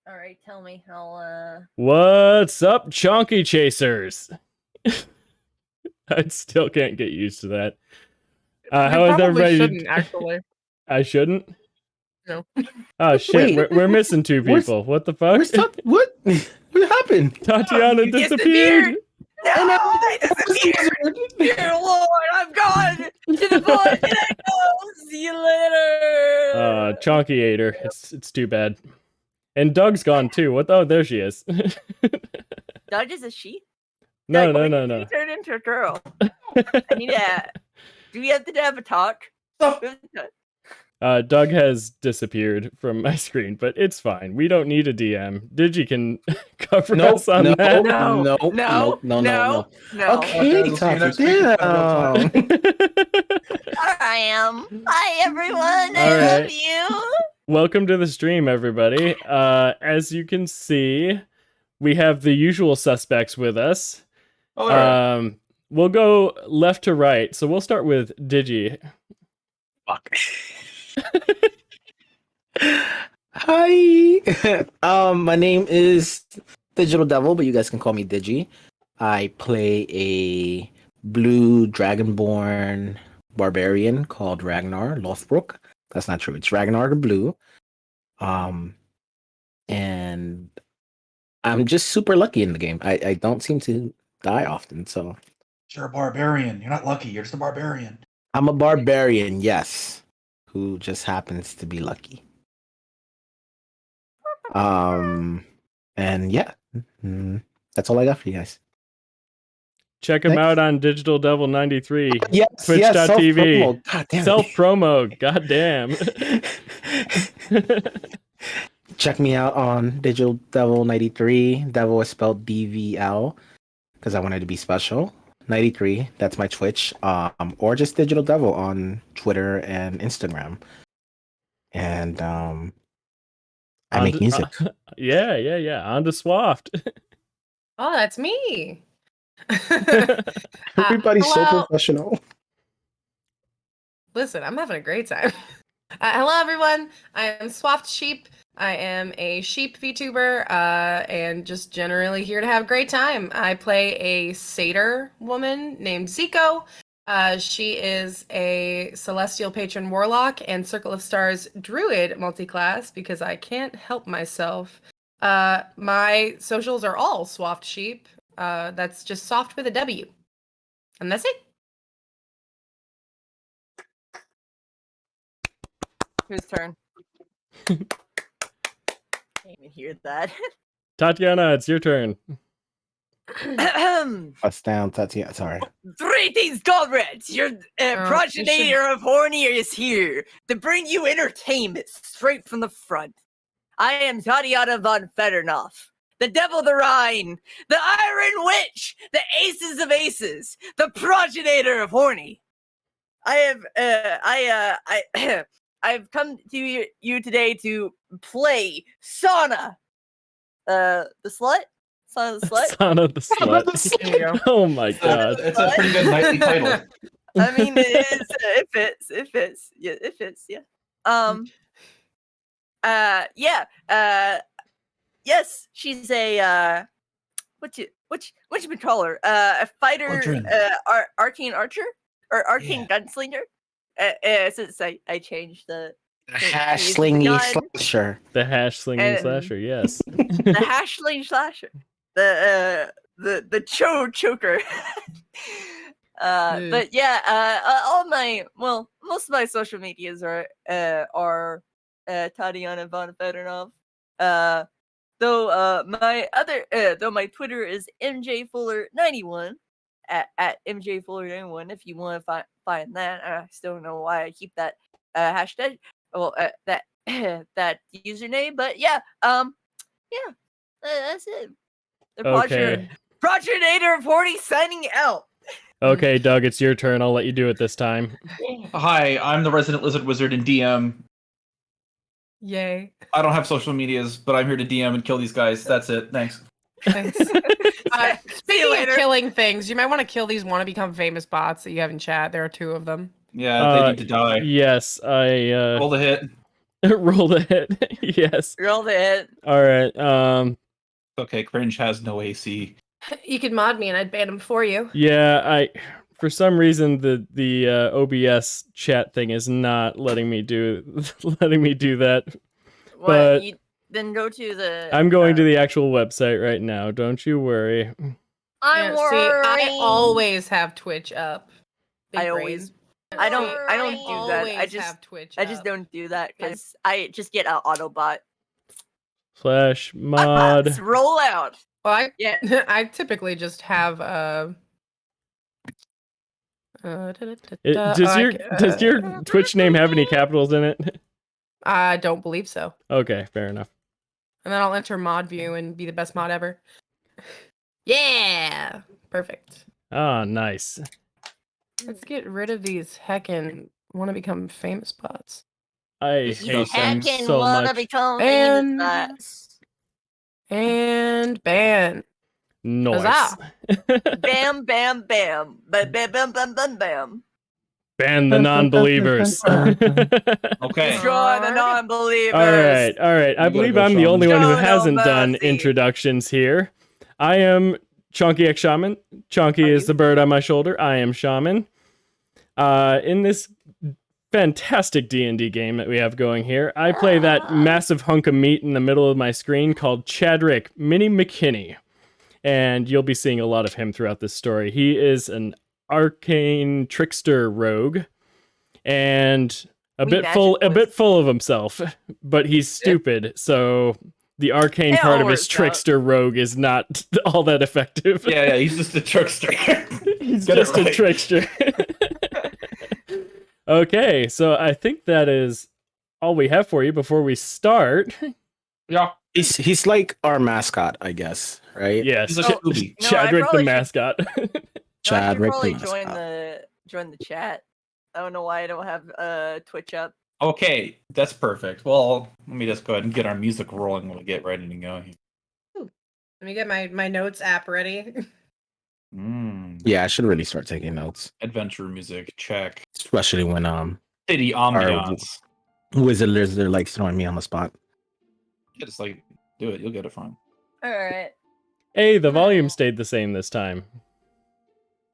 All right, tell me. I'll. What's up, Chonky Chasers? I still can't get used to that. How is everybody? Shouldn't, actually. I shouldn't? No. Oh shit, we're missing two people. What the fuck? What happened? Tatiana You disappeared. No, I disappeared. Dear Lord, I'm gone to the void. And I go. See you later. Chonky ate her. It's too bad. And Doug's gone too. What? Oh, there she is. Doug is a she? No. He turned into a girl. I need to. Do we have to have a talk? Doug has disappeared from my screen, but it's fine. We don't need a DM. Digi can cover us on that. No. Okay, Tati, I am. Hi, everyone. I love you. Welcome to the stream, everybody. As you can see, we have the usual suspects with us. We'll go left to right. So we'll start with Digi. Fuck. Hi. My name is Digital Devil, but you guys can call me Digi. I play a blue dragonborn barbarian called Ragnar Lothbrok. That's not true. It's Ragnar the Blue. And I'm just super lucky in the game. I don't seem to die often, so. You're a barbarian. You're not lucky. You're just a barbarian. I'm a barbarian, yes, who just happens to be lucky. And yeah, that's all I got for you guys. Check him out on Digital Devil 93. Yes, Twitch.tv. Self-promo. Goddamn. Check me out on Digital Devil 93. Devil is spelled DVL because I wanted to be special. 93. That's my Twitch. Or just Digital Devil on Twitter and Instagram. And I make music. Yeah. On to Swaft. Oh, that's me. Everybody's so professional. Listen, I'm having a great time. Hello, everyone. I am Swaft Sheep. I am a sheep VTuber, and just generally here to have a great time. I play a satyr woman named Zico. She is a celestial patron warlock and Circle of Stars druid multiclass because I can't help myself. My socials are all Swaft Sheep. That's just soft with a W. And that's it. Whose turn? Can't even hear that. Tatiana, it's your turn. Bust down, Tatiana. Sorry. Greetings, comrades! Your progenitor of Horny is here to bring you entertainment straight from the front. I am Tatiana von Federnhoff, the Devil of the Rhine, the Iron Witch, the Aces of Aces, the progenitor of Horny. I've come to you today to play Sauna, the slut. Sauna the slut. Sauna the slut. Oh my god, it's a pretty good nightly title. I mean, it is. It fits. It fits. Yeah, it fits. Yeah. Yes, she's a what you call her? A fighter, arcane archer or arcane gunslinger. Since I changed the hash slingy slasher. The hash slinging slasher, yes. The hash sling slasher. The choker. But yeah, most of my social medias are Tatiana von Federnhoff. Though my Twitter is MJFuller91 at MJFuller91 if you want to find that. I still don't know why I keep that hashtag. Well, that username, but yeah, that's it. The progenitor of Horny signing out. Okay, Doug, it's your turn. I'll let you do it this time. Hi, I'm the resident lizard wizard in DM. Yay. I don't have social medias, but I'm here to DM and kill these guys. That's it. Thanks. Speaking of killing things, you might want to kill these want to become famous bots that you have in chat. There are 2 of them. Yeah, they need to die. Yes, Roll the hit. Roll the hit. Yes. Roll the hit. All right. Okay, Cringe has no AC. You could mod me and I'd ban him for you. Yeah, for some reason the OBS chat thing is not letting me do that. What? But Then go to the. I'm going to the actual website right now. Don't you worry. I'm Yeah, worried. see, I always have Twitch up. Big I brain. always. I don't do that. I always just. have Twitch I just up. don't do that because I just get an Autobot. Slash mod. Autobots, roll out. Well, Yeah. I typically just have Does your Twitch name have any capitals in it? I don't believe so. Okay, fair enough. And then I'll enter mod view and be the best mod ever. Yeah, perfect. Ah, nice. Let's get rid of these heckin' want to become famous bots. I hate them so much. Become And- famous. And ban. Nice. Huzzah. Bam, bam, bam. Bam, bam, bam, bam, bam, bam. Ban the non-believers. Okay. Destroy the non-believers. All right. I You believe gotta go, I'm the Shaman. only one who Show no hasn't done mercy. introductions here. I am Chonky X Shaman. Chonky is the bird on my shoulder. I am Shaman. In this fantastic D&D game that we have going here, I play that massive hunk of meat in the middle of my screen called Chadrick Minnie McKinney. And you'll be seeing a lot of him throughout this story. He is an arcane trickster rogue and a bit full of himself, but he's stupid, so the arcane It part all of his works out. trickster rogue is not all that effective. Yeah, he's just a trickster. He's Get it just a right. trickster. Okay, so I think that is all we have for you before we start. Yeah. He's like our mascot, I guess, right? Yes, He's like a Scooby. No, I Chadrick the probably should- mascot. No, I should Chadrick probably the join mascot. the chat. I don't know why I don't have Twitch up. Okay, that's perfect. Well, let me just go ahead and get our music rolling when we get ready to go here. Let me get my notes app ready. Yeah, I should really start taking notes, Adventure music, check. especially when City ambiance. Wizard Lizard likes throwing me on the spot. Yeah, just like do it. You'll get it fine. All right. Hey, the volume stayed the same this time.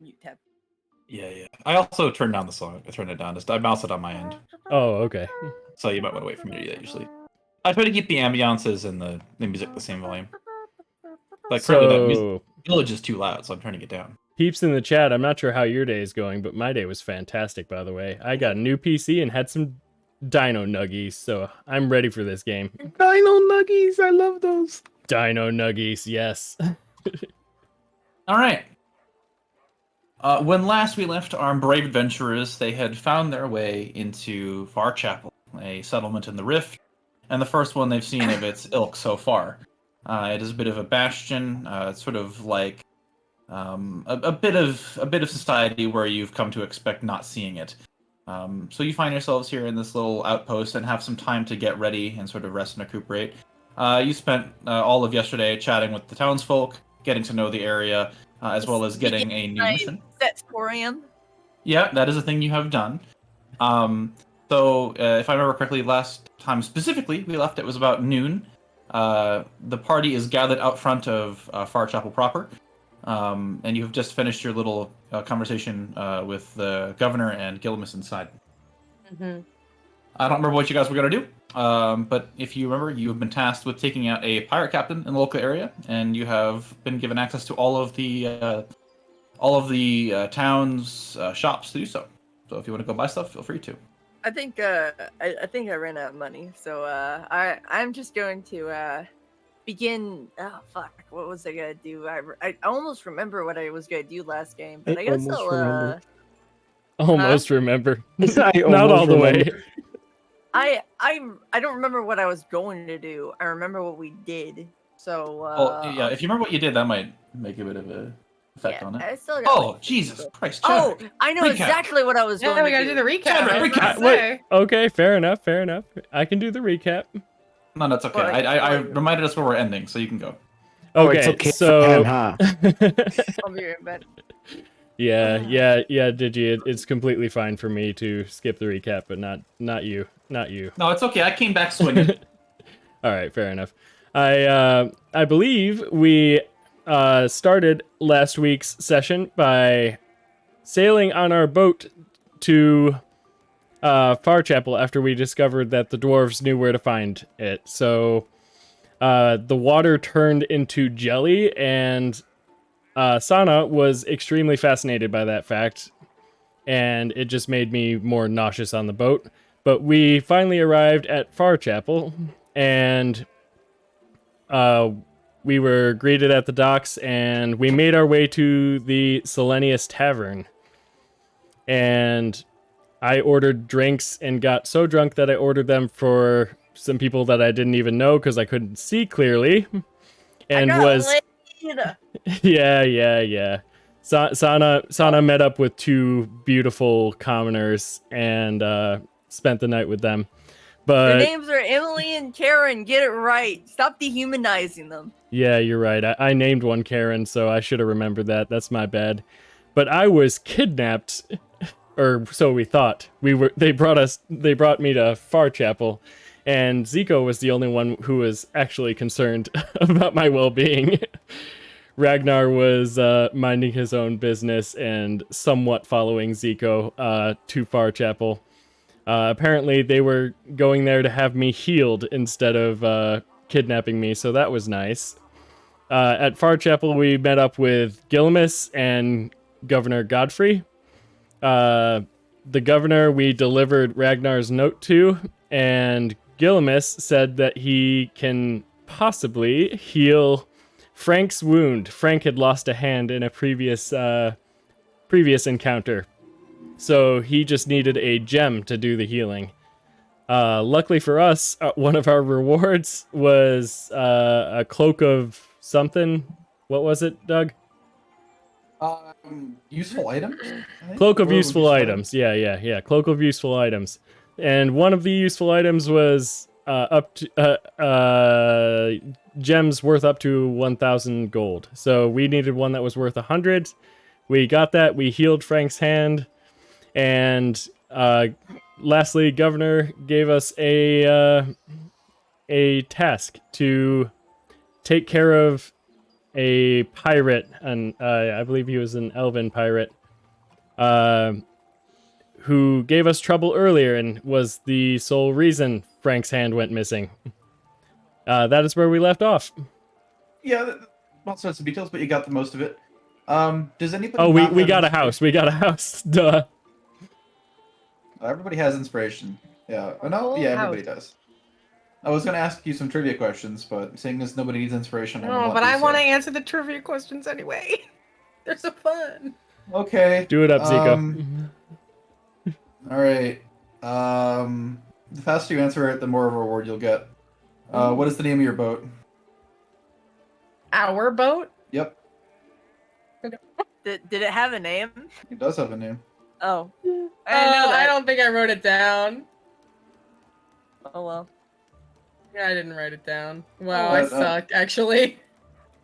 You tap. Yeah. I also turned down the song. I turned it down. I mouse it on my end, Oh, okay. so you might want to wait for me to do that. Usually, I try to keep the ambiances and the music the same volume. Like currently, that music So, village is too loud, so I'm turning it down. peeps in the chat, I'm not sure how your day is going, but my day was fantastic, by the way. I got a new PC and had some Dino Nuggies, so I'm ready for this game. Dino Nuggies, I love those. Dino Nuggies, yes. All right. When last we left our brave adventurers, they had found their way into Far Chapel, a settlement in the Rift, and the first one they've seen of its ilk so far. It is a bit of a bastion. It's sort of like a bit of society where you've come to expect not seeing it. So you find yourselves here in this little outpost and have some time to get ready and sort of rest and recuperate. You spent all of yesterday chatting with the townsfolk, getting to know the area, as well as getting a new mission. Setorium. Yeah, that is a thing you have done. So if I remember correctly, last time specifically we left, it was about noon. The party is gathered out front of Far Chapel proper, and you have just finished your little conversation with the governor and Gillimus inside. Mm-hmm. I don't remember what you guys were going to do, but if you remember, you have been tasked with taking out a pirate captain in the local area, and you have been given access to all of the town's shops to do so. So if you want to go buy stuff, feel free to. I think I ran out of money, so I'm just going to begin. Oh fuck! What was I gonna do? I almost remember what I was gonna do last game, but I guess I'll. Almost remember. I Not all the way. remember. I don't remember what I was going to do. I remember what we did. So. Well, yeah, if you remember what you did, that might make a bit of a effect yeah, on it. I still got, Oh, like, Jesus stuff. Christ! Oh, Chadwick. I know Recap. exactly what I was going Yeah, we to gotta do the recap. Chadwick, I was recap. about to say. Okay, fair enough. I can do the recap. No, that's okay. Well, I reminded us where we're ending, so you can go. Oh, Okay, it's okay for so him, huh? I'll be right back. Yeah. Digi, it's completely fine for me to skip the recap, but not you. No, it's okay. I came back swinging. All right, fair enough. I believe we started last week's session by sailing on our boat to Farchapel after we discovered that the dwarves knew where to find it. So the water turned into jelly, and Sana was extremely fascinated by that fact, and it just made me more nauseous on the boat. But we finally arrived at Farchapel, and we were greeted at the docks, and we made our way to the Selenius Tavern. And I ordered drinks and got so drunk that I ordered them for some people that I didn't even know because I couldn't see clearly. And yeah. Sana met up with two beautiful commoners and spent the night with them. But their names are Emily and Karen. Get it right. Stop dehumanizing them. Yeah, you're right. I named one Karen, so I should have remembered that. That's my bad. But I was kidnapped, or so we thought. They brought me to Farchapel, and Zico was the only one who was actually concerned about my well-being. Ragnar was minding his own business and somewhat following Zico to Farchapel. Apparently, they were going there to have me healed instead of kidnapping me, so that was nice. At Farchapel, we met up with Gillimus and Governor Godfrey. The governor we delivered Ragnar's note to, and Gillimus said that he can possibly heal Frank's wound. Frank had lost a hand in a previous encounter. So he just needed a gem to do the healing. Luckily for us, one of our rewards was a cloak of something. What was it, Doug? Useful items? Cloak of useful items. Yeah. Cloak of useful items. And one of the useful items was up to gems worth up to 1,000 gold. So we needed one that was worth 100. We got that. We healed Frank's hand. And lastly, Governor gave us a task to take care of a pirate, and I believe he was an elven pirate, who gave us trouble earlier and was the sole reason Frank's hand went missing. That is where we left off. Yeah, not sorts of details, but you got the most of it. Does anybody? Oh, we got a house. We got a house. Duh. Everybody has inspiration. Yeah. Oh, no? Yeah, everybody does. I was going to ask you some trivia questions, but seeing as nobody needs inspiration, no, but I want to answer the trivia questions anyway. They're so fun. Okay. Do it up, Zico. All right. The faster you answer it, the more of a reward you'll get. What is the name of your boat? Our boat? Yep. Did it have a name? It does have a name. Oh. I don't think I wrote it down. Oh well. Yeah, I didn't write it down. Wow, I suck, actually.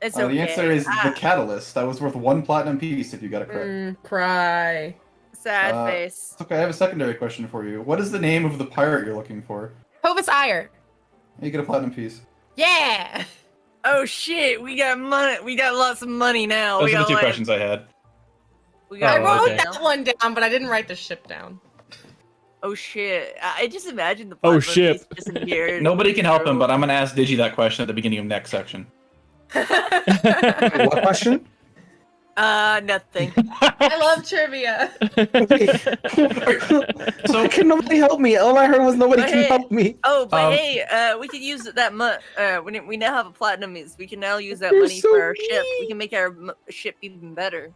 It's okay. The answer is the Catalyst. That was worth 1 platinum piece if you got it correct. Cry. Sad face. Okay, I have a secondary question for you. What is the name of the pirate you're looking for? Hovis Ire. You get a platinum piece. Yeah! Oh shit, we got money. We got lots of money now. Those are the two questions I had. I wrote that one down, but I didn't write the ship down. Oh shit! I just imagine the. Oh shit! Nobody can help him, but I'm gonna ask Digi that question at the beginning of next section. What question? Nothing. I love trivia. So can nobody help me? All I heard was nobody can help me. Oh, but hey, we could use that money. We now have a platinum. We can now use that money for our ship. We can make our ship even better.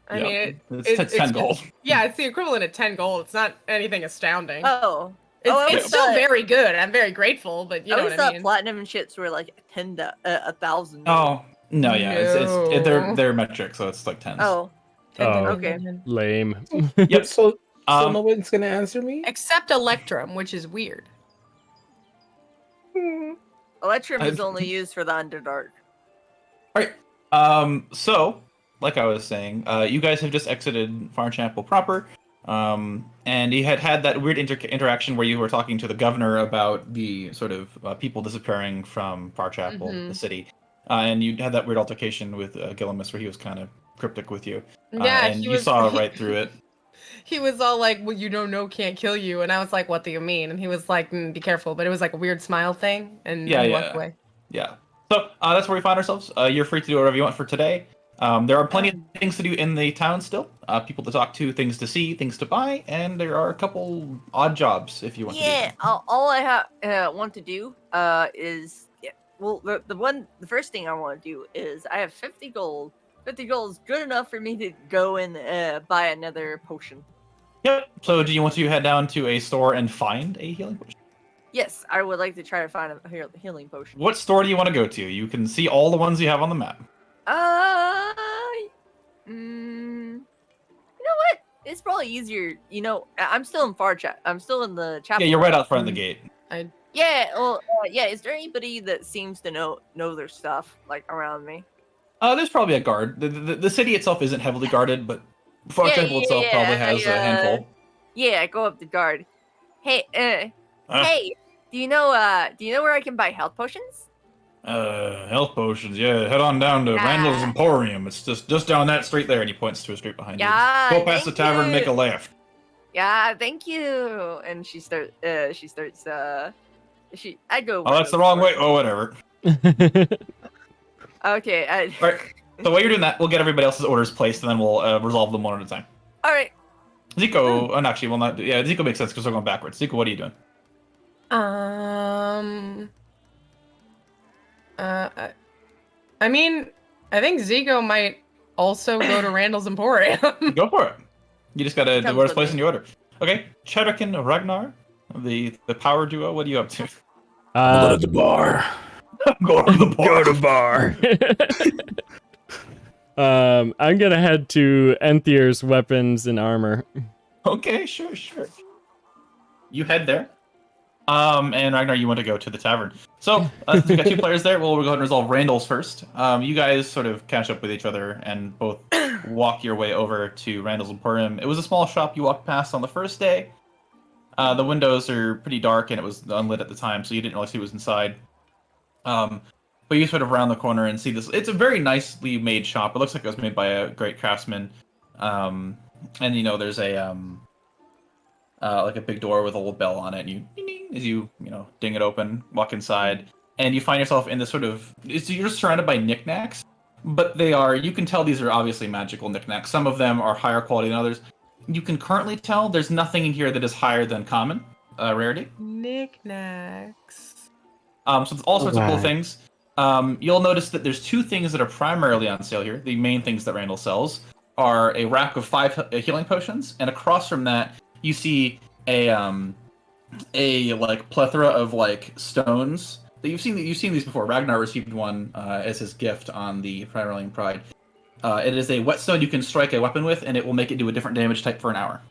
I mean, it's 10 gold. Yeah, it's the equivalent of 10 gold. It's not anything astounding. Oh. It's still very good. I'm very grateful, but you know what I mean. I thought platinum ships were like 1,000. Oh, no, yeah. It's they're metric, so it's like 10s. Oh. Okay. Lame. Yep. So nobody's gonna answer me? Except Electrum, which is weird. Electrum is only used for the Underdark. Alright. So, like I was saying, you guys have just exited Far Chapel proper, and you had that weird interaction where you were talking to the governor about the sort of people disappearing from Far Chapel, the city, and you had that weird altercation with Gillimus where he was kind of cryptic with you, and you saw right through it. He was all like, "Well, you don't know, can't kill you," and I was like, "What do you mean?" And he was like, "Be careful." But it was like a weird smile thing, and he walked away. Yeah. So that's where we find ourselves. You're free to do whatever you want for today. There are plenty of things to do in the town still. People to talk to, things to see, things to buy, and there are a couple odd jobs if you want to do them. All I want to do is the first thing I want to do is I have 50 gold. 50 gold is good enough for me to go and buy another potion. Yep. So do you want to head down to a store and find a healing potion? Yes, I would like to try to find a healing potion. What store do you want to go to? You can see all the ones you have on the map. You know what? It's probably easier. You know, I'm still in I'm still in the chapel. Yeah, you're right out front of the gate. Yeah. Is there anybody that seems to know their stuff like around me? There's probably a guard. The city itself isn't heavily guarded, but Far Chapel itself probably has a handful. Yeah, go up the guard. Hey, hey, do you know where I can buy health potions? Health potions, yeah. Head on down to Randall's Emporium. It's just down that street there, and he points to a street behind you. Go past the tavern and make a left. Yeah, thank you. And she starts, I go. Oh, that's the wrong way. Oh, whatever. Okay. All right. So while you're doing that, we'll get everybody else's orders placed, and then we'll resolve them one at a time. All right. Zico, and actually, well, not. Yeah, Zico makes sense because we're going backwards. Zico, what are you doing? I mean, I think Zico might also go to Randall's Emporium. Go for it. You just gotta do what's placed in your order. Okay, Cherik and Ragnar, the power duo. What are you up to? Go to the bar. Go to the bar. Go to the bar. I'm gonna head to Enthier's weapons and armor. Okay, sure. You head there. And Ragnar, you want to go to the tavern. So, we've got two players there. We'll go ahead and resolve Randall's first. You guys sort of catch up with each other and both walk your way over to Randall's Emporium. It was a small shop you walked past on the first day. The windows are pretty dark and it was unlit at the time, so you didn't really see what was inside. But you sort of round the corner and see this. It's a very nicely made shop. It looks like it was made by a great craftsman. And, you know, there's a... like a big door with a little bell on it, and you ding, ding, as you ding it open, walk inside, and you find yourself in this sort of you're surrounded by knickknacks, but you can tell these are obviously magical knickknacks. Some of them are higher quality than others. You can currently tell there's nothing in here that is higher than common rarity. Knickknacks. So it's all sorts of cool things. You'll notice that there's two things that are primarily on sale here. The main things that Randall sells are a rack of 5 healing potions, and across from that you see a like plethora of like stones that you've seen these before. Ragnar received one as his gift on the Primaling Pride. It is a whetstone you can strike a weapon with, and it will make it do a different damage type for an hour.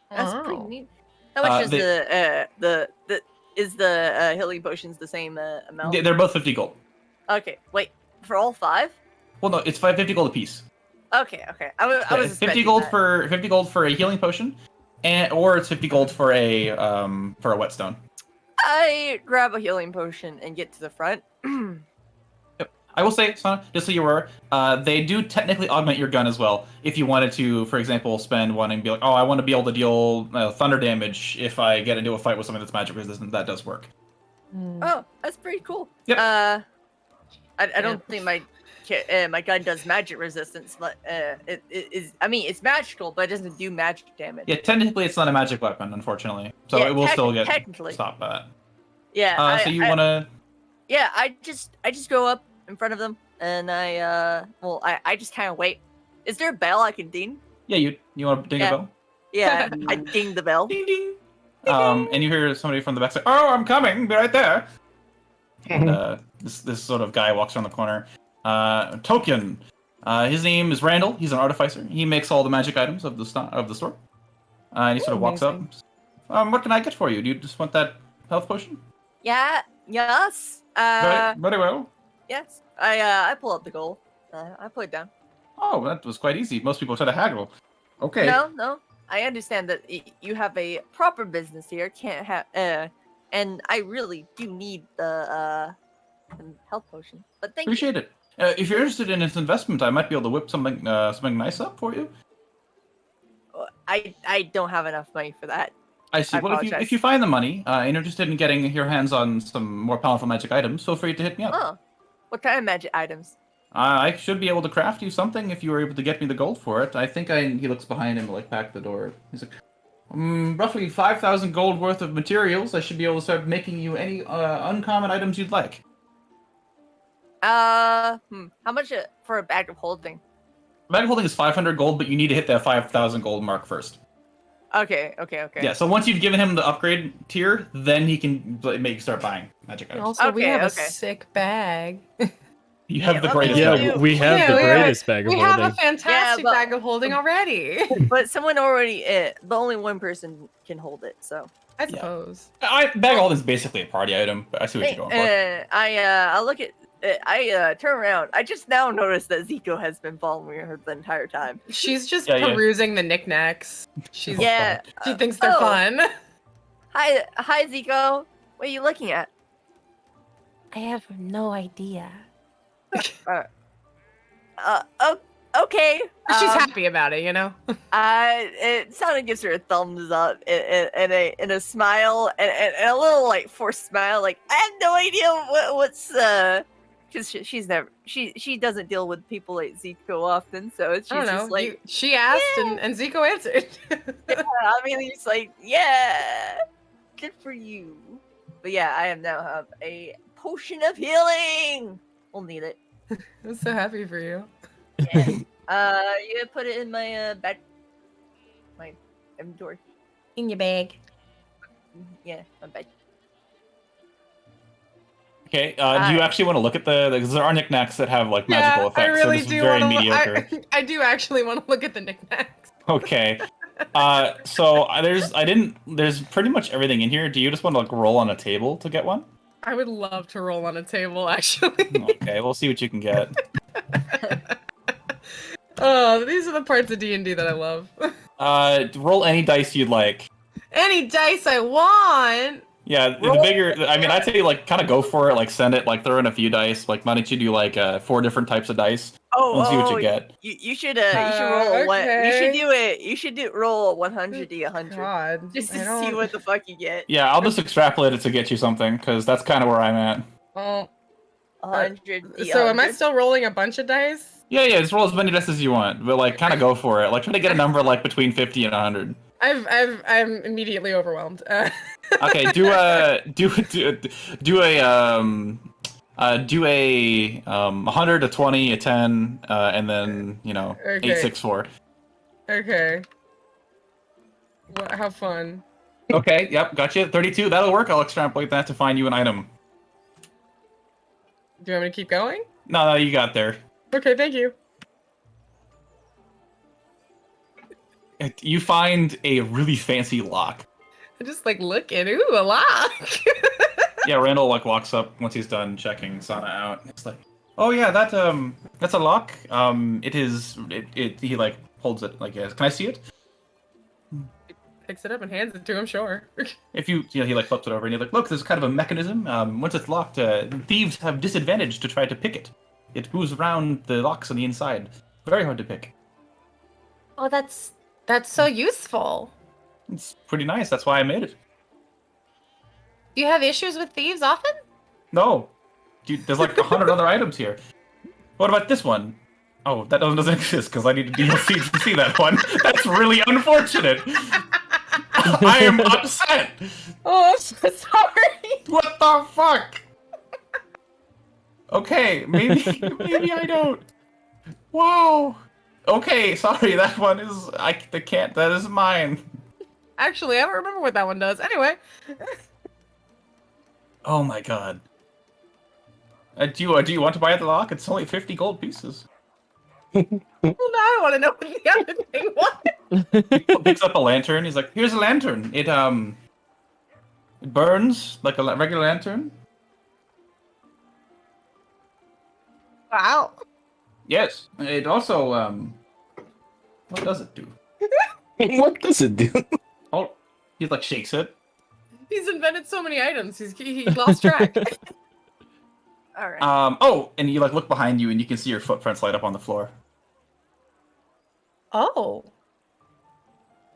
That's pretty neat. How much is the healing potions the same amount? They're both 50 gold. Okay, wait, for all 5? Well, no, it's 50 gold a piece. Okay. I was 50 gold for 50 gold for a healing potion. Or it's 50 gold for a whetstone. I grab a healing potion and get to the front. Yep. I will say, Sana, just so you were, they do technically augment your gun as well. If you wanted to, for example, spend one and be like, oh, I want to be able to deal thunder damage if I get into a fight with something that's magic resistant, that does work. Oh, that's pretty cool. Yep. I don't think my gun does magic resistance, but it's magical, but it doesn't do magic damage. Yeah, technically it's not a magic weapon, unfortunately. So it will still get stopped by that. Yeah. So you want to... Yeah, I just go up in front of them, and I just kind of wait. Is there a bell I can ding? Yeah, you want to ding a bell? Yeah, I ding the bell. Ding, ding. And you hear somebody from the back say, oh, I'm coming, be right there. And this sort of guy walks around the corner. Token. His name is Randall. He's an artificer. He makes all the magic items of the store. And he sort of walks up. What can I get for you? Do you just want that health potion? Yeah. Yes. Very well. Yes. I pull up the gold. I put it down. Oh, that was quite easy. Most people try to haggle. Okay. No. I understand that you have a proper business here. Can't have and I really do need the health potion. But thank Appreciate it. If you're interested in this investment, I might be able to whip something nice up for you. you. I don't have enough money for that. I see. I Well, if you find the money and you're interested in getting your hands on some more powerful magic items, feel free to hit me up. Oh, what kind of magic items? I should be able to craft you something if you were able to get me the gold for it. I think he looks behind him, like back the door. He's like, roughly 5,000 gold worth of materials. I should be able to start making you any uncommon items you'd like. How much for a bag of holding? Bag of holding is 500 gold, but you need to hit that 5,000 gold mark first. Okay. Yeah, so once you've given him the upgrade tier, then he can make you start buying magic items. Also, we Okay, have a okay. sick bag. You have the Yeah, greatest Yeah, bag of we have Yeah, the we have- greatest bag of We have holding. a fantastic but- bag of holding already. But someone already, but only one person can hold it. So I suppose. Bag of holding is basically a party item, but I see what you're going for. I look at. I turn around. I just now noticed that Zico has been following her the entire time. She's just Yeah. perusing the knickknacks. She's Yeah. She thinks they're oh. fun. Hi, Zico. What are you looking at? I have no idea. Okay. She's happy about it, you know? Sonic gives her a thumbs up and a smile and a little like forced smile. Like I have no idea what's because she doesn't deal with people like Zico often, so she's I don't know. just like she asked yeah. and Zico answered. yeah, I mean he's like yeah, good for you. But yeah, I now have a potion of healing. We'll need it. I'm so happy for you. Yeah. You gonna put it in my bag, my inventory. In your bag. Yeah, my bag. Okay, do you actually want to look at because there are knicknacks that have like magical effects, I really so this do is very want to. mediocre. I do actually want to look at the knickknacks. Okay. So there's pretty much everything in here. Do you just want to like roll on a table to get one? I would love to roll on a table, actually. Okay, we'll see what you can get. Oh, these are the parts of D&D that I love. Roll any dice you'd like. Any dice I want. Yeah, the bigger. I mean, I'd say like kind of go for it. Like send it. Like throw in a few dice. Like why don't you do like 4 different types of dice? Oh, We'll see what you get. You should roll one. You should okay. do it. You should roll a 100d 100 God. just I to don't- see what the fuck you get. Yeah, I'll just extrapolate it to get you something because that's kind of where I'm at. Oh, 100d. so am I still rolling a bunch of dice? Yeah, just roll as many dice as you want, but like kind of go for it. Like try to get a number like between 50 and 100. I'm immediately overwhelmed. Okay, do a 100, a 20, a 10, and then Okay. 8, 6, 4. Okay. How fun. Okay, yep, gotcha. 32, that'll work. I'll extrapolate that to find you an item. Do you want me to keep going? No, you got there. Okay, thank you. You find a really fancy lock. I just like looking. Ooh, a lock. Yeah, Randall like walks up once he's done checking Sana out. It's like, oh yeah, that's a lock. It is. He like holds it like yes. Can I see it? Picks it up and hands it to him. Sure. If he like flips it over and he's like, look, there's kind of a mechanism. Once it's locked, thieves have disadvantage to try to pick it. It moves around the locks on the inside. Very hard to pick. Oh, that's so useful. It's pretty nice. That's why I made it. Do you have issues with thieves often? No, dude, there's like 100 other items here. What about this one? Oh, that doesn't exist because I need a DLC to see that one. That's really unfortunate. I am upset. Oh, I'm so sorry. What the fuck? Okay, maybe I don't. Wow. Okay, sorry, that one is I can't. That is mine. Actually, I don't remember what that one does. Anyway. Oh my god. Do you want to buy the lock? It's only 50 gold pieces. Well, now I want to know what the other thing was. He picks up a lantern. He's like, "Here's a lantern. It burns like a regular lantern." Wow. Yes. It also what does it do? What does it do? Oh, he like shakes it. He's invented so many items. He lost track. All right. Oh, and you like look behind you and you can see your footprints light up on the floor. Oh,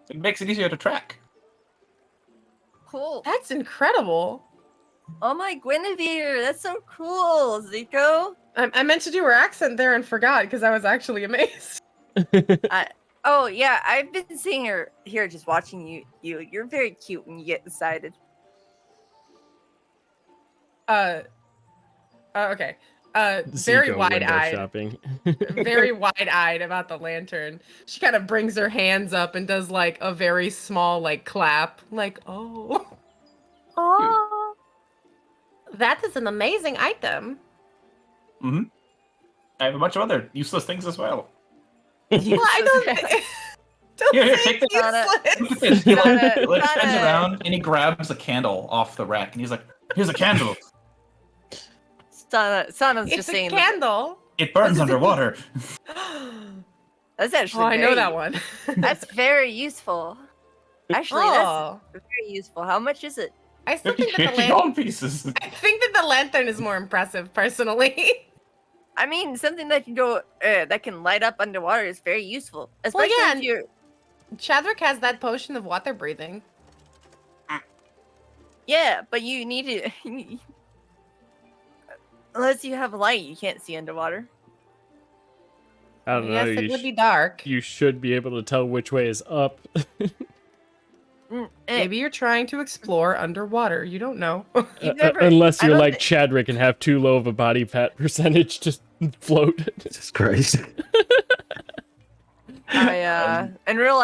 It makes it easier to track. Cool. that's incredible. Oh my Guinevere, that's so cool, Zico. I meant to do her accent there and forgot because I was actually amazed. Oh yeah, I've been seeing her here, just watching you. You're very cute when you get excited. Okay. Very Zico window wide-eyed. shopping. Very wide-eyed about the lantern. She kind of brings her hands up and does like a very small like clap, like oh. Oh. That is an amazing item. Mm-hmm. I have a bunch of other useless things as well. Well, I don't Here, think take this. Look at this. He like spins around and he grabs a candle off the rack and he's like, "Here's a candle. Sana's It's just a saying. candle. It burns underwater." That's actually. Oh, I know very- that one. That's very useful. Actually, Oh. that's very useful. How much is it? I still think that the 50 lantern. gold pieces. I think that the lantern is more impressive, personally. I mean, something that can go that can light up underwater is very useful, especially yeah, if and- you're. Chadwick has that potion of water breathing. Yeah, but you need to. Unless you have light, you can't see underwater. I don't Yes, know. it would be dark. You should be able to tell which way is up. Maybe you're trying to explore underwater. You don't know. You've never- Unless I you're don't like thi- Chadwick and have too low of a body fat percentage to float. Jesus Christ. In real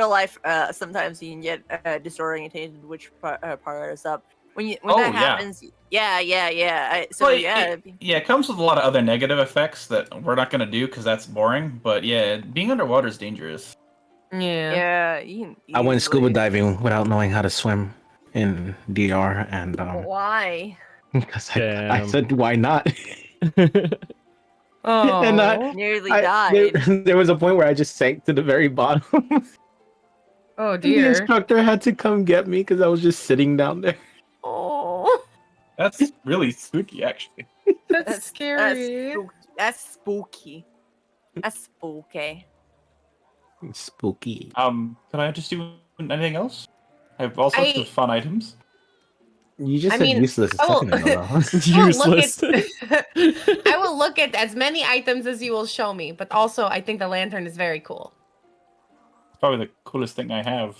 life, sometimes you can get disorientated which part is up. When that Oh, yeah. happens, yeah. It comes with a lot of other negative effects that we're not gonna do because that's boring. But yeah, being underwater is dangerous. Yeah. You can I went scuba easily- diving without knowing how to swim in DR, and Why? because I Damn. said why not? Oh. And Nearly there, died. there was a point where I just sank to the very bottom. Oh And the dear. instructor had to come get me because I was just sitting down there. Oh. That's really spooky, actually. That's scary. That's spooky. That's spooky. Spooky. Can I just do anything else? I have all sorts of fun items. You just I said mean, useless a I will- second ago. though. Useless. I will look at as many items as you will show me, but also I think the lantern is very cool. It's probably the coolest thing I have.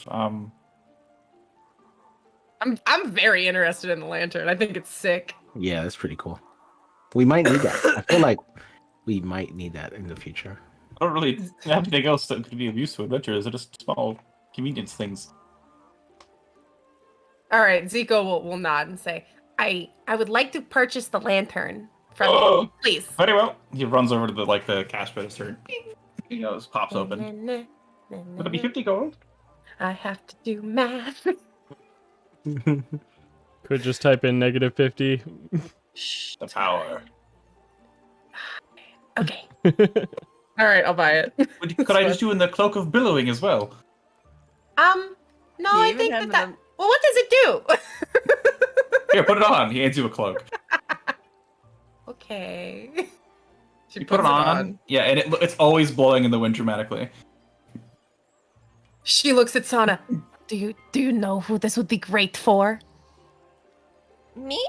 I'm very interested in the lantern. I think it's sick. Yeah, that's pretty cool. We might need that. I feel like we might need that in the future. I don't really have anything else that could be of use to adventurers. They're just small convenience things. All right, Zico will nod and say, "I would like to purchase the lantern from you, please." Very well. He runs over to the cash register. He goes, pops open. Would it be 50 gold? I have to do math. Could just type in -50. Shh. The power. Okay. All right, I'll buy it. Could I just do in the cloak of billowing as well? No, Do you I even think have that. them? Well, what does it do? Here, put it on. He hands you a cloak. Okay. She You put it puts on. Yeah, and it's always blowing in the wind dramatically. She looks at Sana. Do you know who this would be great for? Me?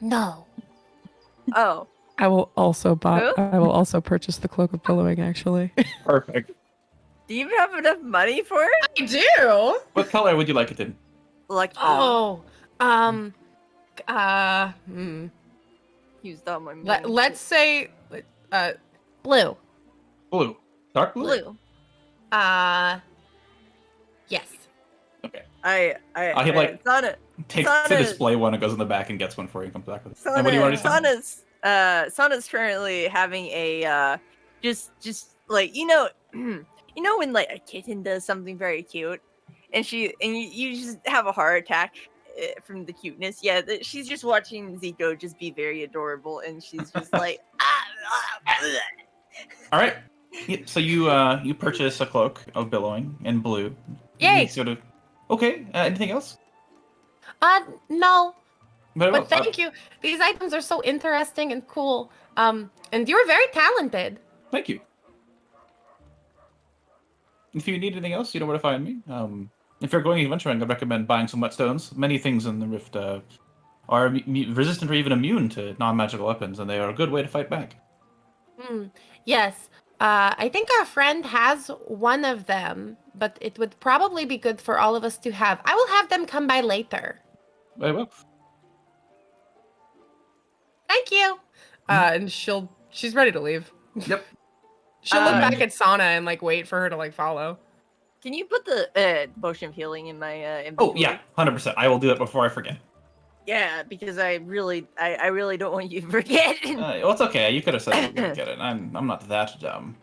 No. Oh. I will also buy. Who? I will also purchase the cloak of billowing. Actually, Perfect. Do you even have enough money for it? I do. What color would you like it in? Like, Oh. use that one. Let's say blue. Blue. Dark blue? blue. Yes. Okay. I he, like, Sana, Takes the Sana- display one and goes in the back and gets one for you and comes back with it. And what do you already say? Sana's currently having a just like you know when like a kitten does something very cute and you just have a heart attack from the cuteness. Yeah, she's just watching Zico just be very adorable and she's just like All right. So you purchase a cloak of billowing in blue. Yay! You sort of. Okay. Anything else? No. Very well. But thank you. These items are so interesting and cool. And you're very talented. Thank you. If you need anything else, you know where to find me. If you're going adventuring, I'd recommend buying some whetstones. Many things in the Rift are resistant or even immune to non-magical weapons, and they are a good way to fight back. Yes. I think our friend has one of them, but it would probably be good for all of us to have. I will have them come by later. Very well. Thank you. And she's ready to leave. Yep. She'll look back at Sana and like wait for her to like follow. Can you put the potion of healing in my inventory? Oh yeah, 100%. I will do it before I forget. Yeah, because I really don't want you to forget. Well, it's okay. You could have said you were gonna get it. I'm not that dumb.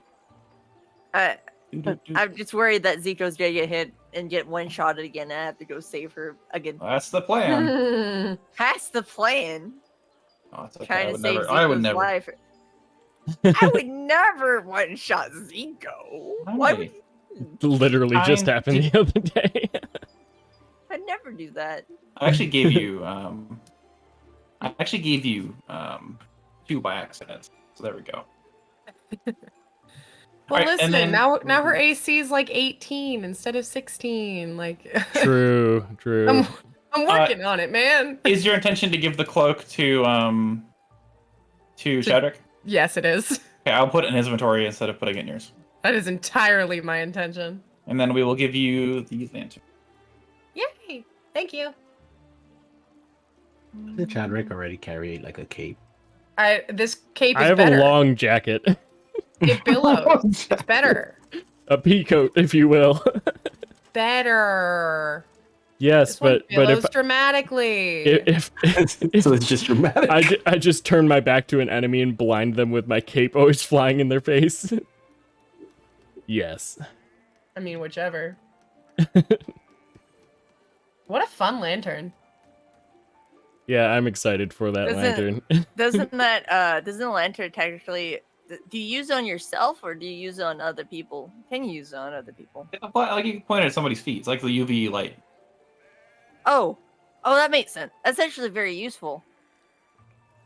I'm just worried that Zico's gonna get hit and get one-shotted again, and I have to go save her again. That's the plan. That's the plan. Oh, it's okay. Trying to save I would Zico's never. life. I would never one-shot Zico. Why would Literally just happened the other day. I'd never do that? I actually gave you. Two by accident. So there we go. Well, Right, listen. and then- Now her AC is like 18 instead of 16. Like. True. I'm working on it, man. Is your intention to give the cloak to Chadwick? Yes, it is. Okay, I'll put it in his inventory instead of putting it in yours. That is entirely my intention. And then we will give you the lantern. Yay! Thank you. Did Chadwick already carry like a cape? This cape is I have better. a long jacket. It billows. It's better. A peacoat, if you will. Better. Yes, This one but billows if dramatically. if So it's just dramatic. I just turn my back to an enemy and blind them with my cape always flying in their face. Yes. I mean, whichever. What a fun lantern. Yeah, I'm excited for that lantern. Doesn't the lantern technically? Do you use it on yourself or do you use it on other people? Can you use it on other people? Like you can point it at somebody's feet. It's like the UV light. Oh, that makes sense. That's actually very useful.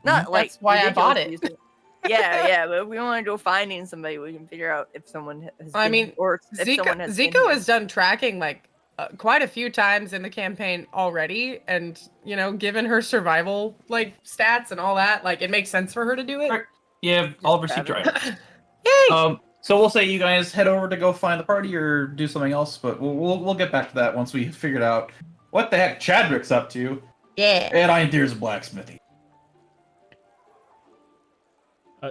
Not like That's why I bought it. ridiculous useful. Yeah, but we want to go finding somebody. We can figure out if someone has. I been- mean, or if someone has been Zico here. has done tracking like quite a few times in the campaign already, and given her survival like stats and all that, like it makes sense for her to do it. Right. Yeah, all of our secret items. Yay! So we'll say you guys head over to go find the party or do something else, but we'll get back to that once we figured out what the heck Chadwick's up to. Yeah. And Eindir's blacksmithy.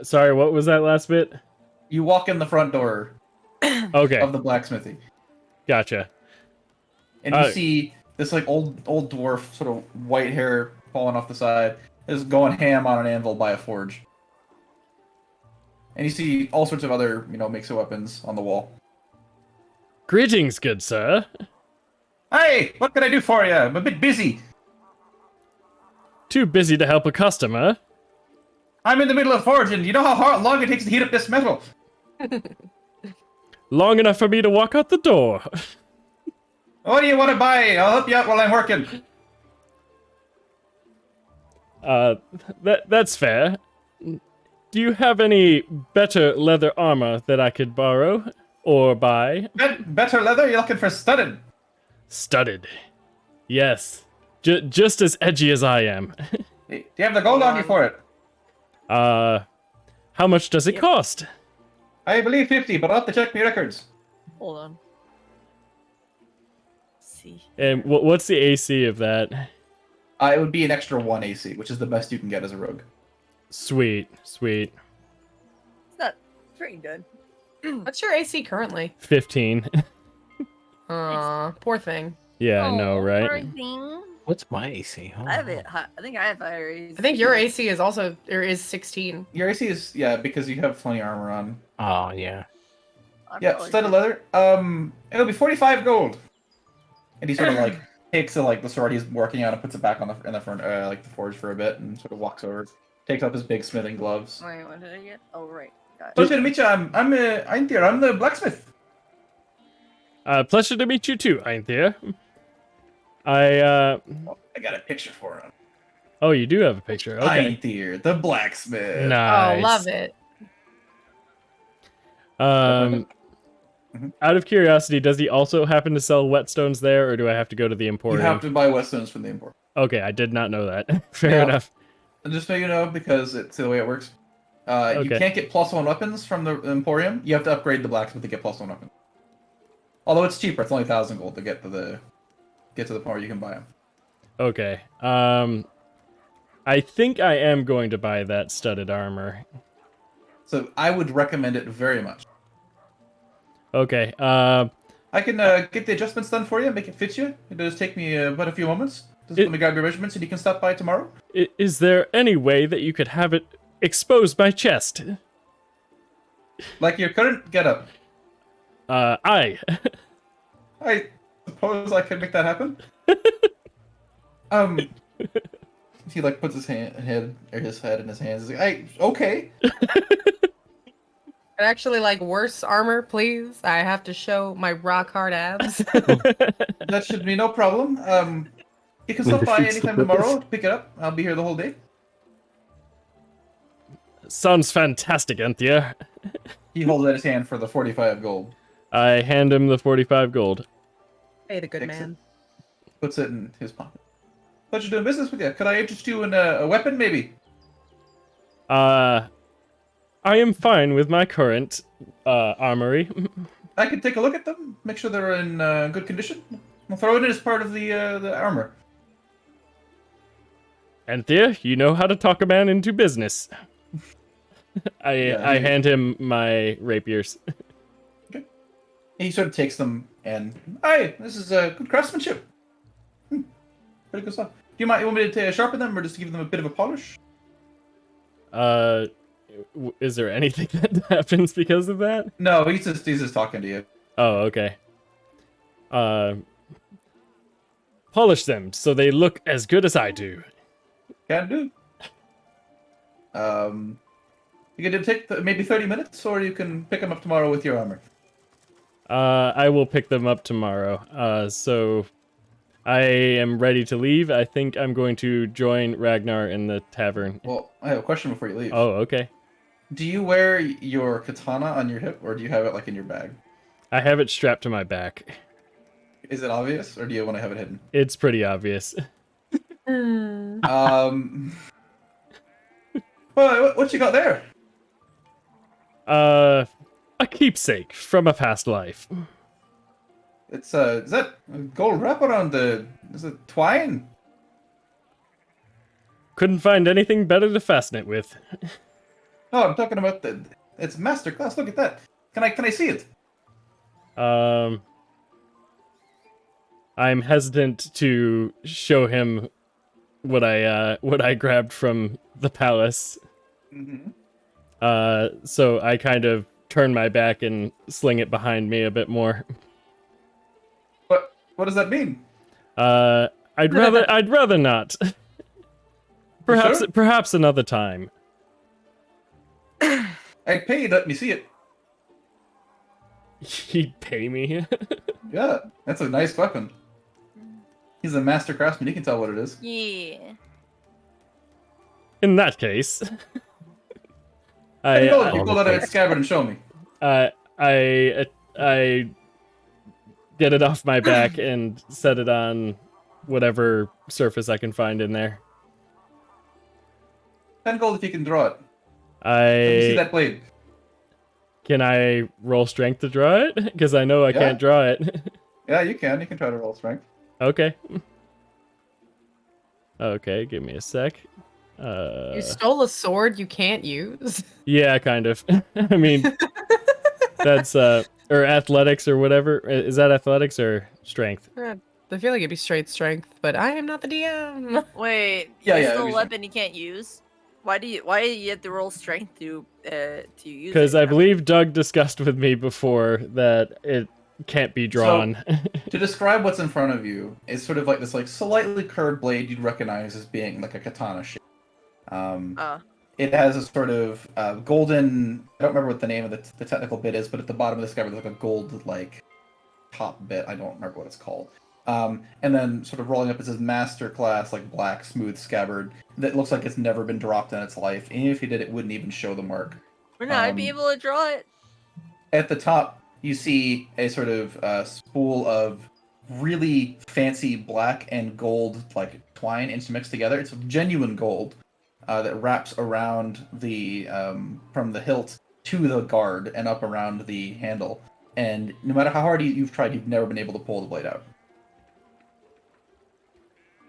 Sorry, what was that last bit? You walk in the front door Okay, of the blacksmithy, gotcha. and you see this like old dwarf, sort of white hair falling off the side, is going ham on an anvil by a forge. And you see all sorts of other, mix of weapons on the wall. Greetings, good sir. Hey, what can I do for you? I'm a bit busy. Too busy to help a customer. I'm in the middle of forging. You know how long it takes to heat up this metal? Long enough for me to walk out the door. What do you want to buy? I'll help you out while I'm working. That's fair. Do you have any better leather armor that I could borrow or buy? Better leather? You're looking for studded. Studded. Yes. Just as edgy as I am. Do you have the gold on you for it? How much does it cost? I believe 50, but I'll have to check my records. Hold on. Let's see. And what's the AC of that? It would be an extra 1 AC, which is the best you can get as a rogue. Sweet. It's not pretty good. What's your AC currently? 15. Poor thing. Yeah, I know, right? Poor thing. What's my AC? Hold I have on. it. I think I have higher AC. I think your AC is also is 16. Your AC is, because you have plenty armor on. Oh yeah. I'm Yeah, probably studded good. leather. It'll be 45 gold. And he sort of takes the sword he's working on and puts it back in the front, the forge for a bit, and sort of walks over. Takes up his big smithing gloves. Wait, what did I get? Oh, right. Got it. Pleasure to meet you. I'm Einthir. I'm the blacksmith. Pleasure to meet you too, Einthir. I got a picture for him. Oh, you do have a picture. Okay. Einthir, the blacksmith. Nice. Oh, love it. Out of curiosity, does he also happen to sell whetstones there, or do I have to go to the Emporium? You have to buy whetstones from the Emporium. Okay, I did not know that. Fair enough. And just so you know, because it's the way it works, you Okay. can't get +1 weapons from the Emporium. You have to upgrade the blacksmith to get +1 weapons. Although it's cheaper, it's only 1,000 gold to get to the point where you can buy them. Okay. I think I am going to buy that studded armor. So I would recommend it very much. Okay. I can get the adjustments done for you, make it fit you. It does take me but a few moments. Just let me grab your measurements and you can stop by tomorrow. Is there any way that you could have it expose my chest? Like your current getup. I suppose I could make that happen. He like puts his head in his hands. He's like, okay. I'd actually like worse armor, please. I have to show my rock hard abs. That should be no problem. You can stop by anytime tomorrow. Pick it up. I'll be here the whole day. Sounds fantastic, Anthea. He holds out his hand for the 45 gold. I hand him the 45 gold. Hey, the good Takes man. Puts it in his pocket. Pleasure doing business with you. Could I interest you in a weapon, maybe? I am fine with my current armory. I can take a look at them, make sure they're in good condition. I'll throw it in as part of the armor. Anthea, you know how to talk a man into business. I hand him my rapiers. Okay. He sort of takes them and, hey, this is good craftsmanship. Pretty good stuff. Do you want me to sharpen them or just give them a bit of a polish? Is there anything that happens because of that? No, he's just talking to you. Oh, okay. Polish them so they look as good as I do. Can do. You can take maybe 30 minutes, or you can pick them up tomorrow with your armor. I will pick them up tomorrow. So I am ready to leave. I think I'm going to join Ragnar in the tavern. Well, I have a question before you leave. Oh, okay. Do you wear your katana on your hip, or do you have it like in your bag? I have it strapped to my back. Is it obvious, or do you want to have it hidden? It's pretty obvious. Well, what you got there? A keepsake from a past life. It's is that a gold wrap around is it twine? Couldn't find anything better to fasten it with. Oh, I'm talking about it's masterclass. Look at that. Can I see it? I'm hesitant to show him what I grabbed from the palace. Mm-hmm. So I kind of turn my back and sling it behind me a bit more. What does that mean? I'd rather not. Perhaps another time. I'd pay you to let me see it. He'd pay me. Yeah, that's a nice weapon. He's a master craftsman. He can tell what it is. Yeah. In that case, You pull out a scabbard and show me. I get it off my back and set it on whatever surface I can find in there. 10 gold if you can draw it. Let me see I that blade. Can I roll strength to draw it? Because I know I can't draw it. Yeah, you can. You can try to roll strength. Okay. Okay, give me a sec. You stole a sword you can't use. Yeah, kind of. I mean, that's or athletics or whatever. Is that athletics or strength? I feel like it'd be straight strength, but I am not the DM. Wait. Yeah, it's yeah, still a we weapon you can't use. Why do you have to roll strength to use? Because it? I believe Doug discussed with me before that it can't be drawn. To describe what's in front of you, it's sort of like this like slightly curved blade you'd recognize as being like a katana shape. It has a sort of golden. I don't remember what the name of the technical bit is, but at the bottom of the scabbard, there's like a gold like top bit. I don't remember what it's called. And then sort of rolling up, it says Masterclass, like black smooth scabbard that looks like it's never been dropped in its life. And even if you did, it wouldn't even show the mark. Wouldn't I be able to draw it? At the top, you see a sort of spool of really fancy black and gold like twine intermixed together. It's genuine gold. That wraps around the from the hilt to the guard and up around the handle. And no matter how hard you've tried, you've never been able to pull the blade out.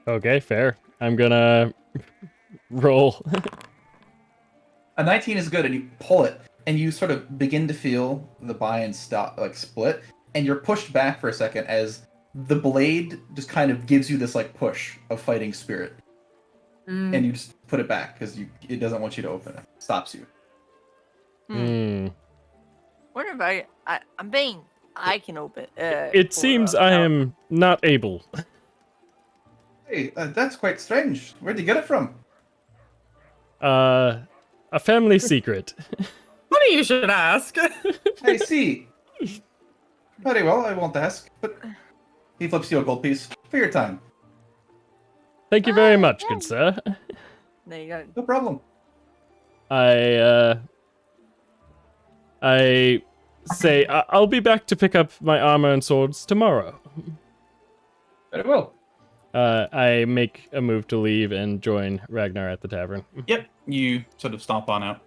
Okay, fair. I'm gonna roll. A 19 is good, and you pull it, and you sort of begin to feel the buy-in stop, like split, and you're pushed back for a second as the blade just kind of gives you this like push of fighting spirit. And you just put it back because it doesn't want you to open it. It stops you. What if I'm being I can open It seems I am not able. Hey, that's quite strange. Where'd you get it from? A family secret. Funny you should ask. I see. Very well, I won't ask, but he flips you a gold piece for your time. Thank you very much, good sir. There you go. No problem. I say I'll be back to pick up my armor and swords tomorrow. Very well. I make a move to leave and join Ragnar at the tavern. Yep, you sort of stomp on out.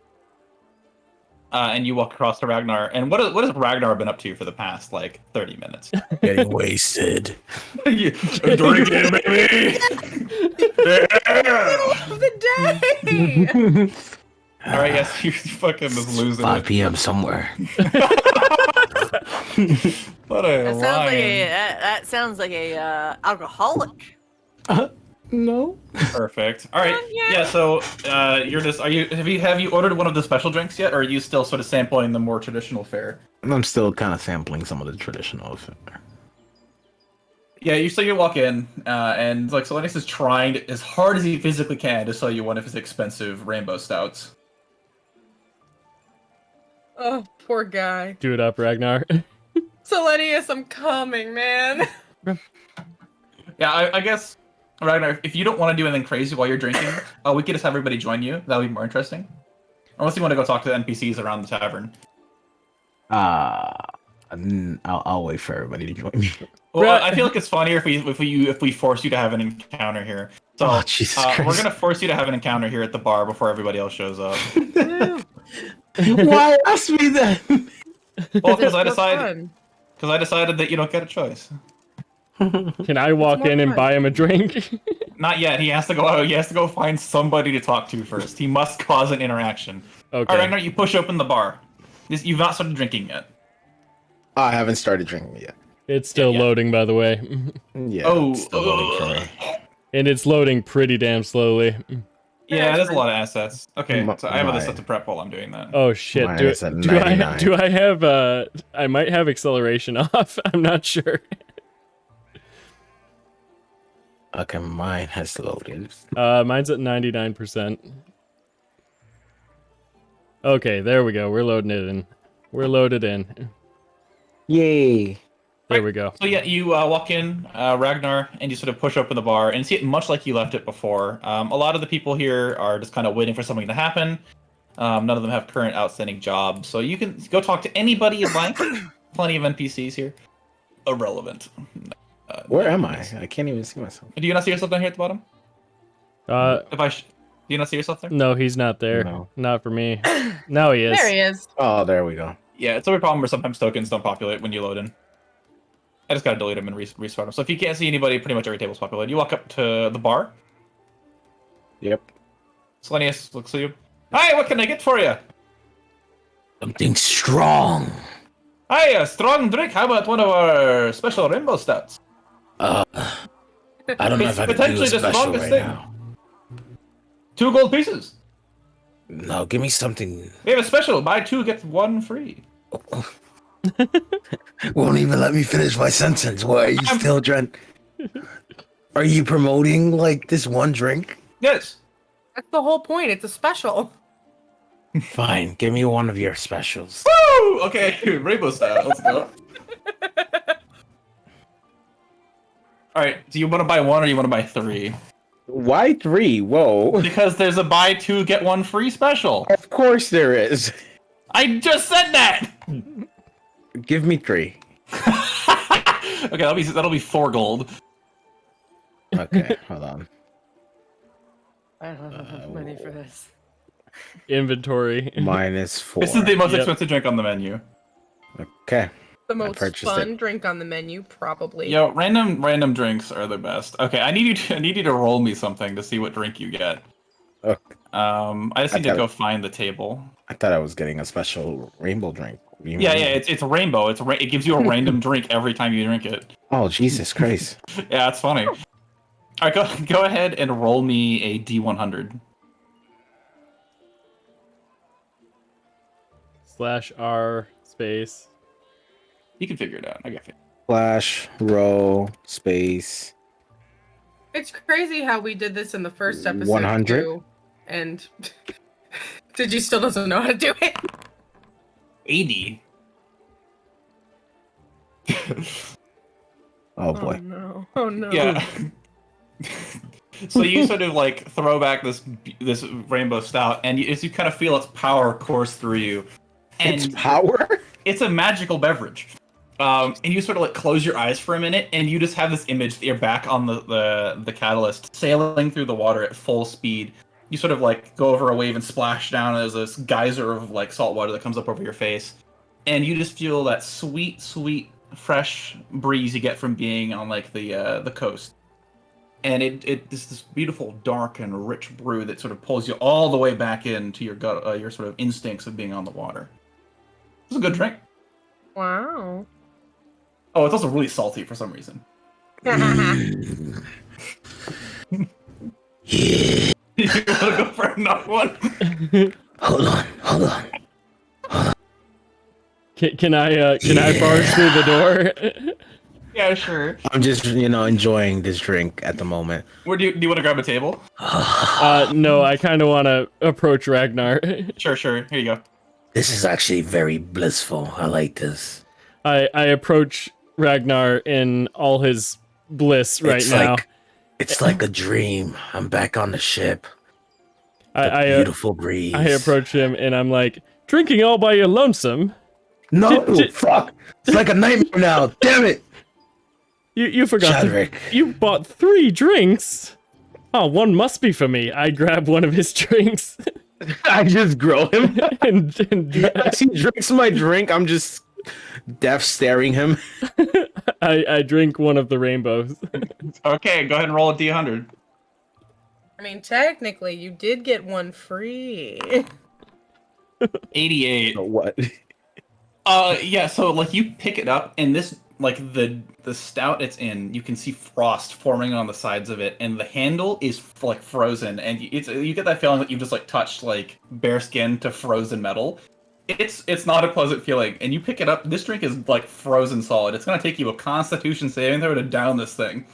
And you walk across to Ragnar. And what has Ragnar been up to for the past, like, 30 minutes? Getting wasted. Drinking, baby! Of the day. Alright, yes, you fucking just losing 5 it. p.m. somewhere. What a That sounds like a alcoholic. No. Perfect. All right. Yeah. So, you're just. Have you ordered one of the special drinks yet, or are you still sort of sampling the more traditional fare? I'm still kind of sampling some of the traditional fare. Yeah. You walk in, and like Solenis is trying as hard as he physically can to sell you one of his expensive rainbow stouts. Oh, poor guy. Do it up, Ragnar. Selenius, I'm coming, man. Yeah. I guess. Ragnar, if you don't want to do anything crazy while you're drinking, we could just have everybody join you. That would be more interesting. Unless you want to go talk to the NPCs around the tavern. I'll wait for everybody to join me. Well, I feel like it's funnier if we force you to have an encounter here. So Jesus we're Christ. gonna force you to have an encounter here at the bar before everybody else shows up. Why ask me then? Well, because I decided that you don't get a choice. Can I walk in and buy him a drink? Not yet. He has to go. He has to go find somebody to talk to first. He must cause an interaction. Okay. All right, Ragnar, you push open the bar. You've not started drinking yet. I haven't started drinking yet. It's still loading, by the way. Yeah. Oh. it's still loading for me. And it's loading pretty damn slowly. Yeah, there's a lot of assets. Okay, My- so I have my- other stuff to prep while I'm doing that. Oh shit! Mine Do is at I 99. have I might have acceleration off. I'm not sure. Okay, mine has loaded. Mine's at 99%. Okay, there we go. We're loading it in. We're loaded in. Yay. There we go. So yeah, you walk in, Ragnar, and you sort of push open the bar and see it much like you left it before. A lot of the people here are just kind of waiting for something to happen. None of them have current outstanding jobs, so you can go talk to anybody you like. Plenty of NPCs here. Irrelevant. Where am I? I can't even see myself. Do you not see yourself down here at the bottom? Do you not see yourself there? No, he's not there. No. Not for me. Now he is. There he is. Oh, there we go. Yeah, it's a weird problem where sometimes tokens don't populate when you load in. I just gotta delete them and restart them. So if you can't see anybody, pretty much every table's populated. You walk up to the bar. Yep. Selenius looks at you. Hi, what can I get for you? Something strong. Hi, a strong drink. How about one of our special rainbow stouts? I don't know It's if I can do potentially a the special strongest right thing. now. 2 gold pieces. No, give me something. We have a special. Buy 2, get 1 free. Won't even let me finish my sentence. Why are you still drunk? Are you promoting like this one drink? Yes. That's the whole point. It's a special. Fine, give me one of your specials. Woo! Okay, rainbow style. Let's go. All right. Do you want to buy one or do you want to buy 3? Why 3? Whoa. Because there's a buy 2 get 1 free special. Of course there is. I just said that. Give me 3. Okay, that'll be 4 gold. Okay, hold on. I don't have enough money for this. Inventory. -4. This is the most Yep. expensive drink on the menu. Okay. The most purchased fun it. drink on the menu, probably. Yo, random drinks are the best. Okay, I need you to roll me something to see what drink you get. Okay. I just need to go find the table. I thought I was getting a special rainbow drink. Yeah, it's a rainbow. It gives you a random drink every time you drink it. Oh, Jesus Christ. Yeah, it's funny. All right, go ahead and roll me a D100. /R space. You can figure it out. I got it. Slash row space. It's crazy how we did this in the first episode 100? too, and Digi still doesn't know how to do it. 80. Oh boy. no! Oh no! Yeah. So you sort of like throw back this rainbow stout, and as you kind of feel its power course through you, and It's power? it's a magical beverage. And you sort of like close your eyes for a minute, and you just have this image that you're back on the catalyst, sailing through the water at full speed. You sort of like go over a wave and splash down. There's this geyser of like salt water that comes up over your face, and you just feel that sweet, fresh breeze you get from being on like the coast. And it's this beautiful, dark and rich brew that sort of pulls you all the way back into your gut, your sort of instincts of being on the water. It's a good drink. Wow. Oh, it's also really salty for some reason. You want to go for another one? Hold on. Can I barge through the door? Yeah, sure. I'm just, enjoying this drink at the moment. Where do you want to grab a table? No, I kind of want to approach Ragnar. Sure. Here you go. This is actually very blissful. I like this. I approach Ragnar in all his bliss right now. It's like a dream. I'm back on the ship. I Beautiful breeze. I approach him and I'm like, drinking all by your lonesome? No, fuck. It's like a nightmare now. Damn it. You forgot. Chadwick. You bought 3 drinks. Oh, one must be for me. I grab one of his drinks. I just grow him. and As he drinks my drink, I'm just deaf staring him. I drink one of the rainbows. Okay, go ahead and roll a D100. I mean, technically, you did get one free. 88. What? Yeah, so like you pick it up and this like the stout it's in, you can see frost forming on the sides of it, and the handle is like frozen, and you get that feeling that you've just like touched like bare skin to frozen metal. It's not a pleasant feeling, and you pick it up. This drink is like frozen solid. It's gonna take you a Constitution saving throw to down this thing.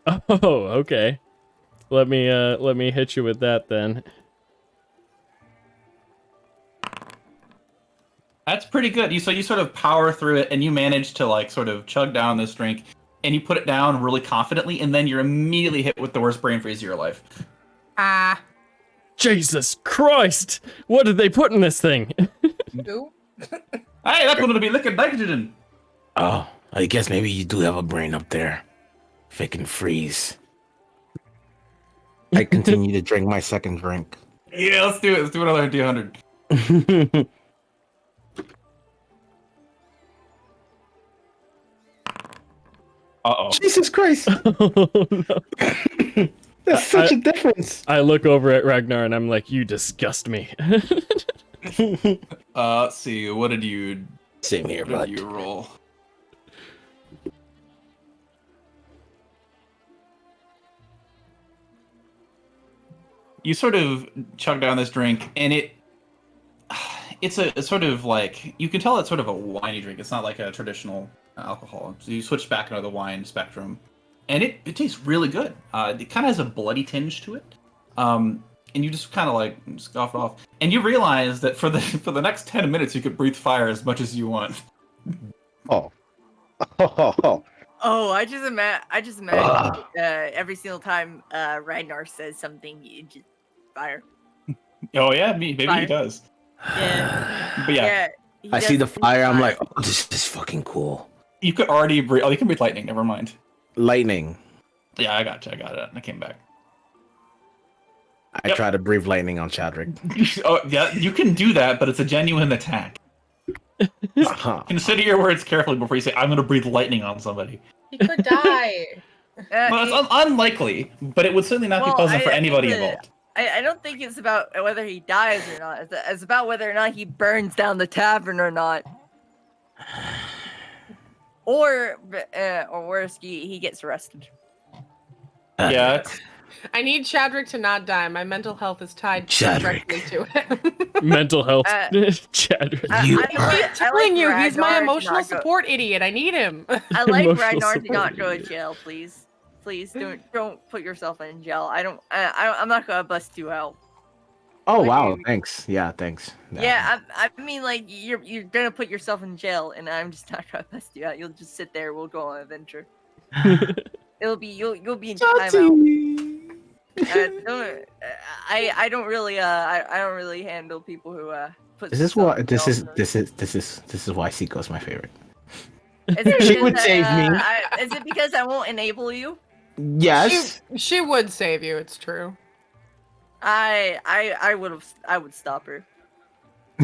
Oh, okay. Let me hit you with that then. That's pretty good. You sort of power through it, and you manage to like sort of chug down this drink, and you put it down really confidently, and then you're immediately hit with the worst brain freeze of your life. Ah. Jesus Christ! What did they put in this thing? Who? Hey, that's going to be liquid nitrogen. Oh, I guess maybe you do have a brain up there. Faking freeze. I continue to drink my second drink. Yeah, let's do it. Let's do another D100. Uh-oh. Jesus Christ! Oh, no. That's such a difference. I look over at Ragnar and I'm like, you disgust me. Let's see. What did you Same here, what bud. did you roll? You sort of chug down this drink, and it's a sort of like, you can tell it's sort of a winey drink. It's not like a traditional alcohol. So you switch back into the wine spectrum, and it tastes really good. It kind of has a bloody tinge to it. and you just kind of like scoff it off, and you realize that for the next 10 minutes you could breathe fire as much as you want. Oh. Oh, I just imagine every single time Ragnar says something, you just fire. Oh yeah, maybe Fire. he does. Yeah. But yeah, he I see the does fire. I'm like, oh, this is fucking cool. you could already breathe. Oh, you can breathe lightning. Never mind. Lightning. Yeah, I got it. I came back. I try to breathe lightning on Chadrick. Oh yeah, you can do that, but it's a genuine attack. Consider your words carefully before you say, "I'm going to breathe lightning on somebody." He could die. Well, it's unlikely, but it would certainly not be pleasant for anybody involved. I don't think it's about whether he dies or not. It's about whether or not he burns down the tavern or not. Or worse, he gets arrested. Yeah. I need Chadrick to not die. My mental health is tied directly to him. Mental health. Chadrick. I'm telling you, he's my Ragnar to emotional not go- support idiot. I need him. I like Emotional Ragnar to support. not go to jail, please. Please don't put yourself in jail. I'm not gonna bust you out. Oh Like, wow, thanks. Yeah, thanks. Yeah, I mean, like you're gonna put yourself in jail, and I'm just not gonna bust you out. You'll just sit there. We'll go on an adventure. You'll be in timeout. I don't really handle people who put. This is themselves what in this jail. is why Seiko's my favorite. Is it She because, would save me. Is it because I won't enable you? Yes. She would save you. It's true. I would stop her.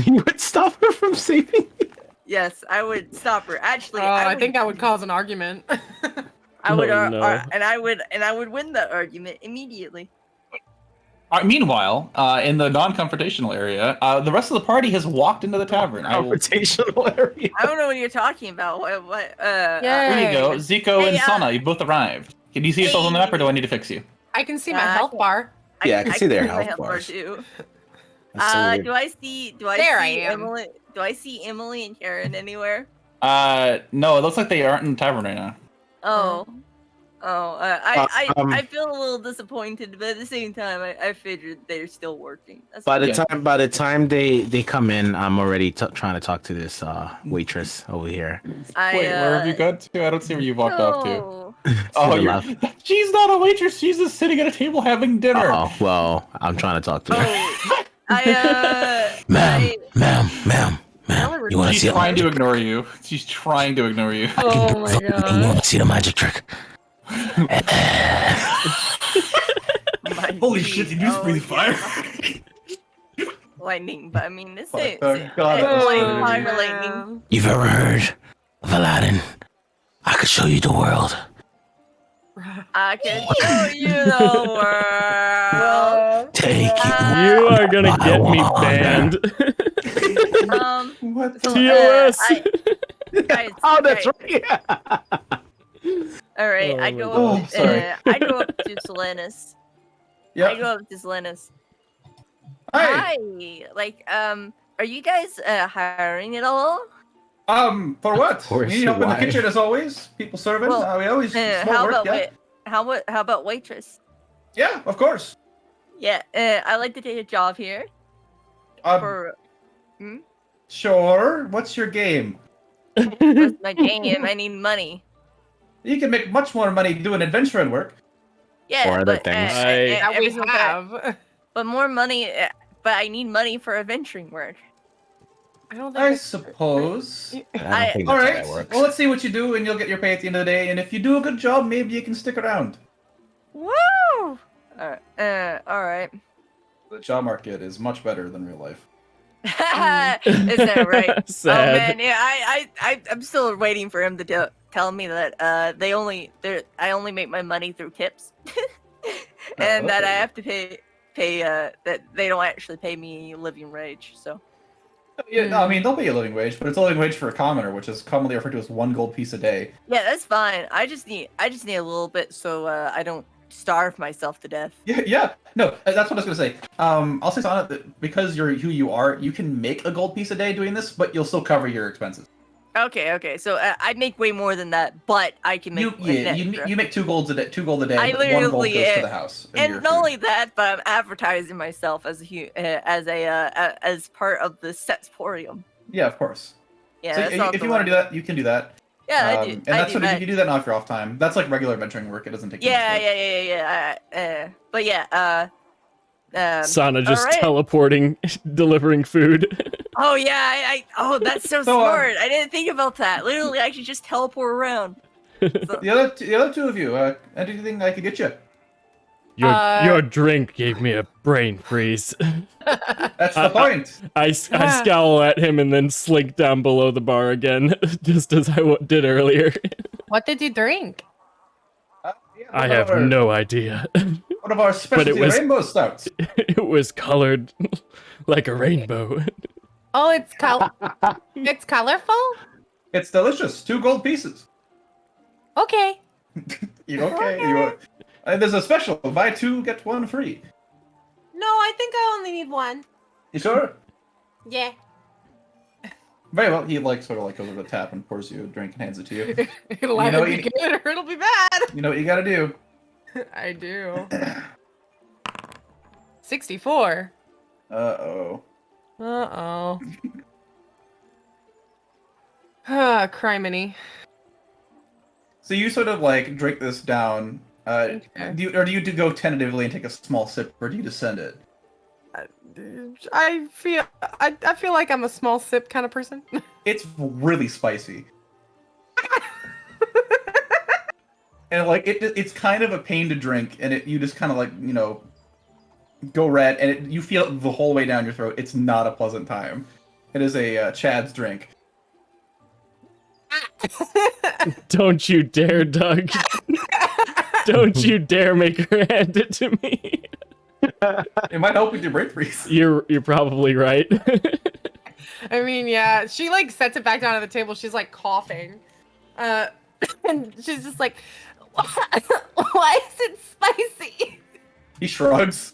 You would stop her from saving me? Yes, I would stop her. Actually, I think I would cause an argument. I would, Oh, no. and I would win that argument immediately. Meanwhile, in the non-confrontational area, the rest of the party has walked into the tavern. Confrontational area. I don't know what you're talking about. There you go. Zico Hey, and Sana, you both arrived. Can you see yourself on the map, or do I need to fix you? I can see my Yeah, health bar. Yeah, I can see their my health bar bars. too. That's so weird. Do I see There I am. Emily? Do I see Emily and Karen anywhere? No, it looks like they aren't in the tavern right now. I feel a little disappointed, but at the same time, I figured they're still working. By the time they come in, I'm already trying to talk to this waitress over here. Wait, where have you got to? I don't see where you walked off to. No. Oh, she's not a waitress. She's just sitting at a table having dinner. Oh well, I'm trying to talk to her. Ma'am. You want to She's see? trying to ignore you. She's trying to ignore you. Oh my You god. want to see the magic trick? Holy shit! Did you just breathe fire? Lightning, but I mean, this Fuck, is oh, God, that was fire crazy. lightning. You've ever heard of Aladdin? I could show you the world. I can show you the world. Take it. You are gonna I get me wanna- banned. What? So, TOS. guys, Oh, that's guys, right. all right. Oh I my go God. up. Sorry. I go up to Selenis. I Yeah. go up to Selenis. Hi. Hi. Like, are you guys hiring at all? For what? course, We need help in the why? kitchen as always. People serving. Well, We always small How work. about Yeah. how about waitress? Yeah, of course. Yeah. I like to take a job here for Sure. What's your game? what's my game. I need money. You can make much more money doing adventuring work. Yeah, Or other but, things. That we every single time- have. But more money. But I need money for adventuring work. I don't think I it's- suppose. I don't think All that's how right. that works. Well, let's see what you do, and you'll get your pay at the end of the day. And if you do a good job, maybe you can stick around. Woo! All right. The job market is much better than real life. Is that right? Sad. Oh man, yeah. I'm still waiting for him to tell me that I only make my money through tips, and that I have to pay that they don't actually pay me living wage. So Yeah, no, I mean, they'll pay you a living wage, but it's a living wage for a commoner, which is commonly referred to as 1 gold piece a day. yeah, that's fine. I just need a little bit so I don't starve myself to death. Yeah. No, that's what I was gonna say. I'll say on it that because you're who you are, you can make a gold piece a day doing this, but you'll still cover your expenses. Okay. So I make way more than that, but I can make you make 2 gold a day. 2 gold a day. I but 1 gold literally, goes to the house. and not only that, but I'm advertising myself as as part of the Setsporium. Yeah, of course. Yeah, so that's if you want to do that, you can do that. Yeah, I do. And that's what you do that off your off time. That's like regular adventuring work. It doesn't take. Yeah. But yeah. Sana just right. teleporting, delivering food. Oh yeah, oh that's so smart. I didn't think about that. Literally, I should just teleport around. So. The other 2 of you, anything I could get you? Your drink gave me a brain freeze. That's the point. I scowl at him and then slink down below the bar again, just as I did earlier. What did you drink? I have no idea. One of our specialty rainbow stouts. It was colored like a rainbow. Oh, it's it's colorful? It's delicious. 2 gold pieces. Okay. You okay? There's a special. Buy 2, get 1 free. No, I think I only need 1. You sure? Yeah. Very well. He sort of goes over the tap and pours you a drink and hands it to you. It'll either be good or it'll be bad. You know what you gotta do. I do. 64. Uh-oh. Criminy. So you sort of drink this down. Okay. Do you go tentatively and take a small sip, or do you just send it? I feel like I'm a small sip kind of person. It's really spicy. And it's kind of a pain to drink, and you just kind of go red, and you feel it the whole way down your throat. It's not a pleasant time. It is a Chad's drink. Don't you dare, Doug. Don't you dare make her hand it to me. It might help with your brain freeze. You're probably right. I mean, yeah, she sets it back down on the table. She's coughing, and she's just like, "Why is it spicy?" He shrugs.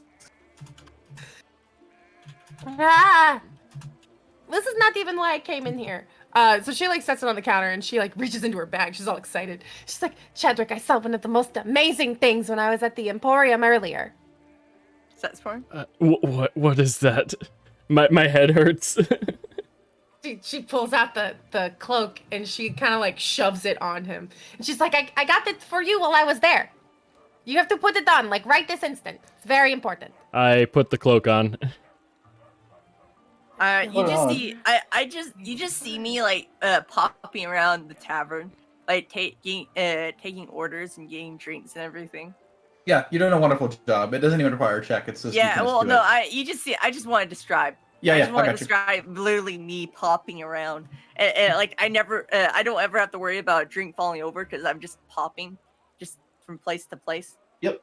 This is not even why I came in here. So she sets it on the counter and she reaches into her bag. She's all excited. She's like, "Chadwick, I saw one of the most amazing things when I was at the Emporium earlier." Setsporium? What is that? My head hurts. She pulls out the cloak and she kind of shoves it on him. And she's like, I got it for you while I was there. You have to put it on right this instant. It's very important. I put the cloak on. You just see me popping around the tavern, taking orders and getting drinks and everything. Yeah, you're doing a wonderful job. It doesn't even require a check. It's just I just want to describe. Yeah, I yeah. just want to describe literally me popping around, and I don't ever have to worry about a drink falling over because I'm just popping, just from place to place. Yep.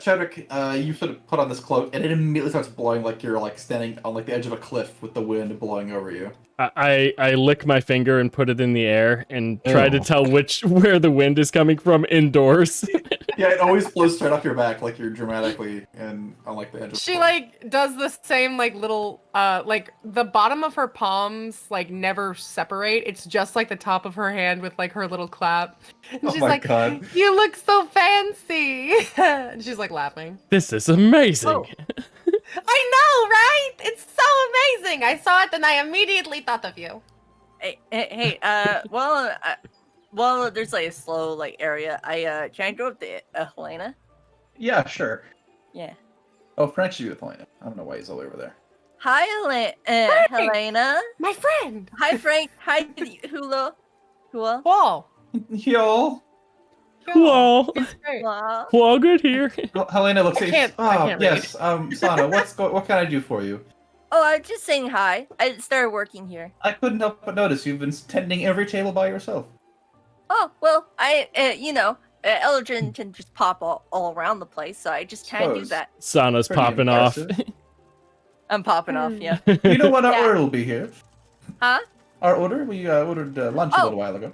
Chadwick, you sort of put on this cloak, and it immediately starts blowing like you're standing on the edge of a cliff with the wind blowing over you. I lick my finger and put it in the air and try to tell where the wind is coming from indoors. Yeah, it always blows straight off your back, like you're dramatically and on the edge of She does the same little the bottom of her palms never separate. It's just the top of her hand with her little clap. And she's God. "You look so fancy." And she's laughing. This is amazing. Oh. I know, right? It's so amazing. I saw it and I immediately thought of you. Hey, well, there's a slow area. Can I go up to Helena? Yeah, sure. Yeah. Oh, Frank's you with Helena. I don't know why he's all over there. Hi, Helena. My friend. Hi, Frank. Hi, Hula. Paul. Yo. Whoa. Wow. Whoa, good here. Helena looks at you. I can't yes. Sana, what can I do for you? Oh, I was just saying hi. I started working here. I couldn't help but notice you've been tending every table by yourself. Oh, well, Eldrin can just pop all around the place, so I just kind of do that. Sana's Pretty popping off. I'm popping off, yeah. You know what? Our order will be here. Huh? Our order? We ordered lunch a little while ago.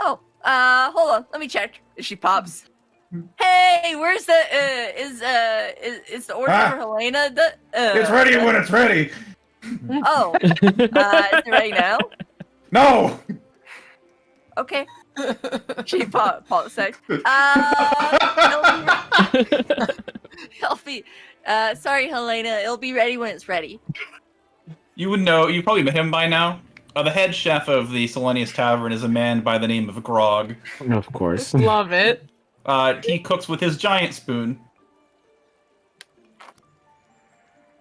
Oh, hold on. Let me check. She pops. Hey, where's the, is the order for Helena? It's ready when it's ready. Oh, is it ready now? No! Okay. She Paul said. It'll be. Sorry, Helena. It'll be ready when it's ready. You would know. You probably met him by now. The head chef of the Selenius Tavern is a man by the name of Grog. Of course. Love it. He cooks with his giant spoon.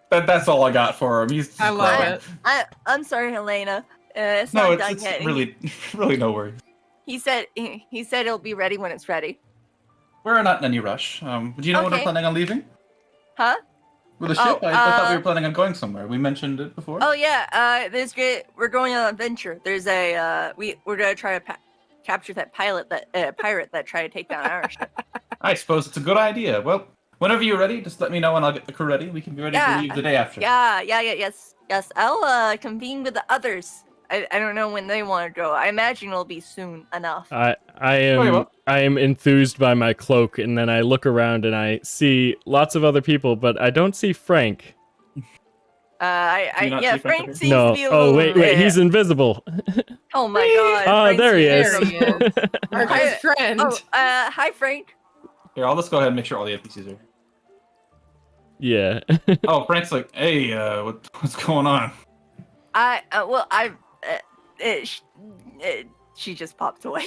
That's all I got for him. I love it. I'm sorry, Helena. It's not done it's yet. really no worries. He said it'll be ready when it's ready. We're not in any rush. Do you know when we're Okay. planning on leaving? Huh? With the ship? I thought we were planning on going somewhere. We mentioned it before. Oh yeah. We're going on an adventure. There's a we're gonna try to capture that pirate that tried to take down our ship. I suppose it's a good idea. Well, whenever you're ready, just let me know and I'll get the crew ready. We can be ready to leave the day after. Yes. I'll convene with the others. I don't know when they want to go. I imagine it'll be soon enough. I am enthused by my cloak, and then I look around and I see lots of other people, but I don't see Frank. Frank seems to be a Oh little. wait, he's invisible. Oh my god. Oh, Frank's there he here. is. There he is. Our good friend. Oh, hi Frank. Here, I'll just go ahead and make sure all the NPCs are. Yeah. Oh, Frank's like, hey, what's going on? She just popped away.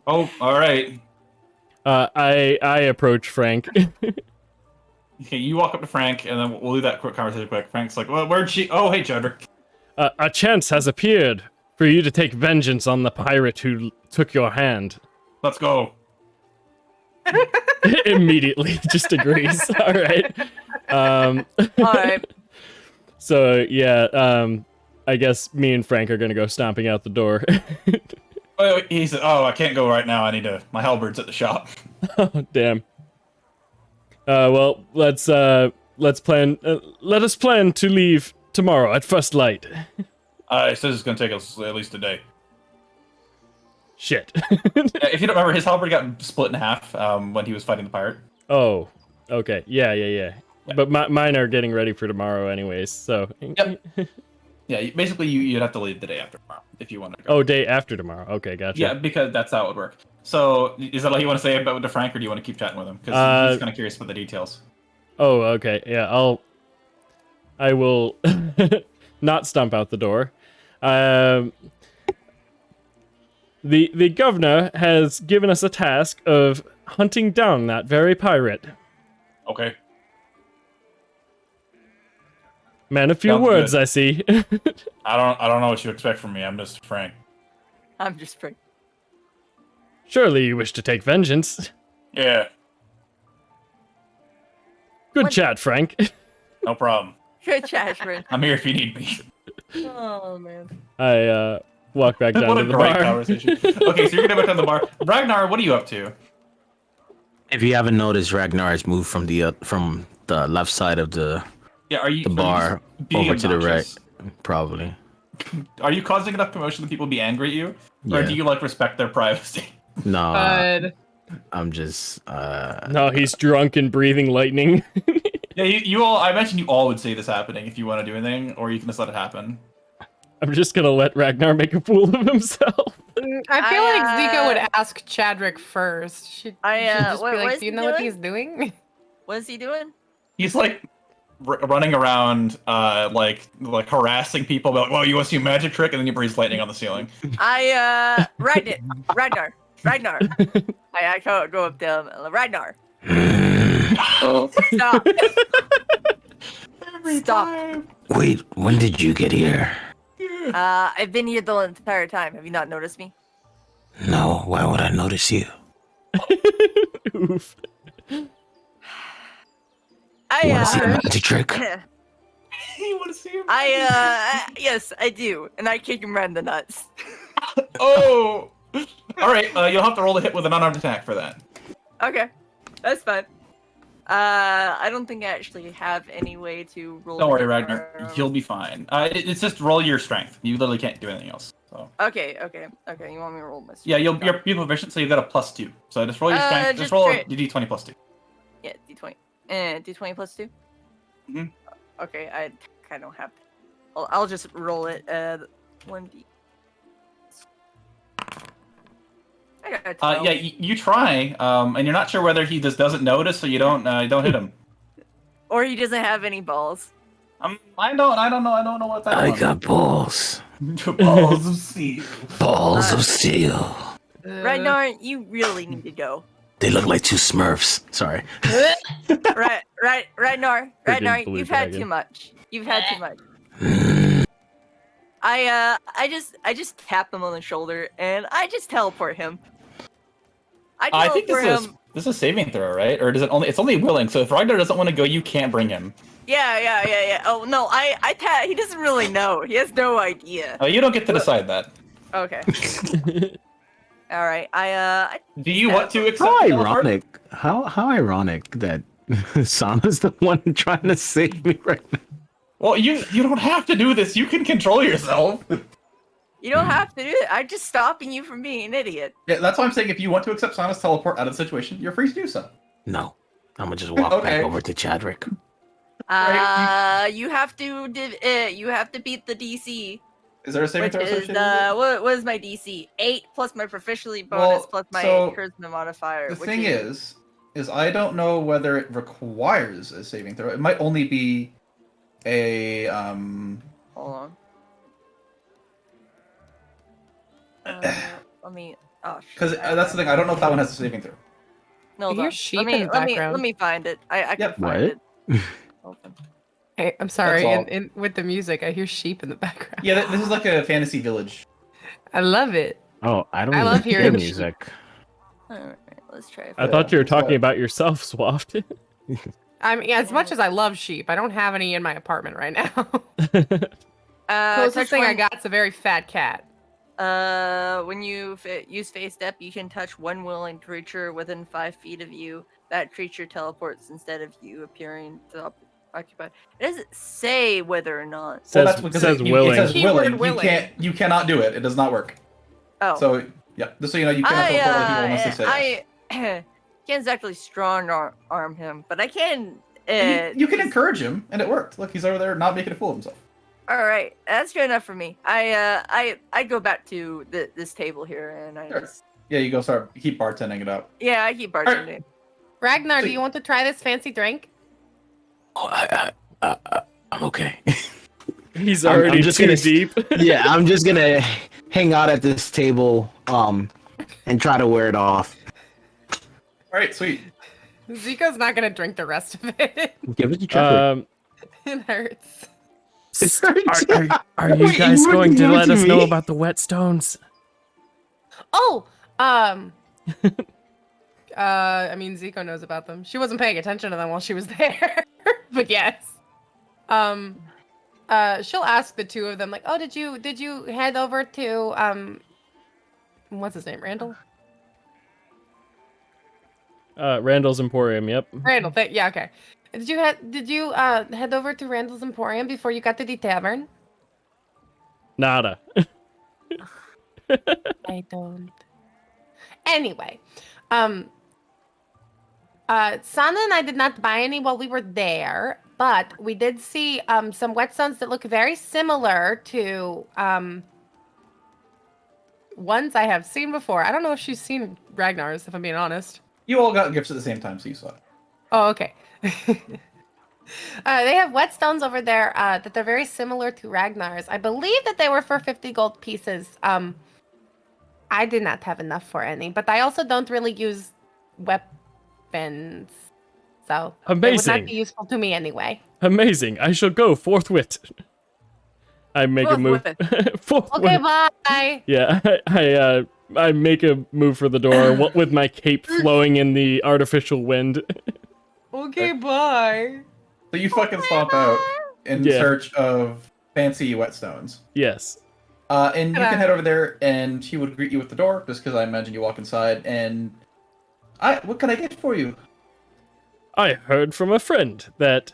Oh, all right. I approach Frank. Okay, you walk up to Frank, and then we'll do that quick conversation quick. Frank's like, well, where'd she? Oh, hey, Chadrick. A chance has appeared for you to take vengeance on the pirate who took your hand. Let's go. Immediately, just agrees. All right. All right. So yeah, I guess me and Frank are gonna go stomping out the door. Oh, he said, "Oh, I can't go right now. I need to. My halberd's at the shop." Oh, damn. Well, let's plan. Let us plan to leave tomorrow at first light. It says it's gonna take us at least a day. Shit. If you don't remember, his halberd got split in half when he was fighting the pirate. Oh, okay. Yeah. But mine are getting ready for tomorrow, anyways. So. Yep. Yeah, basically, you'd have to leave the day after tomorrow if you want to go. Oh, day after tomorrow. Okay, gotcha. Yeah, because that's how it would work. So, is that all you want to say about to Frank, or do you want to keep chatting with him? Because he's kind of curious about the details. Oh, okay. Yeah, I will not stomp out the door. The governor has given us a task of hunting down that very pirate. Okay. Man, a few Sounds words, good. I see. I don't know what you expect from me. I'm just Frank. I'm just Frank. Surely you wish to take vengeance. Yeah, Good chat, Frank. no problem. Good chat, Frank. I'm here if you need me. Oh man. I walk back down What to a the great bar. conversation. Okay, so you're gonna go down to the bar. Ragnar, what are you up to? If you haven't noticed, Ragnar has moved from the left side of the Yeah, are you bar being over to the right, obnoxious? probably. Are you causing enough commotion that people be angry at you, or Yeah. do you respect their privacy? No, Good. I'm just No, he's drunk and breathing lightning. Yeah, you all. I mentioned you all would say this happening if you want to do anything, or you can just let it happen. I'm just gonna let Ragnar make a fool of himself. I feel like Zika would ask Chadrick first. She'd just what be is like, "Do you he know what doing? he's doing?" What is he doing? He's like running around, like harassing people. Like, "Well, you want to see a magic trick?" And then he breathes lightning on the ceiling. Ragnar. I go up to him. Ragnar. Stop. Stop. Wait, when did you get here? I've been here the entire time. Have you not noticed me? No, why would I notice you? Oof. You want to see a magic trick? You want to see him? Yes, I do, and I kick him right in the nuts. Oh! All right, you'll have to roll a hit with an unarmed attack for that. Okay, that's fine. I don't think I actually have any way to roll. Don't worry, it Ragnar. or- You'll be fine. It's just roll your strength. You literally can't do anything else. So. Okay. You want me to roll my? Yeah, you're proficient, so you've got a +2. So just roll your strength. Just just roll try a d20 +2. Yeah, d20. D20 plus 2. Mhm. Okay, I don't have. I'll just roll it. 1d. I got a 12. Yeah, you try, and you're not sure whether he just doesn't notice, so you don't hit him. Or he doesn't have any balls. I don't know what that. I got balls. Balls of steel. Balls of steel. Ragnar, you really need to go. They look like two Smurfs. Sorry. Ragnar, blue you've had dragon. too much. You've had too much. I just tap him on the shoulder and I just teleport him. I think this is a saving throw, right? Or does it only? It's only willing. So if Ragnar doesn't want to go, you can't bring him. Yeah. Oh no, he doesn't really know. He has no idea. Oh, you don't get to decide that. Okay. All right. Do you want to accept? How the teleport? ironic. How ironic that Sana's the one trying to save me right now. Well, you don't have to do this. You can control yourself. You don't have to do it. I'm just stopping you from being an idiot. Yeah, that's why I'm saying if you want to accept Sana's teleport out of the situation, you're free to do so. No. I'm gonna just walk Okay. back over to Chadwick. You have to beat the DC. Is there a saving Which throw is associated with it? what is my DC? 8 plus my proficiency bonus Well, plus my so charisma modifier. The which thing is I don't know whether it requires a saving throw. It might only be a hold on. Let me. Oh, because that's the thing. I don't know if that one has a saving throw. No, I hear hold on. sheep let in the me background. let me find it. I can Yep. find it. Open. Hey, I'm sorry. That's all. And with the music, I hear sheep in the background. Yeah, this is like a fantasy village. I love it. Oh, I don't I even love hear hearing music. All right, let's try. I thought you were talking So- about yourself, Swaft. I mean, as much as I love sheep, I don't have any in my apartment right now. Closest Closest thing I got is a very fat cat. When you use face step, you can touch one willing creature within 5 feet of you. That creature teleports instead of you appearing to occupy. It doesn't say whether or not. Says, that's because says it willing. says Keyword willing. willing. You cannot do it. It does not work. Oh, So yeah, just so you know, you cannot teleport other people unless they say yes. I can't exactly strong arm him, but I can. You can encourage him, and it worked. Look, he's over there not making a fool of himself. All right, that's good enough for me. I go back to this table here, and I Sure. just Yeah, you keep bartending it up. I keep bartending. Ragnar, So- do you want to try this fancy drink? Oh, I'm okay. He's I'm already just too gonna- deep. Yeah, I'm just gonna hang out at this table, and try to wear it off. All right, sweet. Zico's not gonna drink the rest of it. Give it to Chadwick. It hurts. Are you Wait, guys you going wouldn't to give it let to us know me? about the whetstones? Oh, I mean, Zico knows about them. She wasn't paying attention to them while she was there, but yes. She'll ask the two of them, like, "Oh, did you head over to what's his name, Randall? Randall's Emporium, yep. Randall, yeah, okay. Did you head over to Randall's Emporium before you got to the tavern? Nada. I don't. Anyway, Sana and I did not buy any while we were there, but we did see some whetstones that look very similar to ones I have seen before. I don't know if she's seen Ragnar's, if I'm being honest. You all got gifts at the same time, so you saw it. Oh, okay. They have whetstones over there that they're very similar to Ragnar's. I believe that they were for 50 gold pieces. I did not have enough for any, but I also don't really use weapons, so they would Amazing. not be useful to me anyway. Amazing. I shall go forthwith. I make a move. Forthwith. Okay, bye. Yeah, I make a move for the door with my cape flowing in the artificial wind. Okay, bye. So you fucking stomp out in Yeah. search of fancy whetstones. Yes. And you can head over there, and he would greet you at the door, just because I imagine you walk inside, and... what can I get for you? I heard from a friend that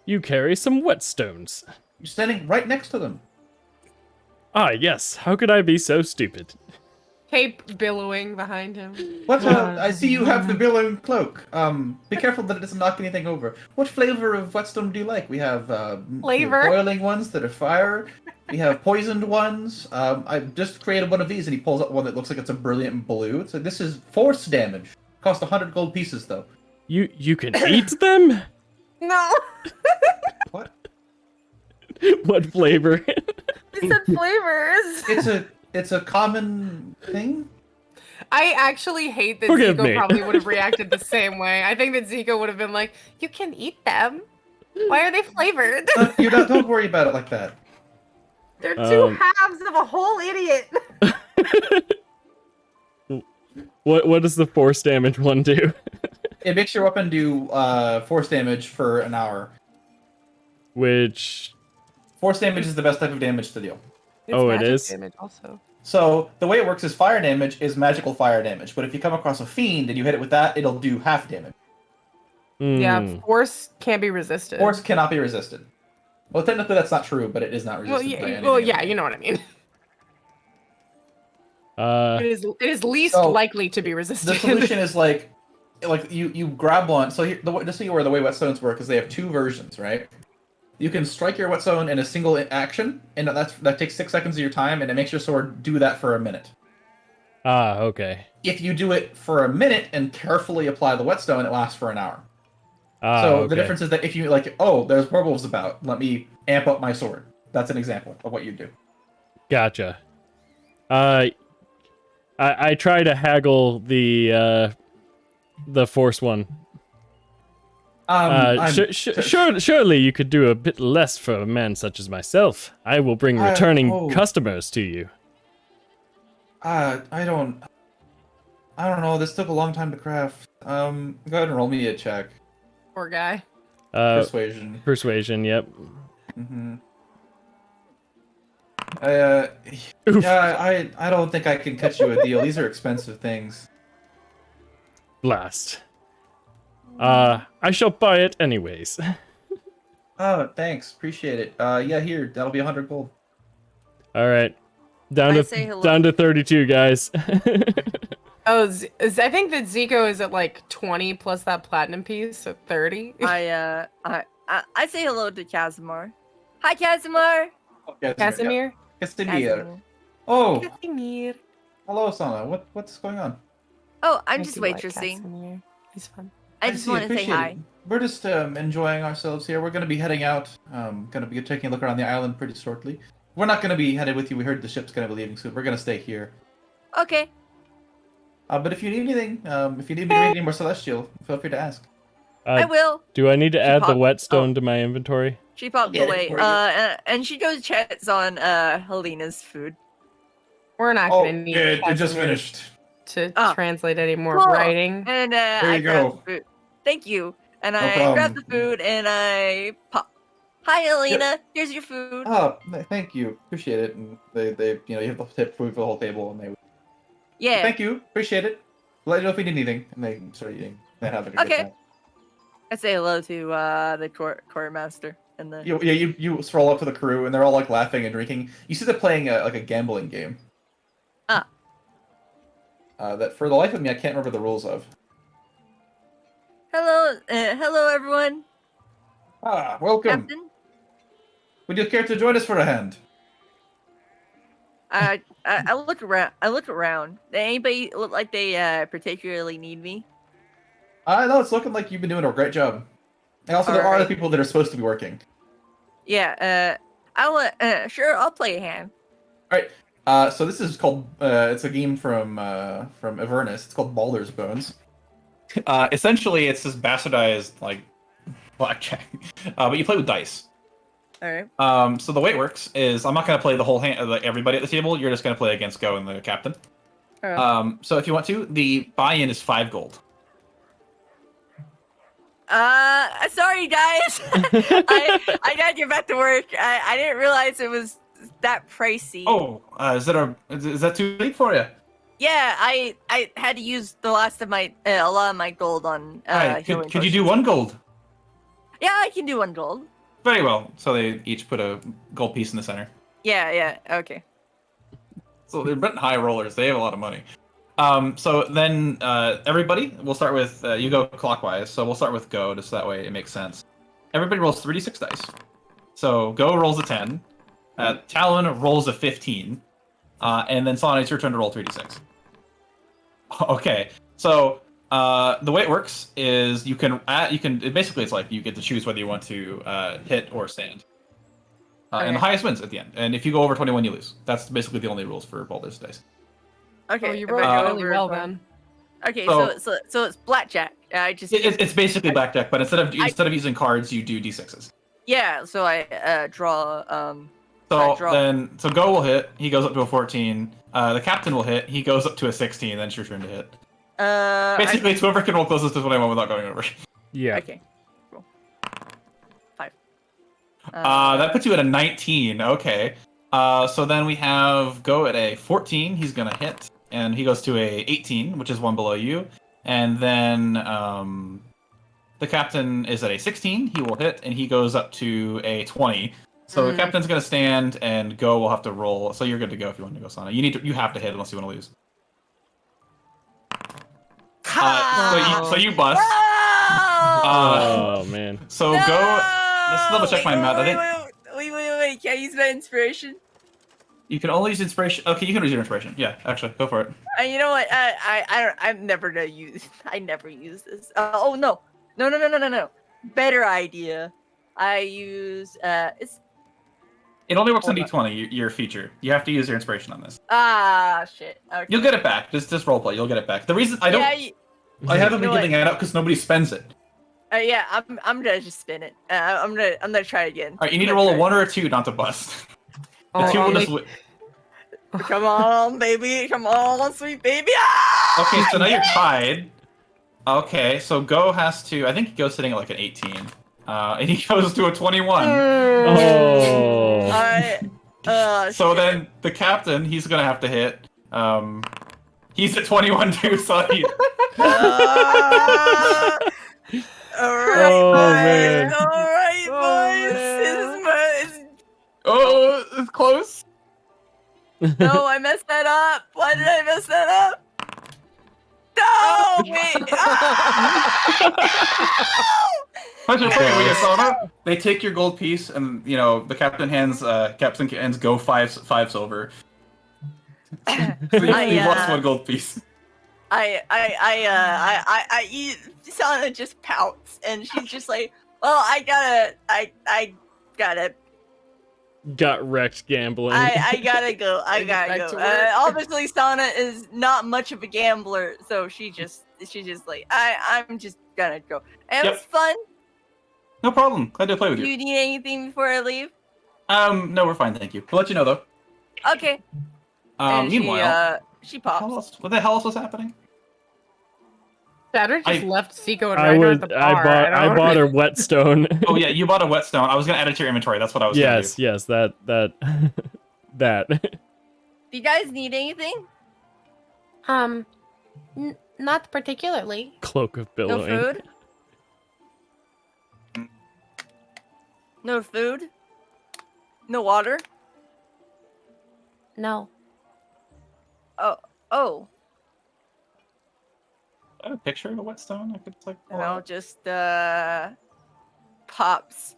you carry some whetstones. You're standing right next to them. Ah, yes. How could I be so stupid? Cape billowing behind him. What? I see you have the billowing cloak. Be careful that it doesn't knock anything over. What flavor of whetstone do you like? We have Flavor? boiling ones that are fire. We have poisoned ones. I just created one of these, and he pulls up one that looks like it's a brilliant blue. So this is force damage. Cost 100 gold pieces, though. You can eat them? No. What? What flavor? You said flavors. It's a common thing. I actually hate that Forgive Zico me. probably would have reacted the same way. I think that Zico would have been like, "You can eat them. Why are they flavored? Don't worry about it like that. They're two halves of a whole idiot." What does the force damage one do? It makes your weapon do force damage for an hour. Which... Force damage is the best type of damage to deal. It's Oh, it magic is? damage also. So the way it works is fire damage is magical fire damage, but if you come across a fiend and you hit it with that, it'll do half damage. Yeah, force can't be resisted. Force cannot be resisted. Well, technically that's not true, but it is not resisted by anything. yeah, you know what I mean. It is least So, likely to be resisted. The solution is like you grab one. So here, just so you where the way whetstones work is they have two versions, right? You can strike your whetstone in a single action, and that takes 6 seconds of your time, and it makes your sword do that for a minute. Okay. If you do it for a minute and carefully apply the whetstone, it lasts for an hour. Okay. The difference is that if you there's werewolves about, let me amp up my sword. That's an example of what you do. Gotcha. I try to haggle the force one. Surely you could do a bit less for a man such as myself. I will bring returning customers to you. I don't know. This took a long time to craft. Go ahead and roll me a check. Poor guy. Persuasion. Persuasion. Yep. Mm-hmm. Oof. I don't think I can cut you a deal. These are expensive things. Blast. I shall buy it anyways. Oh, thanks. Appreciate it. Yeah, here. That'll be 100 gold. All right. Down to 32, guys. I think that Zico is at like 20 plus that platinum piece, so 30. I say hello to Casimir. Hi, Casimir. Casimir? Casimir. Oh, Casimir. hello, Sana. What's going on? Oh, I'm I just do like waitressing. Casimir. He's fun. I just want to say appreciate hi. it. We're just enjoying ourselves here. We're going to be heading out. Going to be taking a look around the island pretty shortly. We're not going to be headed with you. We heard the ship's going to be leaving soon. We're going to stay here. Okay. But if you need anything, if you need me to read any more Celestial, feel free to ask. I will. Do I need to add the popped- whetstone to my inventory? She popped Get it away. for you. And she goes checks on Helena's food. We're not Oh, going to need yeah, it just Casimir finished. to Oh. translate any more Cool. writing. And There I you grabbed go. the food. Thank you. And No I problem. grabbed the food and I pop. Hi, Helena. Here's your food. Oh, thank you. Appreciate it. And they you have the tip food for the whole table, and they. Yeah. Thank you. Appreciate it. Let you know if you need anything, and they start eating. They have a good Okay. time. I say hello to the quartermaster and the. You stroll up to the crew, and they're all like laughing and drinking. You see they're playing a gambling game. Ah. That for the life of me I can't remember the rules of. Hello everyone. Welcome. Captain. Would you care to join us for a hand? I look around. Does anybody look like they particularly need me? No, it's looking like you've been doing a great job. And also, there are Alright. other people that are supposed to be working. Yeah. I'll play a hand. So this is called. It's a game from Avernus. It's called Baldur's Bones. Essentially, it's this bastardized like blackjack, but you play with dice. All right. So the way it works is I'm not going to play the whole hand, like everybody at the table. You're just going to play against Go and the captain. All right. So if you want to, the buy-in is 5 gold. Sorry guys. I gotta get back to work. I didn't realize it was that pricey. Oh, is that too late for you? Yeah, I had to use the last of my a lot of my gold on Alright, healing could you do potions. 1 gold? Yeah, I can do 1 gold. Very well. So they each put a gold piece in the center. Yeah, okay. So they're high rollers. They have a lot of money. So then everybody, we'll start with you go clockwise. So we'll start with Go, just so that way it makes sense. Everybody rolls 3d6 dice. So Go rolls a 10. Talon rolls a 15. And then Sana, it's your turn to roll 3d6. Okay. So the way it works is basically it's like you get to choose whether you want to hit or stand. And the highest wins at the end. And if you go over 21, you lose. That's basically the only rules for Baldur's Dice. Okay, Oh, you if rolled I go really over well 20 then. Okay, So- so it's blackjack. I just It's basically blackjack, but instead of using cards, you do d6s. yeah. So I draw. So draw. so Go will hit. He goes up to a 14. The captain will hit. He goes up to a 16. Then it's your turn to hit. Basically, it's whoever can roll closest to 21 without going over. Yeah. Okay. Roll. 5. That puts you at a 19. Okay. So then we have Go at a 14. He's gonna hit, and he goes to a 18, which is one below you. And then the captain is at a 16. He will hit, and he goes up to a 20. So the captain's gonna stand, and Go will have to roll. So you're good to go if you want to go, Sana. You have to hit unless you want to lose. So you bust. Oh man. So Go. Let's double check my math. I think Wait. Can I use my inspiration? you can only use inspiration. Okay, you can use your inspiration. Yeah, actually, go for it. You know what? I never use. I never use this. Oh no. Better idea. I use it's. It only works on D20. Your feature. You have to use your inspiration on this. Shit. Okay. You'll get it back. Just roleplay. You'll get it back. The reason I don't, I haven't been giving it out because nobody spends it. Yeah, I'm gonna just spin it. I'm gonna try again. All right, you need to roll a 1 or a 2 not to bust. The 2 will just. Come on, baby. Come on, sweet baby. Ah! Okay, so now you're tied. Okay, so Go has to. I think Go's sitting at like an 18. And he goes to a 21. Oh. So then the captain, he's gonna have to hit. He's at 21 too, so he. Man. All right, boys. Oh, it's close. No, I messed that up. Why did I mess that up? No, wait. They take your gold piece, and the captain hands Go five silver. So you've lost 1 gold piece. Sana just pouts, and she's just like, well, I gotta Got wrecked gambling. I gotta go. I gotta Back go. to work. Obviously, Sana is not much of a gambler, so she's just like, I'm just gonna go. And it was fun. No problem. Glad to play with Do you. you need anything before I leave? No, we're fine, thank you. We'll let you know though. Okay. And Meanwhile, she pops. what the hell else was happening? Saturn just left Seiko and I Ryder would. at the bar. I bought a whetstone. Oh yeah, you bought a whetstone. I was gonna add it to your inventory. That's what I was gonna do. Yes, that. Do you guys need anything? Not particularly. Cloak of No billowing. food? No food? No water? No. Oh. I have a picture of a whetstone. I could like. Just pops.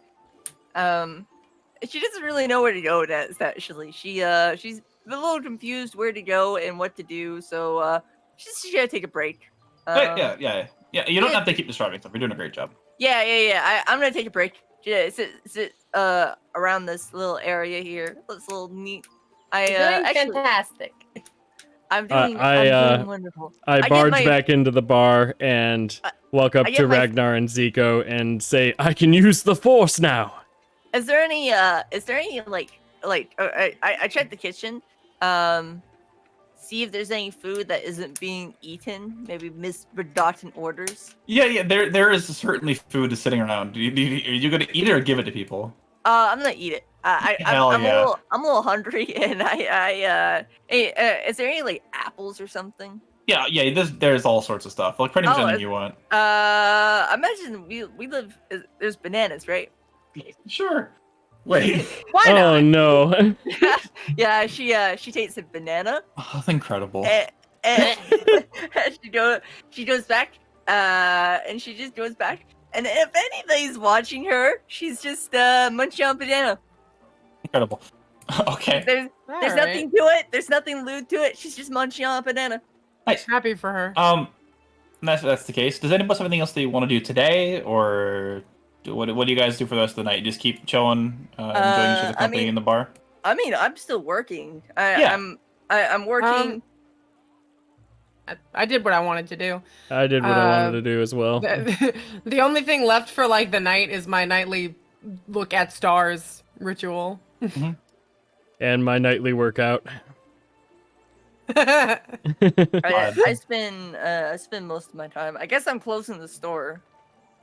She doesn't really know where to go next, actually. She's a little confused where to go and what to do, so she's gonna take a break. Yeah. You don't have to keep describing stuff. You're doing a great job. Yeah. I'm gonna take a break. Yeah, sit around this little area here. This little neat. Fantastic. I'm doing wonderful. I barge back into the bar and walk up I to get my- Ragnar and Zico and say, "I can use the force now." Is there any like I checked the kitchen, see if there's any food that isn't being eaten, maybe misbegotten orders. Yeah. There is certainly food sitting around. Are you gonna eat it or give it to people? I'm gonna eat it. I'm a little hungry, and is there any like apples or something? Yeah. There's all sorts of stuff. Like pretty much anything you want. I imagine we live. There's bananas, right? Sure. Wait. Why Oh not? no. Yeah, she takes a banana Oh, that's incredible. and she goes back, and she just goes back. And if anybody's watching her, she's just munching on banana. Incredible. Okay. There's Alright. nothing to it. There's nothing lewd to it. She's just munching on a banana. Nice. Happy for her. That's the case. Does anybody have anything else they want to do today, or what do you guys do for the rest of the night? Just keep chilling, enjoying each other's company in the bar. I mean, I'm still working. Yeah. I'm working. I did what I wanted to do. I did what I wanted to do as well. The only thing left for like the night is my nightly look at stars ritual. And my nightly workout. I spend most of my time. I guess I'm closing the store.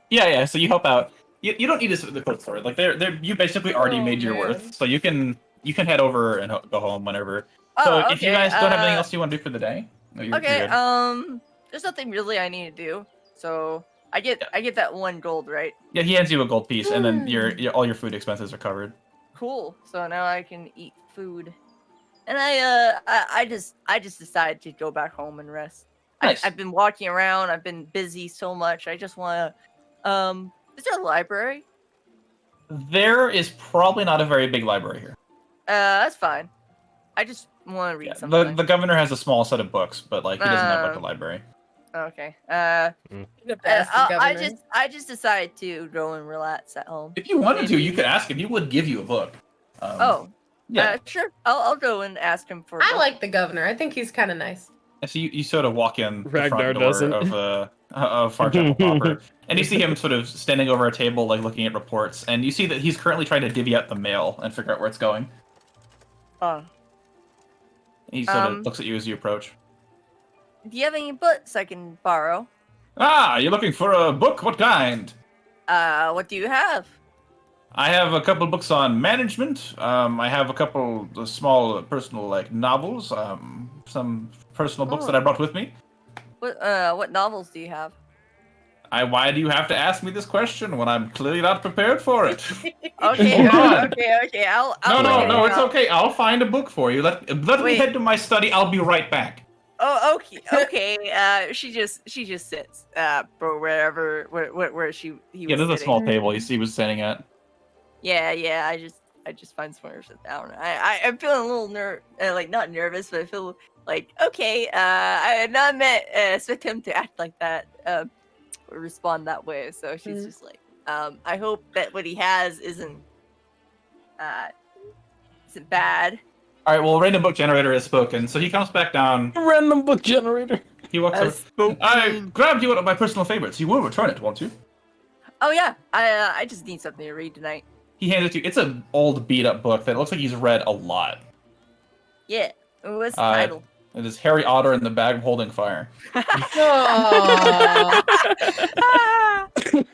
Yeah. So you help out. You don't need to sit the clothes store. Like you basically already Oh, made your man. worth, so you can head over and go home whenever. Oh, So okay. if you guys don't have anything else you want to do for the day, you're Okay. good. There's nothing really I need to do. So I get that 1 gold, right? Yeah, he hands you a gold piece, and then all your food expenses are covered. Cool. So now I can eat food. And I just decided to go back home and rest. Nice. I've been walking around. I've been busy so much. I just want to. Is there a library? There is probably not a very big library here. That's fine. I just want to read Yeah, something. the governor has a small set of books, but like he doesn't have like a library. Okay. The best governor. I just decided to go and relax at home. If you wanted to, you Maybe- could ask him. He would give you a book. Yeah. Sure. I'll go and ask him for. a I book. like the governor. I think he's kind of nice. So you sort of walk in the Ragnar front door doesn't. of Far Chapel proper, and you see him sort of standing over a table, like looking at reports, and you see that he's currently trying to divvy up the mail and figure out where it's going. Oh. He sort of looks at you as you approach. Do you have any books I can borrow? Ah, you're looking for a book? What kind? What do you have? I have a couple books on management. I have a couple of small personal novels. Some personal books that I brought with me. What novels do you have? Why do you have to ask me this question when I'm clearly not prepared for it? Okay, Hold on. okay. I'll No, it's okay. I'll find a book for you. Let me Wait. head to my study. I'll be right back. Oh, okay. She just sits, where he Yeah, was there's a sitting. small table he was standing at. Yeah. I just find somewhere to sit down. I'm feeling a little not nervous, but I feel like okay. I had not expect him to act like that, or respond that way. So she's just like, I hope that what he has isn't bad. All right. Well, random book generator has spoken, so he comes back down. Random book generator. He walks over. I grabbed you one of my personal favorites. You will return it, won't you? Oh yeah, I just need something to read tonight. He hands it to you. It's an old, beat-up book that looks like he's read a lot. Yeah. What's the title? It is Harry Otter and the Bag of Holding Fire. Aw.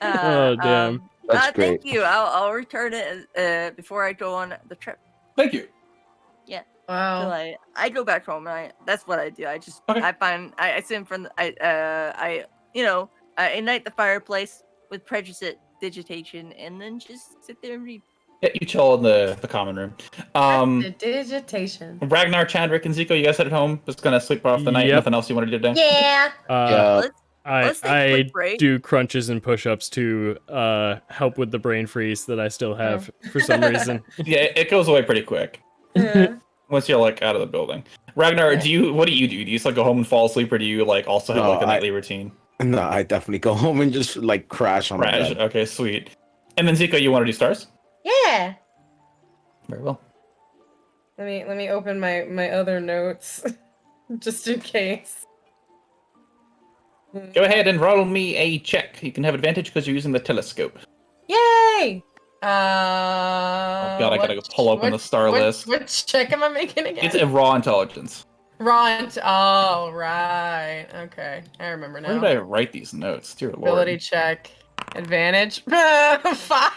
Oh, damn. That's Thank great. you. I'll return it before I go on the trip. Thank you. So Wow. I go back home and that's what I do. I just Okay. I sit in front. I ignite the fireplace with prestidigitation and then just sit there and read. Yeah, you chill in the common room. The digitation. Ragnar, Chandrick, and Zico, you guys headed home. Just gonna sleep off the night. Yep. Nothing else you want to do today? Yeah. Let's let's take a I quick break. do crunches and push-ups to help with the brain freeze that I still have for some reason. Yeah, it goes away pretty quick once you're out of the building. Ragnar, what do you do? Do you just go home and fall asleep, or do you also have No, a nightly routine? No, I definitely go home and just crash on the Crash. bed. Okay, sweet. And then Zico, you want to do stars? Yeah. Very well. Let me open my other notes just in case. Go ahead and roll me a check. You can have advantage because you're using the telescope. Yay! Oh god, I gotta go pull open the star list. What check am I making again? It's a raw intelligence. Oh, right. Okay. I remember now. Where did I write these notes? Dear lord. Ability check. Advantage. 5.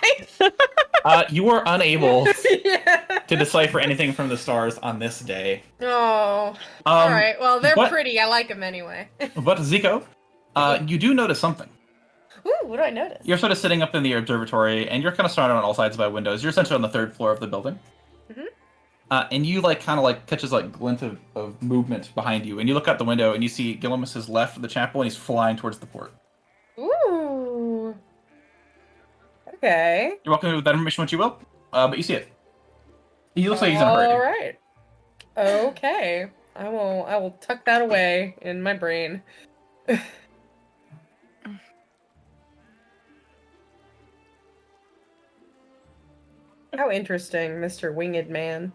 You are unable Yeah. to decipher anything from the stars on this day. Oh. All right. Well, they're but- pretty. I like them anyway. But Zico, you do notice something. Ooh, what do I notice? You're sort of sitting up in the observatory, and you're kind of surrounded on all sides by windows. You're essentially on the 3rd floor of the building. Mhm. And you catches glint of movement behind you, and you look out the window and you see Gillimus has left the chapel and he's flying towards the port. Ooh. Okay. You're welcome with that information what you will, but you see it. He looks like he's in a hurry. All right. Okay. I will tuck that away in my brain. How interesting, Mr. Winged Man.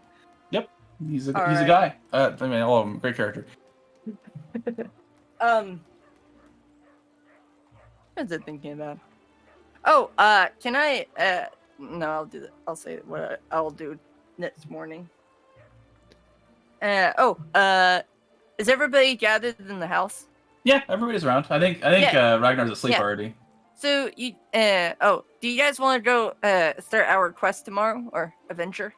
Yep, he's a right. guy. I mean, all of them, great character. What's I thinking about? Oh, can I? No, I'll do that. I'll say what I'll do next morning. Is everybody gathered in the house? Yeah, everybody's around. I think Ragnar's asleep already. So do you guys want to go start our quest tomorrow or adventure?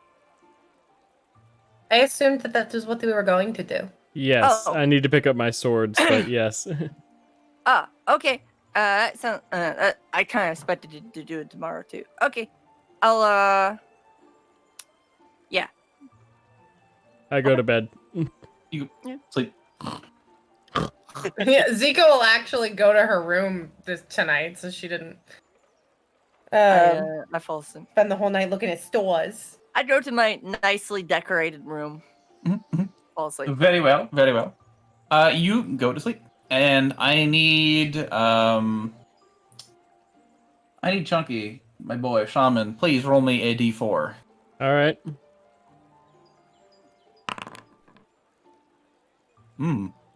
I assumed that was what we were going to do. Yes, Oh. I need to pick up my swords, but yes. Okay. So I kind of expected to do it tomorrow too. Okay, I'll yeah. I go to bed. You sleep. Yeah, Zika will actually go to her room tonight, so she didn't I fall asleep. spend the whole night looking at stores. I go to my nicely decorated room. Mm-hmm. Fall asleep. Very well, very well. You go to sleep, and I need Chunky, my boy, Shaman. Please roll me a d4. All right.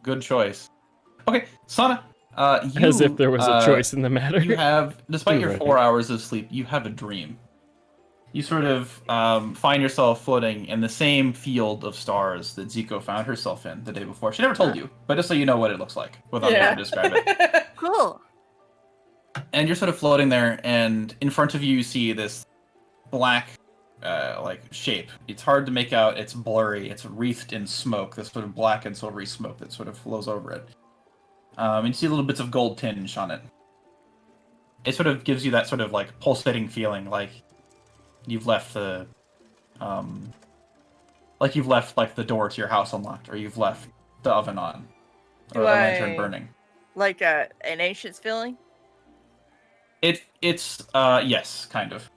Good choice. Okay, Sana. As if there was a choice in the matter. You have, despite your Right 4 hours of sleep, you have a dream. You sort of find yourself floating in the same field of stars that Zico found herself in the day before. She never told you, but just so you know what it looks like, without me able to describe it. Cool. And you're sort of floating there, and in front of you, you see this black, shape. It's hard to make out. It's blurry. It's wreathed in smoke. This sort of black and silvery smoke that sort of flows over it. And you see little bits of gold tinge on it. It sort of gives you that sort of pulsating feeling, like you've left the, the door to your house unlocked, or you've left the oven on, or a lantern burning. Like an anxious feeling? It's yes, kind of.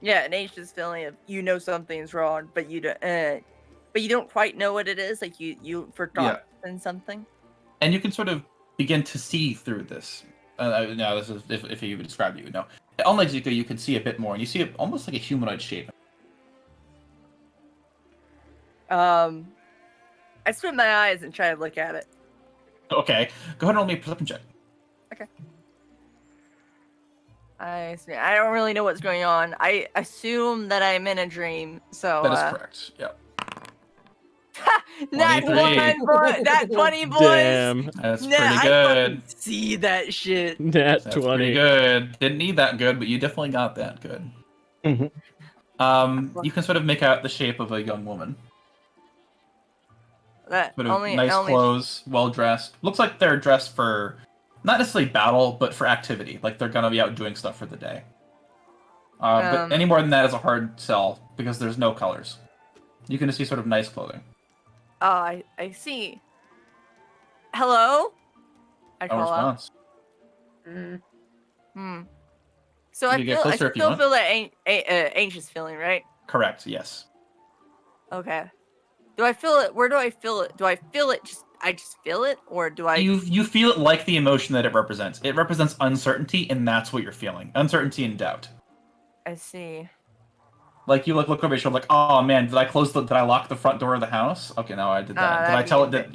Yeah, an anxious feeling of something's wrong, but you don't quite know what it is. Like you forgot something. And you can sort of begin to see through this. No, this is if you would describe it, you would know. Unlike Zuko, you can see a bit more, and you see it almost like a humanoid shape. I squint my eyes and try to look at it. Okay, go ahead and roll me a perception check. Okay. I don't really know what's going on. I assume that I'm in a dream, so... That is correct, yeah. That 20 boys! Damn. That's Nah, pretty I good. fucking see that shit. Nat That's 20. pretty good. Didn't need that good, but you definitely got that good. Mm-hmm. You can sort of make out the shape of a young woman. That Sort of nice clothes, well dressed. Looks like they're dressed for not necessarily battle, but for activity. Like they're gonna be out doing stuff for the day. But any more than that is a hard sell because there's no colors. You can just see sort of nice clothing. Oh, I see. Hello? I No call out. response. So You I can get still closer if you want. feel that anxious feeling, right? Correct. Yes. Okay. Do I feel it? Where do I feel it? Do I feel it? I just feel it, or do I? You feel it like the emotion that it represents. It represents uncertainty, and that's what you're feeling. Uncertainty and doubt. I see. Like you look over your shoulder, like, oh man, did I lock the front door of the house? Okay, no, I did that. Did I tell it that?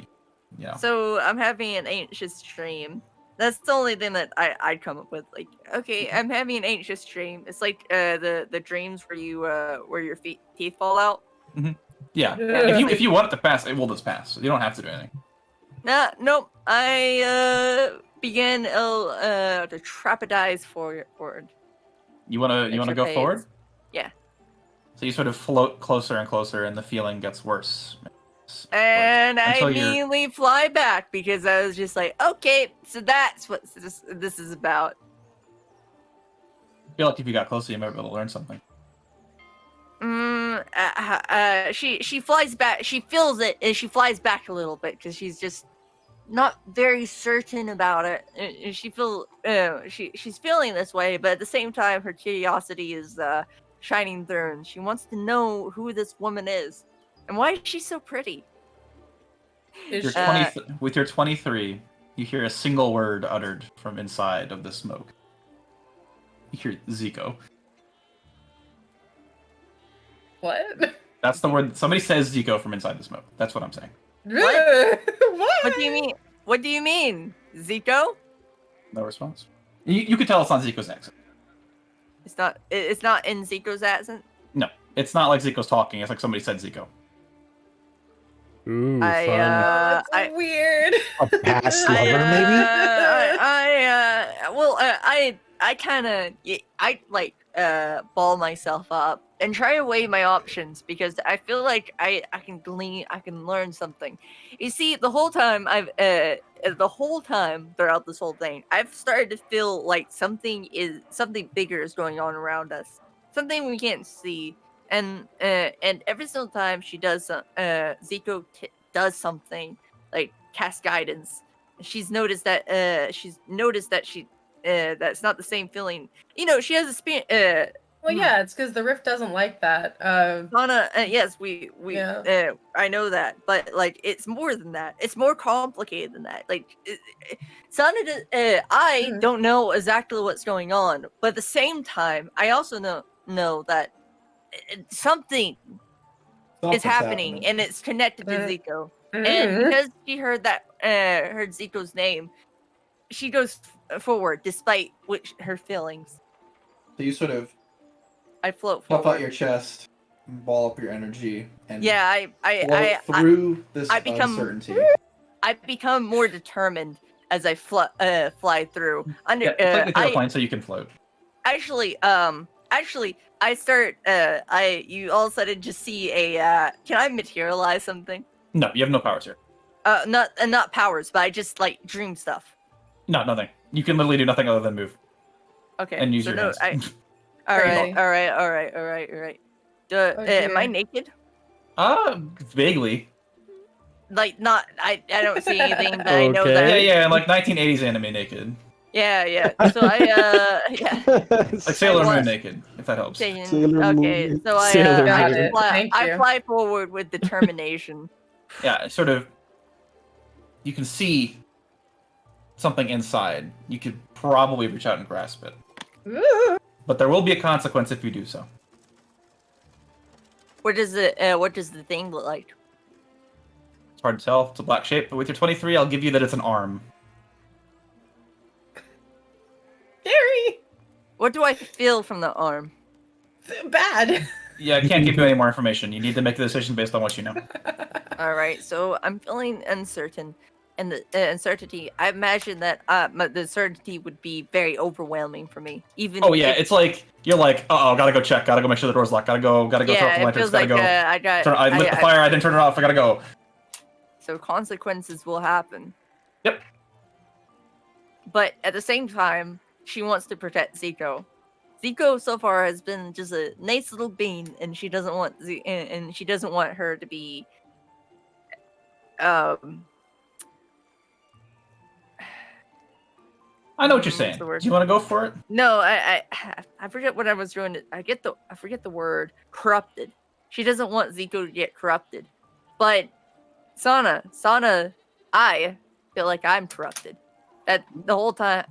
Yeah. So I'm having an anxious dream. That's the only thing that I'd come up with. Like, okay, I'm having an anxious dream. It's like the dreams where you where your teeth fall out. Mm-hmm. Yeah. Yeah. If you want it to pass, it will just pass. You don't have to do anything. Nope. I begin to trapedize forward. You wanna go Trapeze. forward? Yeah. So you sort of float closer and closer, and the feeling gets worse. And I Until you're- immediately fly back because I was just like, okay, so that's what this is about. feel like if you got closer, you might be able to learn something. She flies back. She feels it, and she flies back a little bit because she's just not very certain about it. And she's feeling this way, but at the same time, her curiosity is shining through, and she wants to know who this woman is and why is she so pretty. With your 23, you hear a single word uttered from inside of the smoke. You hear Zico. What? That's the word. Somebody says Zico from inside the smoke. That's what I'm saying. What? What do you mean? What do you mean, Zico? No response. You can tell it's not Zico's accent. It's not in Zico's accent. No, it's not like Zico's talking. It's like somebody said Zico. Ooh, fun. That's weird. A past lover, maybe? I kind of ball myself up and try to weigh my options because I feel like I can learn something. You see, the whole time throughout this whole thing, I've started to feel like something bigger is going on around us, something we can't see. And every single time she does, Zico does something like cast guidance. She's noticed that that's not the same feeling. You know, she has a spirit. Well, yeah, it's because the Rift doesn't like that. Donna, yes, Yeah. I know that, but like, it's more than that. It's more complicated than that. Like, Sana, I don't know exactly what's going on, but at the same time, I also know that something is happening, and it's connected to Zico. And because she heard Zico's name, she goes forward despite her feelings. So you sort of I float puff forward. out your chest, ball up your energy, and Yeah, float through this I become- uncertainty. I become more determined as I fly through. Yeah, it's like the airplane, so you can float. Actually, I start. You all of a sudden just see a. Can I materialize something? No, you have no powers here. Not powers, but I just like dream stuff. No, nothing. You can literally do nothing other than move Okay. and use your hands. All Crazy. right. Am I naked? Vaguely. Like, not. I don't see anything, but I know Okay. that. Yeah, like 1980s anime naked. Yeah. So yeah. Like Sailor was. Moon naked, if that helps. Sailor Okay, Moon. so Sailor Got Moon. it. Thank I you. fly forward with determination. Yeah, sort of. You can see something inside. You could probably reach out and grasp it. But there will be a consequence if you do so. What does the thing look like? It's hard to tell. It's a black shape. But with your 23, I'll give you that it's an arm. Scary. What do I feel from the arm? Bad. Yeah, I can't give you any more information. You need to make the decision based on what you know. All right, so I'm feeling uncertain, and the uncertainty. I imagine that the certainty would be very overwhelming for me. Even. Oh yeah, it's like you're like, gotta go check, gotta go make sure the door's locked, gotta go turn off the Yeah, it lanterns, feels like I lit the fire, I didn't turn it off, I gotta go. So consequences will happen. Yep. But at the same time, she wants to protect Zico. Zico so far has been just a nice little bean, and she doesn't want and she doesn't want her to be. I know what you're saying. What's the Do word? you want to go for it? No, I forget what I was doing. I forget the word corrupted. She doesn't want Zico to get corrupted, but Sana, I feel like I'm corrupted. That the whole time,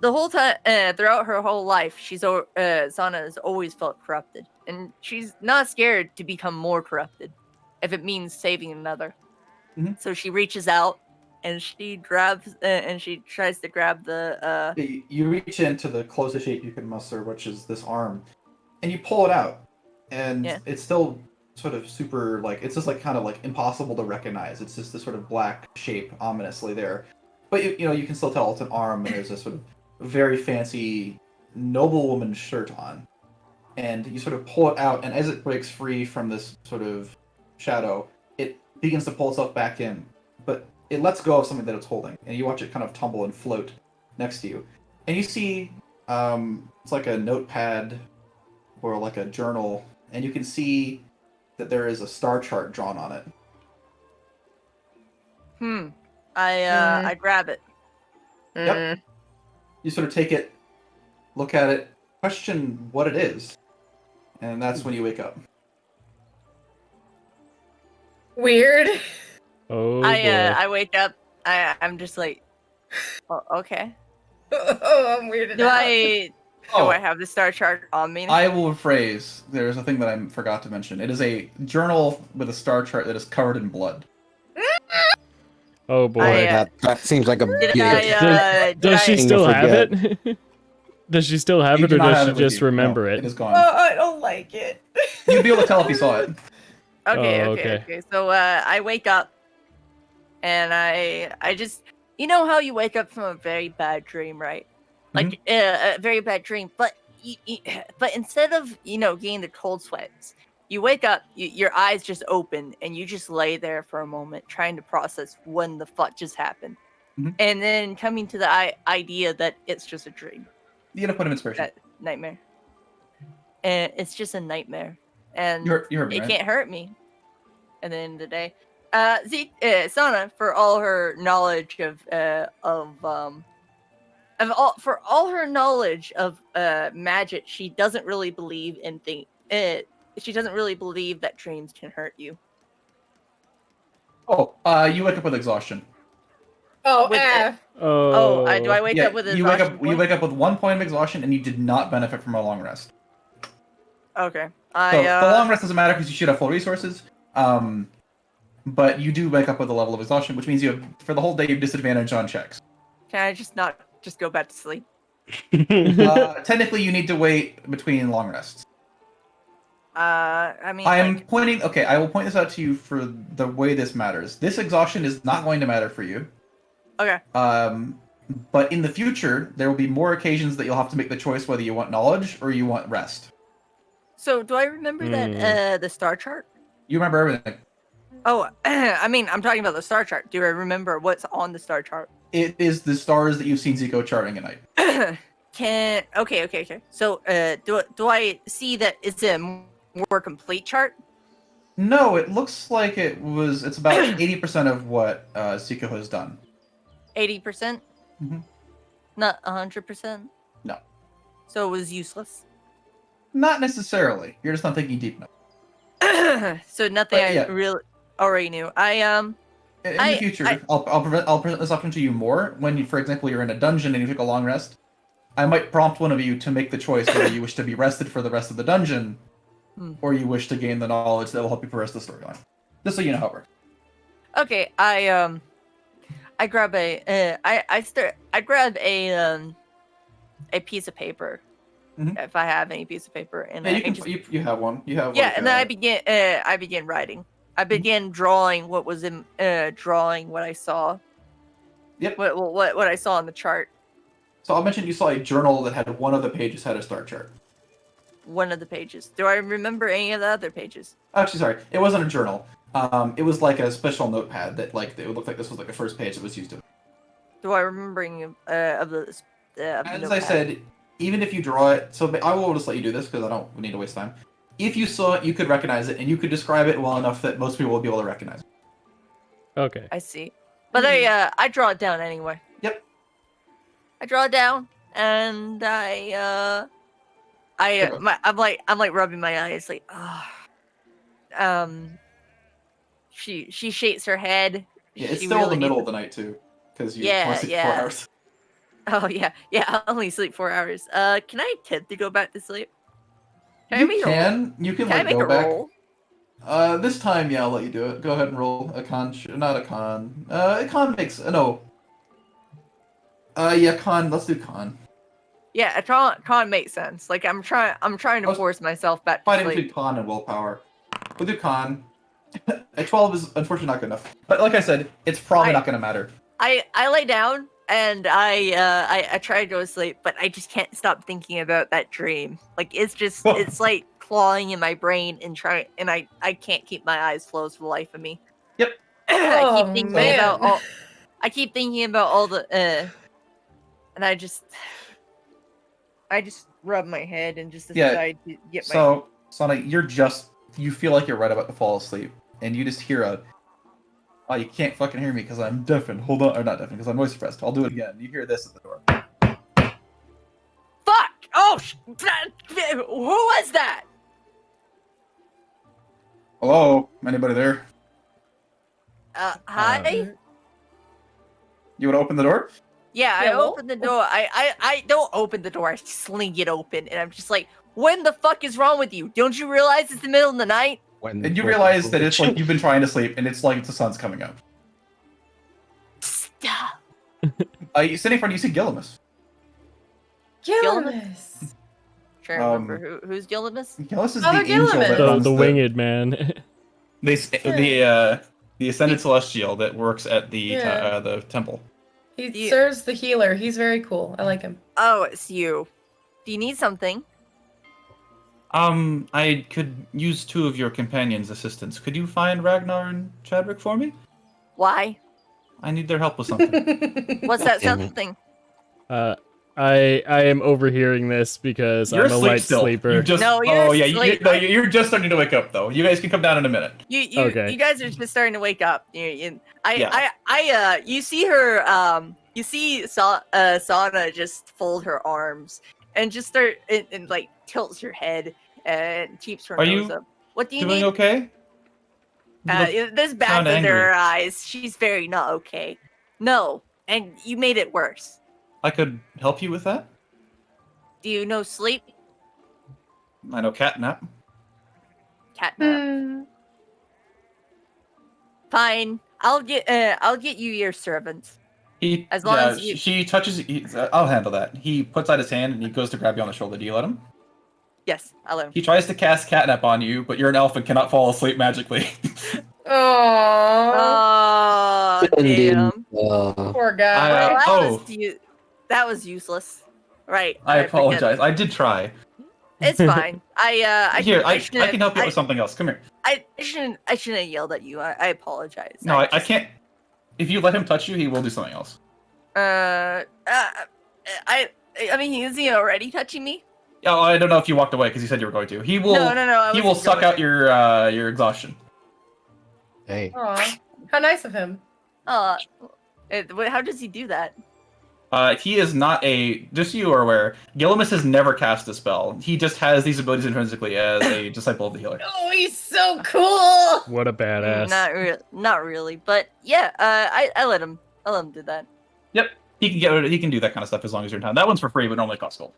throughout her whole life, Sana has always felt corrupted, and she's not scared to become more corrupted, if it means saving another. Mm-hmm. So she reaches out, and she grabs, and she tries to grab the. You reach into the closest shape you can muster, which is this arm, and you pull it out, and Yeah. it's still sort of super, like, it's just like kind of like impossible to recognize. It's just this sort of black shape ominously there, but you know you can still tell it's an arm, and there's this sort of very fancy noblewoman shirt on, and you sort of pull it out, and as it breaks free from this sort of shadow, it begins to pull itself back in, but it lets go of something that it's holding, and you watch it kind of tumble and float next to you, and you see It's like a notepad or like a journal, and you can see that there is a star chart drawn on it. I grab it. Yep. You sort of take it, look at it, question what it is, and that's when you wake up. Weird. Oh boy. I wake up. I'm just like, oh, okay. Oh, I'm weirded Do out. I have the star chart on me? I will rephrase. There's a thing that I forgot to mention. It is a journal with a star chart that is covered in blood. Oh boy. That seems like a big. Does she thing to still have forget. it? Does she still have You it, do or not does have she it with just you. remember No, it? It is gone. Oh, I don't like it. You'd be able to tell if you saw it. Okay, Oh, okay. So I wake up, and I just, you know how you wake up from a very bad dream, right? Like a very bad dream, but but instead of getting the cold sweats, you wake up, your eyes just open, and you just lay there for a moment, trying to process when the fuck just happened, and then coming to the idea that it's just a dream. You gotta put him in inspiration. That nightmare, and it's just a nightmare, and You heard me, it right? can't hurt me. At the end of the day, Zeke, Sana, for all her knowledge of her knowledge of magic, she doesn't really believe in she doesn't really believe that dreams can hurt you. Oh, you wake up with exhaustion. Oh, With Oh. do I wake up with you wake exhaustion up. You point? wake up with 1 point of exhaustion, and you did not benefit from a long rest. Okay. So the long rest doesn't matter because you should have full resources. But you do wake up with a level of exhaustion, which means you have, for the whole day, you have disadvantage on checks. Can I not just go back to sleep? Technically, you need to wait between long rests. I mean, I am pointing. Okay, I will point this out to you for the way this matters. This exhaustion is not going to matter for you. Okay. But in the future, there will be more occasions that you'll have to make the choice whether you want knowledge or you want rest. So do I remember that the star chart? You remember everything. Oh, I mean, I'm talking about the star chart. Do I remember what's on the star chart? It is the stars that you've seen Zico charting at night. Okay. So, do I see that it's a more complete chart? No, it looks like it's about 80% of what Zico has done. 80%? Mm-hmm. Not 100%? No. So it was useless? Not necessarily. You're just not thinking deep enough. So nothing But, yeah. I really already knew. In the future, I'll present this option to you more when, for example, you're in a dungeon and you take a long rest. I might prompt one of you to make the choice whether you wish to be rested for the rest of the dungeon, or you wish to gain the knowledge that will help you progress the storyline. Just so you know how it works. Okay, I grab I grab a piece of paper. If I have any piece of paper, and you have one. You have and then I begin writing. I began drawing what was in drawing what I saw. Yep. What I saw on the chart. So I'll mention you saw a journal that had one of the pages had a star chart. One of the pages. Do I remember any of the other pages? Actually, sorry, it wasn't a journal. It was like a special notepad that it would look like this was like the first page that was used. Do I remember any of the? As I said, even if you draw it, so I will just let you do this because I don't need to waste time. If you saw it, you could recognize it, and you could describe it well enough that most people will be able to recognize it. Okay. I see. But I draw it down anyway. Yep. I draw it down, and I'm like rubbing my eyes, like, She shakes her head. Yeah, it's still the middle of the night too, because you only sleep 4 hours. Oh yeah. I only sleep 4 hours. Can I attempt to go back to sleep? You can like make go a back. roll? This time, yeah, I'll let you do it. Go ahead and roll a con. Not a con. A con makes no. Yeah, con. Let's do con. Yeah, a con makes sense. Like I'm trying to force myself back to Fighting sleep. between con and willpower. We'll do con. A 12 is unfortunately not good enough. But like I said, it's probably not going to matter. I lay down and I try to go to sleep, but I just can't stop thinking about that dream. Like it's just it's like clawing in my brain and I can't keep my eyes closed for the life of me. Yep. I keep thinking about all the and I just I just rub my head and just Yeah, decide to get my. So, Sonic, you feel like you're right about to fall asleep, and you just hear a, oh, you can't fucking hear me because I'm deafened. Hold on, or not deafened because I'm noise suppressed. I'll do it again. You hear this at the door. Fuck! Oh, who was that? Hello? Anybody there? Hi? You want to open the door? Yeah, I Yeah, well- open the door. I don't open the door. I sling it open, and I'm just like, "When the fuck is wrong with you? Don't you realize it's the middle of the night?" And you realize that it's like you've been trying to sleep, and it's like the sun's coming up. Stop. Sitting in front of you see Gillimus. Gillimus. Trying to remember who's Gillimus? Gillimus is Father the angel Gillimus. that The runs winged man. The ascended celestial that works at the temple. He serves the healer. He's very cool. I like him. Oh, it's you. Do you need something? I could use 2 of your companions' assistants. Could you find Ragnar and Chadwick for me? Why? I need their help with something. What's that Damn it. something? I am overhearing this because You're I'm a asleep light still. sleeper. You just, No, you're asleep. you're just starting to wake up though. You guys can come down in a minute. Okay. You guys are just starting to wake up. You see her. You see Sana just fold her arms and just start and like tilts her head and keeps her Are nose you up. What do you Doing need? okay? You look- There's bags sound under angry. her eyes. She's very not okay. No, and you made it worse. I could help you with that. Do you know sleep? I know catnap. Catnap. Fine. I'll get you your servants. As long as you- She touches. I'll handle that. He puts out his hand and he goes to grab you on the shoulder. Do you let him? Yes, I'll let him. He tries to cast catnap on you, but you're an elf and cannot fall asleep magically. Oh, Oh, damn. poor guy. Well, that was useless. Right. I forget. apologize. I did try. It's fine. I can help you with something else. Come here. I shouldn't have yelled at you. I apologize. No, I can't. If you let him touch you, he will do something else. I mean, is he already touching me? Oh, I don't know if you walked away because you said you were going to. He will. No. He will suck out your exhaustion. Hey. Aw, how nice of him. How does he do that? He is not a. Just so you are aware, Gillimus has never cast a spell. He just has these abilities intrinsically as a disciple of the healer. Oh, he's so cool. What a badass. Not really, but yeah. I let him do that. Yep, he can do that kind of stuff as long as you're in town. That one's for free, but normally costs gold.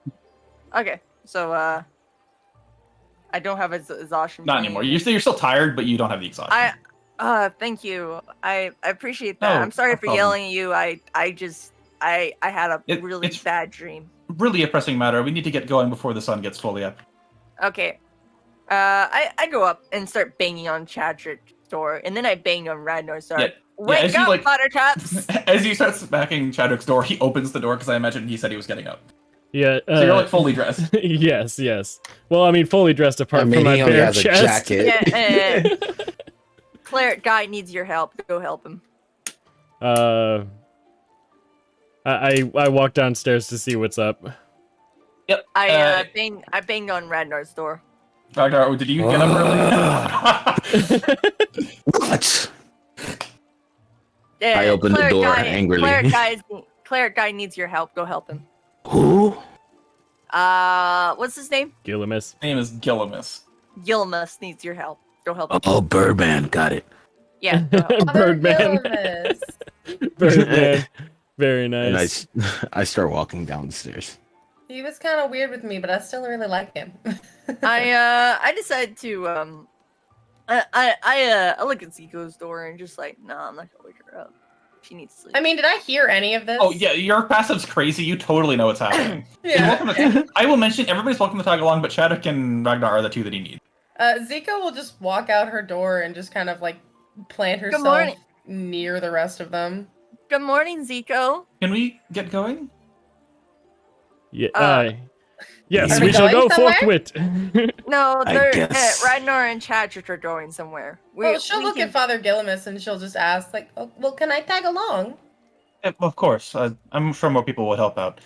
Okay, so I don't have exhaustion. Not anymore. You're still tired, but you don't have the exhaustion. Thank you. I appreciate that. No, I'm sorry no for problem. yelling at you. I had a really it's- bad dream. Really a pressing matter. We need to get going before the sun gets fully up. Okay. I go up and start banging on Chadrick's door, and then I bang on Ragnar's door. Yeah. Wake as you, up, like- buttercups! As you start smacking Chadwick's door, he opens the door because I imagine he said he was getting up. Yeah. So you're like fully dressed. yes. Well, I mean, fully dressed apart I mean, from my he only bare has a chest. jacket. Yeah, Cleric guy needs your help. Go help him. I walk downstairs to see what's up. Yep. I banged on Ragnar's door. Ragnar, did you get up early? What? Yeah, I opened the door angrily. Cleric guy needs your help. Go help him. Who? What's his name? Gillimus. His name is Gillimus. Gillimus needs your help. Go help him. Oh, Birdman. Got it. Yeah. Go help him. Father Birdman. Gillimus. Birdman. Very And nice. I start walking downstairs. He was kind of weird with me, but I still really like him. I decided to I look at Zico's door and just like, no, I'm not gonna wake her up. She needs sleep. I mean, did I hear any of this? Oh yeah, your passive's crazy. You totally know what's happening. Yeah. Welcome to- I will mention everybody's welcome to tag along, but Chadwick and Ragnar are the 2 that he needs. Zico will just walk out her door and just kind of like plant herself morning. near the rest of them. Good morning, Zico. Can we get going? Yeah. Yes, Are we we shall go going somewhere? forthwith. No, I they're guess. Ragnar and Chadrick are going somewhere. Well, she'll look at Father Gillimus and she'll just ask, like, oh, well, can I tag along? Of course. I'm sure more people would help out.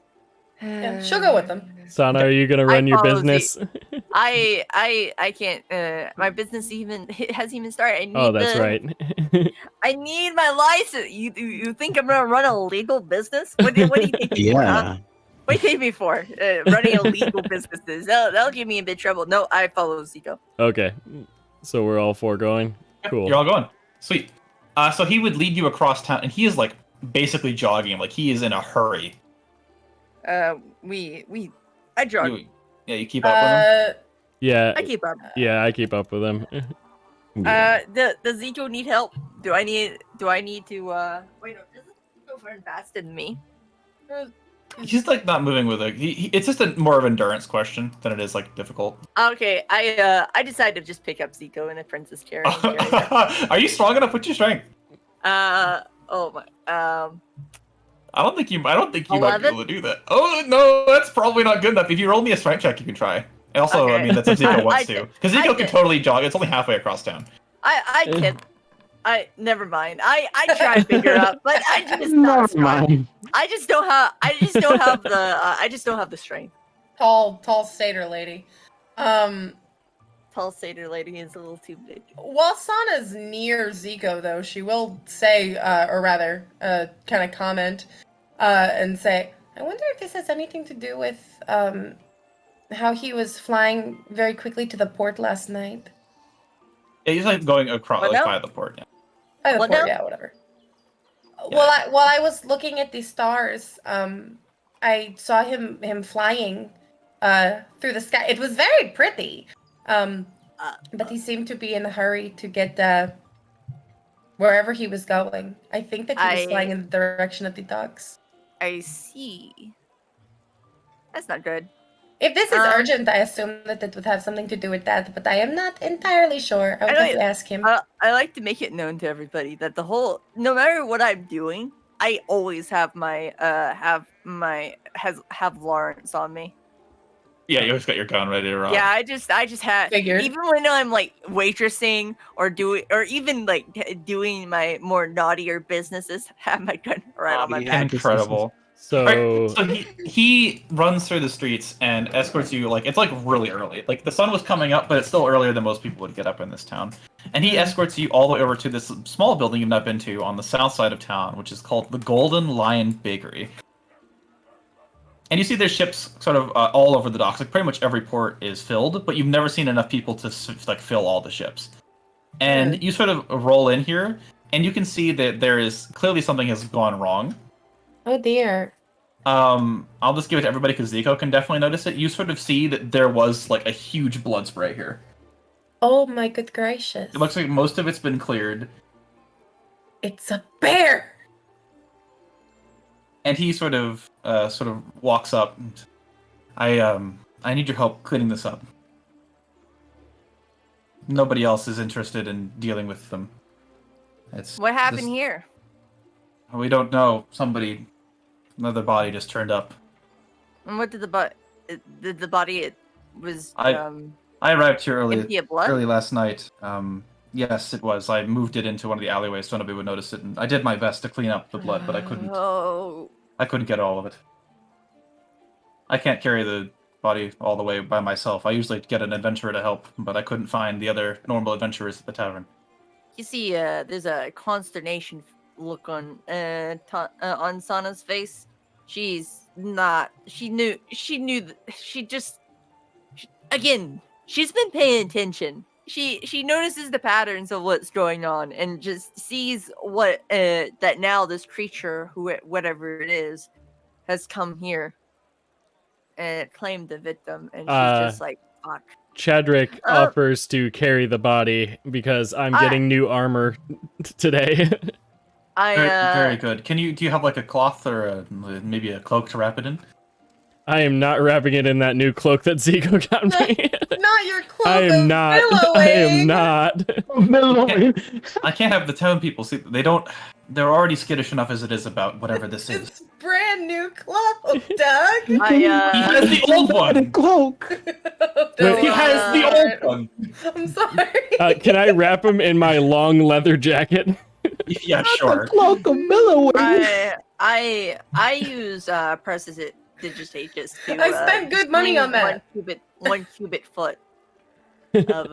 Yeah, she'll go with them. Sana, are you gonna run your follow business? I can't. My business hasn't even started. I need Oh, that's right. I need my license. You think I'm gonna run a legal business? What do you think me for? Huh? Yeah. What do you think me for? Running illegal businesses? That'll give me a bit of trouble. No, I follow Zico. Okay, so we're all four going. Cool. You're all going. Sweet. So he would lead you across town, and he is like basically jogging. Like he is in a hurry. I jog. You keep up with him. Yeah, I keep up. yeah, I keep up with him. Does Zico need help? Do I need to? Wait, no, doesn't Zico run faster than me? He's like not moving with it. It's just a more of an endurance question than it is like difficult. Okay, I decided to just pick up Zico in a princess chair. And carry her. Are you strong enough? What's your strength? Oh my. I don't think you might be 11? able to do that. Oh no, that's probably not good enough. If you roll me a strength check, you can try. And also, Okay. I mean, that's if Zico wants to, because Zico can can. totally jog. It's only halfway across town. I can. Never mind. I try to figure out, but I just Never not strong. mind. I just don't have the strength. Tall satyr lady. Tall satyr lady is a little too big. While Sana's near Zico, though, she will say, or rather, kind of comment, and say, I wonder if this has anything to do with, how he was flying very quickly to the port last night. Yeah, he's like going across What like, now? by the port. Yeah. By the What port, now? yeah, whatever. While I was looking at the stars, I saw him flying through the sky. It was very pretty. But he seemed to be in a hurry to get wherever he was going. I think that he was flying in the direction of the ducks. I see. That's not good. If this is urgent, I assume that it would have something to do with that, but I am not entirely sure. I would have to ask him. I like to make it known to everybody that no matter what I'm doing, I always have my have Lawrence on me. Yeah, you always got your gun ready to rock. Yeah, I just have Figured. even when I'm like waitressing or even like doing my more naughtier businesses, have my gun right on my back. Incredible. So, Right, so he runs through the streets and escorts you. Like it's like really early. Like the sun was coming up, but it's still earlier than most people would get up in this town. And he escorts you all the way over to this small building you've not been to on the south side of town, which is called the Golden Lion Bakery. And you see there's ships sort of all over the docks. Like pretty much every port is filled, but you've never seen enough people to like fill all the ships. And you sort of roll in here, and you can see that there is clearly something has gone wrong. Oh dear. I'll just give it to everybody because Zico can definitely notice it. You sort of see that there was like a huge blood spray here. Oh my good gracious. It looks like most of it's been cleared. It's a bear! And he sort of walks up. And, I need your help cleaning this up. Nobody else is interested in dealing with them. What happened here? We don't know. Another body just turned up. And what did the body? It was I arrived here empty of blood. early last night. Yes, it was. I moved it into one of the alleyways so nobody would notice it, and I did my best to clean up the blood, but I couldn't. Oh. I couldn't get all of it. I can't carry the body all the way by myself. I usually get an adventurer to help, but I couldn't find the other normal adventurers at the tavern. You see, there's a consternation look on Sana's face. She's been paying attention. She notices the patterns of what's going on and just sees that now this creature, whatever it is, has come here and claimed the victim, and she's just like, fuck. Chadrick offers to carry the body because I'm getting new armor today. Very good. Do you have like a cloth or maybe a cloak to wrap it in? I am not wrapping it in that new cloak that Zico got me. Not your cloak. I am not. I am not. I can't have the town people see. They're already skittish enough as it is about whatever this is. It's brand new cloak, Doug. He has the old one. Cloak. He has the old one. I'm sorry. Can I wrap him in my long leather jacket? Yeah, sure. Cloak of billowing. I use prestidigitate just to. I spent good money on that. One cubit foot of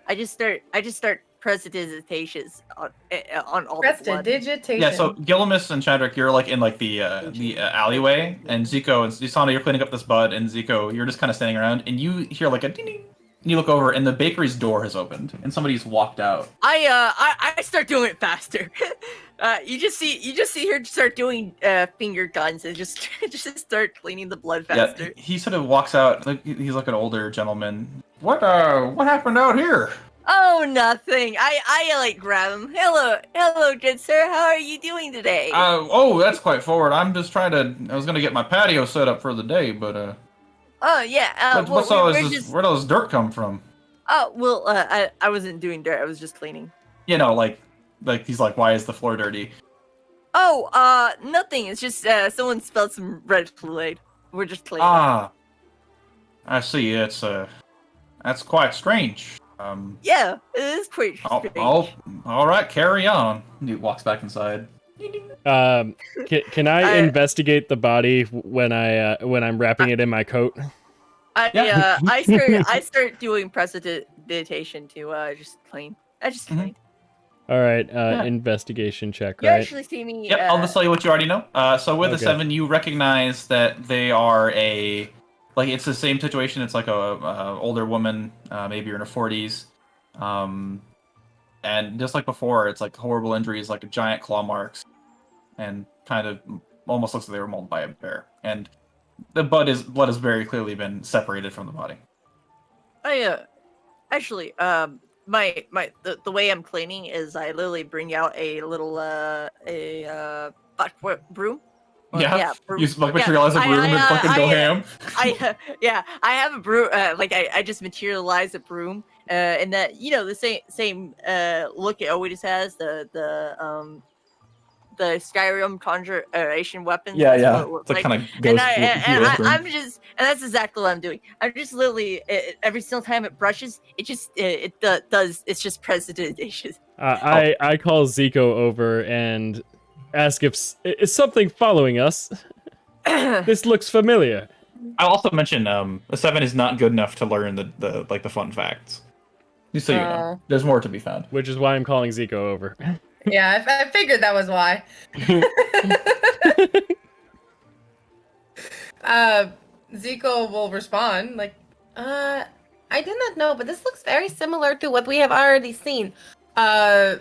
I just start presiditations on all the blood. Prestidigitation. Yeah, so Gillimus and Chadrick, you're like in like the alleyway, and Zico and Susana, you're cleaning up this bud, and Zico, you're just kind of standing around, and you hear like a ding ding. And you look over, and the bakery's door has opened, and somebody's walked out. I start doing it faster. You just see her start doing finger guns and just start cleaning the blood faster. Yeah, he sort of walks out. Like he's like an older gentleman. What happened out here? Oh, nothing. I like grab him. Hello, good sir. How are you doing today? Oh, that's quite forward. I was gonna get my patio set up for the day, but Oh yeah. Where does dirt come from? Oh well, I wasn't doing dirt. I was just cleaning. You know, like he's like, why is the floor dirty? Oh, nothing. It's just someone spilled some red Kool-Aid. We're just cleaning. Ah, I see. That's quite strange. Yeah, it is quite strange. All right, carry on. He walks back inside. Can I investigate the body when I'm wrapping it in my coat? I start doing prestidigitation to just clean. I just clean. All right, investigation check, You right? actually see me. Yep, I'll just tell you what you already know. So with a Okay. 7, you recognize that they are it's the same situation. It's like a older woman, maybe in her 40s, and just like before, it's like horrible injuries, like giant claw marks, and kind of almost looks like they were mauled by a bear. And the blood has very clearly been separated from the body. Actually, the way I'm cleaning is I literally bring out a little broom. Well, Yeah, broom. you like materialize a broom and fucking go ham. I have a broom. I just materialize a broom, and that the same look it always has, the Skyrim conjuration weapons. Yeah. It's like kind of goes. And that's exactly what I'm doing. I'm just literally every single time it brushes, it's just prestidigitation. I call Zico over and ask if is something following us. This looks familiar. I'll also mention a 7 is not good enough to learn the fun facts. Just so you know, there's more to be found. Which is why I'm calling Zico over. Yeah, I figured that was why. Zico will respond like, I did not know, but this looks very similar to what we have already seen. I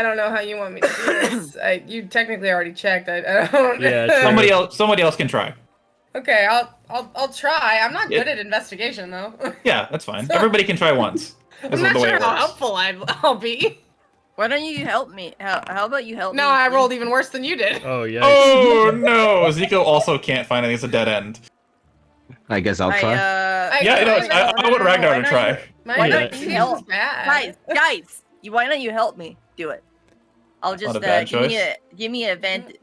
don't know how you want me to do this. You technically already checked. I don't. Yeah, Somebody else can try. Okay, I'll try. I'm not good at investigation though. Yeah, that's fine. Everybody can try once. I'm not sure how helpful I'll be. Why don't you help me? How about you help me? No, I rolled even worse than you did. Oh yeah. Oh no! Zico also can't find anything. It's a dead end. I guess I'll try. I want Ragnar to try. My don't is bad. Guys, why don't you help me do it? I'll just Not a bad give me a advantage.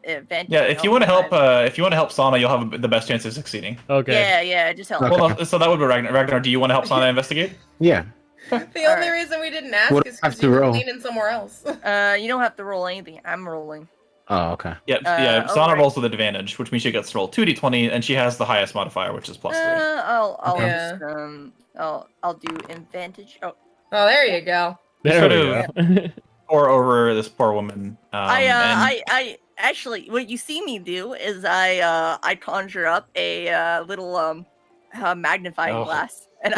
Yeah, if you want to help Sana, you'll have the best chance of succeeding. Okay. Yeah, just help. Okay. Well, so that would be Ragnar. Ragnar, do you want to help Sana investigate? Yeah. The only reason we didn't ask What is have because to you were roll? leaning somewhere else. You don't have to roll anything. I'm rolling. Oh, okay. Yeah, Sana alright. rolls with advantage, which means she gets to roll 2d20, and she has the highest modifier, which is +3. I'll do advantage. Oh, Oh, there you go. There we Sort go. Pour over this poor woman. I actually, what you see me do is I conjure up a little magnifying glass, and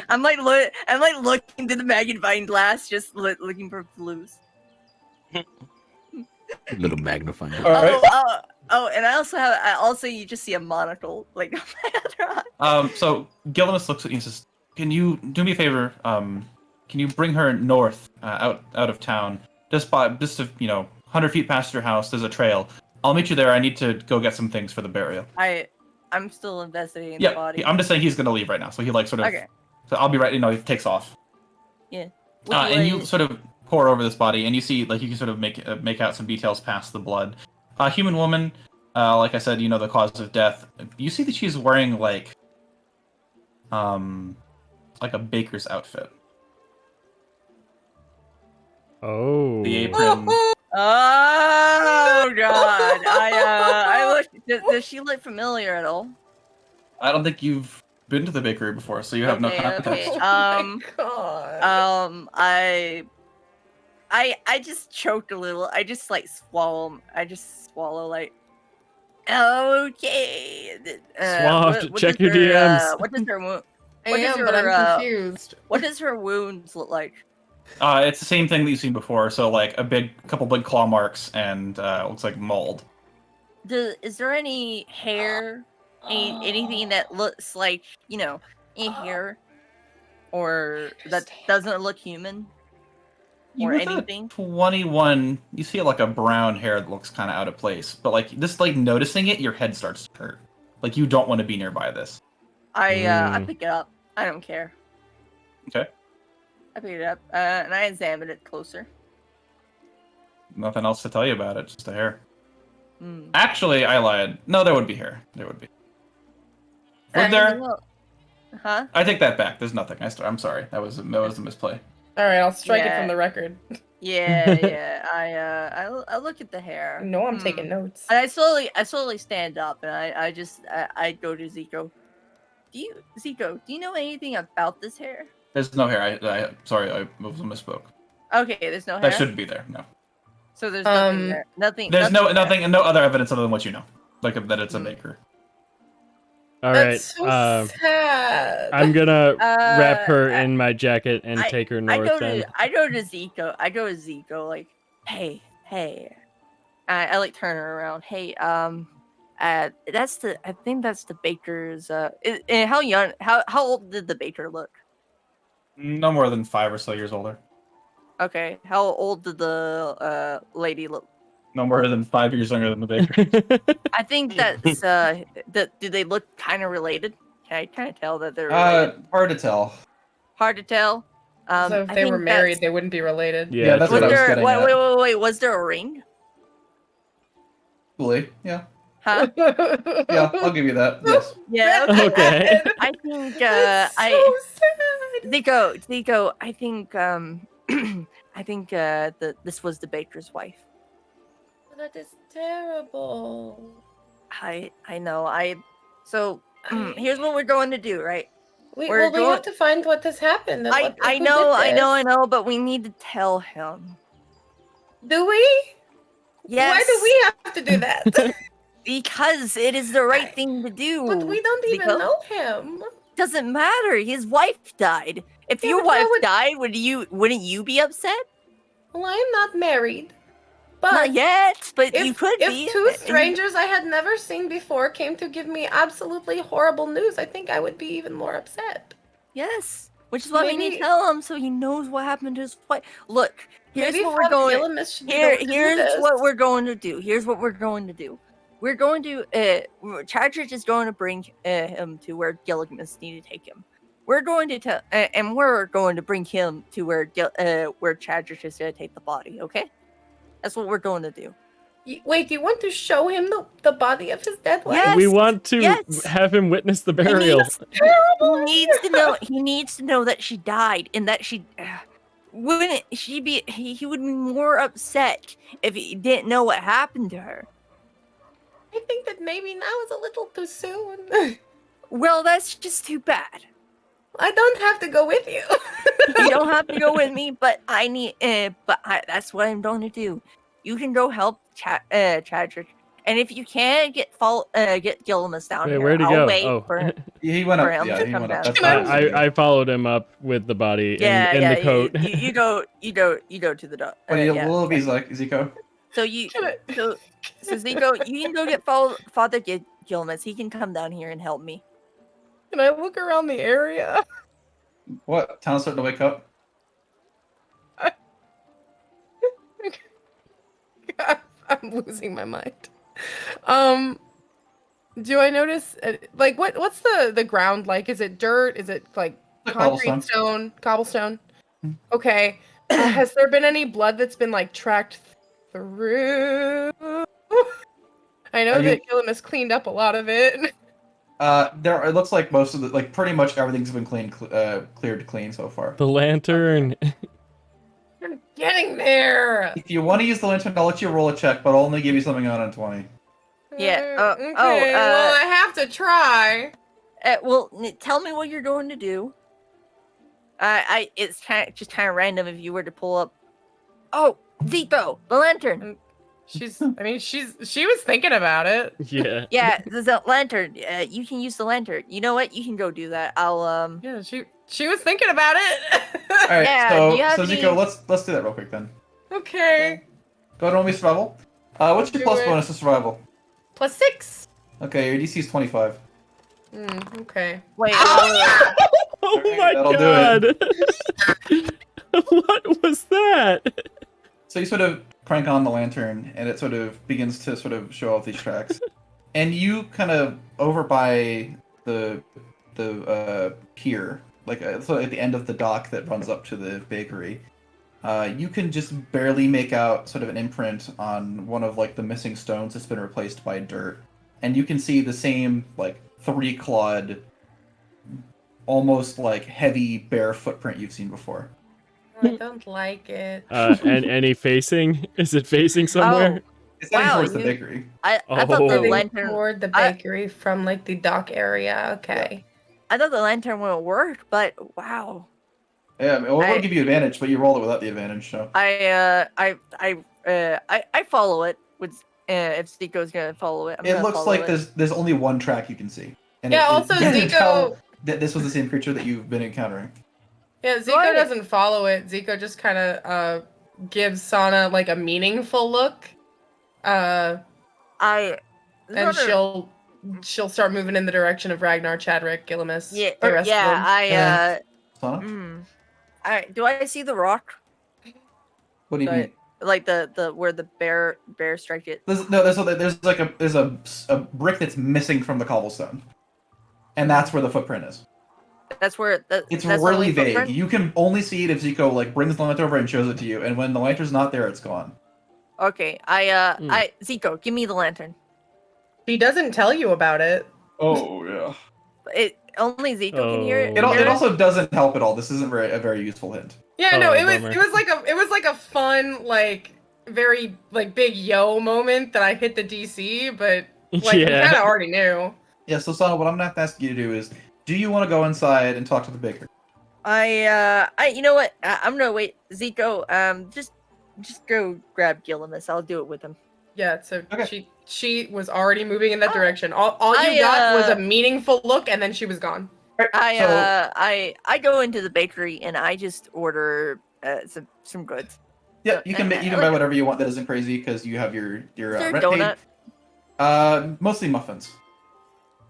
I'm like looking to the magnifying glass, just looking for clues. Little magnifying. All right. And I also you just see a monocle like on my other eye. So Gillimus looks at you and says, "Can you do me a favor? Can you bring her north, out of town, just 100 feet past your house? There's a trail. I'll meet you there. I need to go get some things for the burial." I'm still investigating the body. I'm just saying he's gonna leave right now, so he sort of. Okay. So I'll be right. He takes off. Yeah. And you sort of pour over this body, and you see, you can sort of make out some details past the blood. A human woman, like I said, the cause of death. You see that she's wearing like a baker's outfit. Oh. The apron. Oh god! I looked. Does she look familiar at all? I don't think you've been to the bakery before, so you have no Okay, context. okay. Oh my god. I just choked a little. I just like swallow. I just swallow like. Okay. Swapped, check your DMs. What does her wound? I What is am, but her, I'm confused. What does her wounds look like? It's the same thing that you've seen before. So like a couple big claw marks, and looks like mold. Is there any hair, anything that looks like any hair, or that doesn't look human, or With a anything? 21, you see like a brown hair that looks kind of out of place, but like just like noticing it, your head starts to hurt. Like you don't want to be nearby this. I pick it up. I don't care. Okay. I pick it up and I examine it closer. Nothing else to tell you about it, just a hair. Hmm. Actually, I lied. No, there would be hair. There would be. Would there? Huh? I take that back. There's nothing. I'm sorry. That was a misplay. All right, I'll strike it Yeah. from the record. Yeah. I look at the hair. No, I'm taking notes. And I slowly stand up and I go to Zico. Zico, do you know anything about this hair? There's no hair. Sorry, I misspoke. Okay, there's no hair. That shouldn't be there. No. So there's nothing there. Nothing. There's nothing nothing and no other evidence other than what you know, like that it's a baker. All right. That's so sad. I'm gonna wrap her in my jacket and take her north. I go to Zico. I go to Zico. Like, hey. I like turn her around. Hey, I think that's the baker's. And how young? How old did the baker look? No more than 5 or so years older. Okay. How old did the lady look? No more than 5 years younger than the baker. I think that's do they look kind of related? Can I kind of tell that they're related? Hard to tell. Hard to tell. So if I they were think married, they wouldn't be related. Yeah, that's Was what I was there, getting at. wait, was there a ring? Probably, yeah. Huh? Yeah, I'll give you that. Yes. Yeah. Okay. I think That's so sad. Zico, I think this was the baker's wife. That is terrible. I know. Here's what we're going to do, right? We We're we have to find what this happened. And I who know, did this. I know, but we need to tell him. Do we? Yes. Why do we have to do that? Because it is the right thing to do. But we don't even Zico. know him. Doesn't matter. His wife died. If Yeah, your but that wife would- died, wouldn't you be upset? Well, I am not married. But Not yet, but you could if be. two strangers I had never seen before came to give me absolutely horrible news, I think I would be even more upset. Yes, which is why we need to Maybe- tell him so he knows what happened to his wife. Look, here's Maybe what we're Father going. Gillimus should be the one to do Here's this. what we're going to do. Here's what we're going to do. We're going to Chadrick is going to bring him to where Gillimus need to take him. We're going to tell, and we're going to bring him to where Chadrick is going to take the body. Okay, that's what we're going to do. Wait, you want to show him the body of his dead wife? Yes. We want to yes. have him witness the burial. Terrible. He needs to know that she died and that she wouldn't she be he would be more upset if he didn't know what happened to her. I think that maybe now is a little too soon. Well, that's just too bad. I don't have to go with you. You don't have to go with me, but I need that's what I'm going to do. You can go help Chadrick, and if you can't get Gillimus down Wait, here, where'd he I'll go? wait Oh. for He went For up. him Yeah, to he come went up. down. That's fine. I followed him up with the body in the coat. You go to the dog. But little B's like, Zico. So Zico, you can go get Father Gillimus. He can come down here and help me. Can I look around the area? What? Town's starting to wake up. I'm losing my mind. Do I notice like what's the ground like? Is it dirt? Is it like The concrete stone? Cobblestone? Okay. Has there been any blood that's been like tracked through? I know Are you- that Gillimus cleaned up a lot of it. It looks like most of pretty much everything's been cleared clean so far. The lantern. You're getting there. If you want to use the lantern, I'll let you roll a check, but I'll only give you something out on 20. Yeah. Okay. Well, I have to try. Tell me what you're going to do. It's just kind of random if you were to pull up. Oh, Zico, the lantern. She was thinking about it. Yeah. Yeah, there's a lantern. You can use the lantern. You know what? You can go do that. I'll Yeah, she was thinking about it. All right, Yeah, do you have so any- Zico, let's do that real quick then. Okay. Go ahead and roll me survival. What's your Do plus it. bonus to survival? +6. Okay, your DC is 25. Okay. wait. Oh Okay, my that'll do god! What was that? So you sort of crank on the lantern, and it sort of begins to sort of show off these tracks. And you kind of over by the pier, so at the end of the dock that runs up to the bakery. You can just barely make out sort of an imprint on one of like the missing stones that's been replaced by dirt, and you can see the same like 3-clawed, almost like heavy bare footprint you've seen before. I don't like it. And any facing? Is it facing somewhere? It's heading Wow, towards the you- bakery. I thought Oh. the Heading lantern. toward the I- bakery from like the dock area. Okay. I thought the lantern would work, but wow. Yeah, I mean, it won't I- give you advantage, but you rolled it without the advantage, so. I follow it with if Zico's gonna follow it. I'm It gonna looks follow like it. there's only one track you can see. And Yeah, also you can Zico- tell that this was the same creature that you've been encountering. Yeah, Zico What? doesn't follow it. Zico just kind of gives Sana like a meaningful look. I And she'll start moving in the direction of Ragnar, Chadrick, Gillimus. yeah the rest of them. Sana? Do I see the rock What do you But- mean? like the where the bear strike it? There's a brick that's missing from the cobblestone, and that's where the footprint is. That's where It's that's the really only vague. footprint? You can only see it if Zico like brings the lantern over and shows it to you, and when the lantern's not there, it's gone. Okay, Zico, give me the lantern. She doesn't tell you about it. Oh yeah. It only Zico can hear it. Oh. It also doesn't help at all. This isn't a very useful hint. Yeah, no, Oh, it bummer. was like a fun, like very like big yo moment that I hit the DC, but like we Yeah. kinda already knew. Yeah. So Sana, what I'm gonna have to ask you to do is, do you want to go inside and talk to the baker? You know what? I'm gonna wait. Zico, just go grab Gillimus. I'll do it with him. Yeah, so Okay. she was already moving in that direction. All you got was a meaningful look, and then she was gone. I go into the bakery and I just order some goods. Yeah, you can buy whatever you want that isn't crazy because you have your Is there a rent donut? paid. Mostly muffins.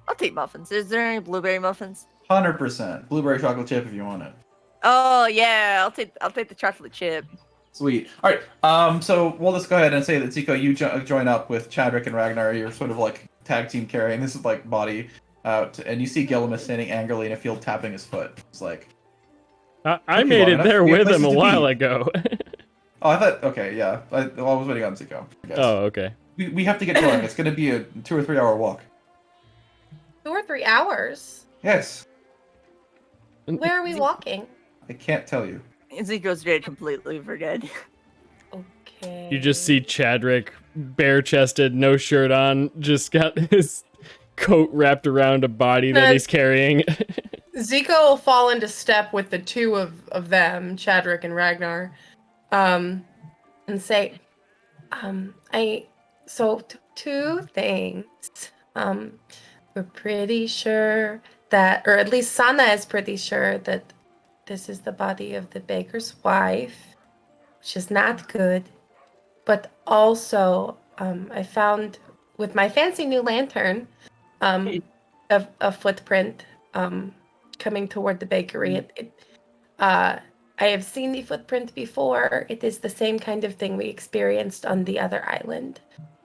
I'll take muffins. Is there any blueberry muffins? 100% blueberry chocolate chip if you want it. Oh yeah, I'll take the chocolate chip. Sweet. All right. So we'll just go ahead and say that Zico, you join up with Chadrick and Ragnar. You're sort of like tag team carrying this like body out, and you see Gillimus standing angrily in a field, tapping his foot. It's like, I Took you made long it enough. there We have with him a places to while be. ago. oh, I thought, okay, yeah. I was waiting on Zico. I guess. Oh, okay. We have to get going. It's going to be a 2 or 3 hour walk. 2 or 3 hours. Yes, Where are we walking? I can't tell you. Zico's dead completely forget. Okay. You just see Chadrick, bare-chested, no shirt on, just got his coat wrapped around a body that he's carrying. Zico will fall into step with the two of them, Chadrick and Ragnar, and say, two things. We're pretty sure that, or at least Sana is pretty sure that this is the body of the baker's wife, which is not good. But also, I found with my fancy new lantern, a footprint coming toward the bakery. I have seen the footprint before. It is the same kind of thing we experienced on the other island.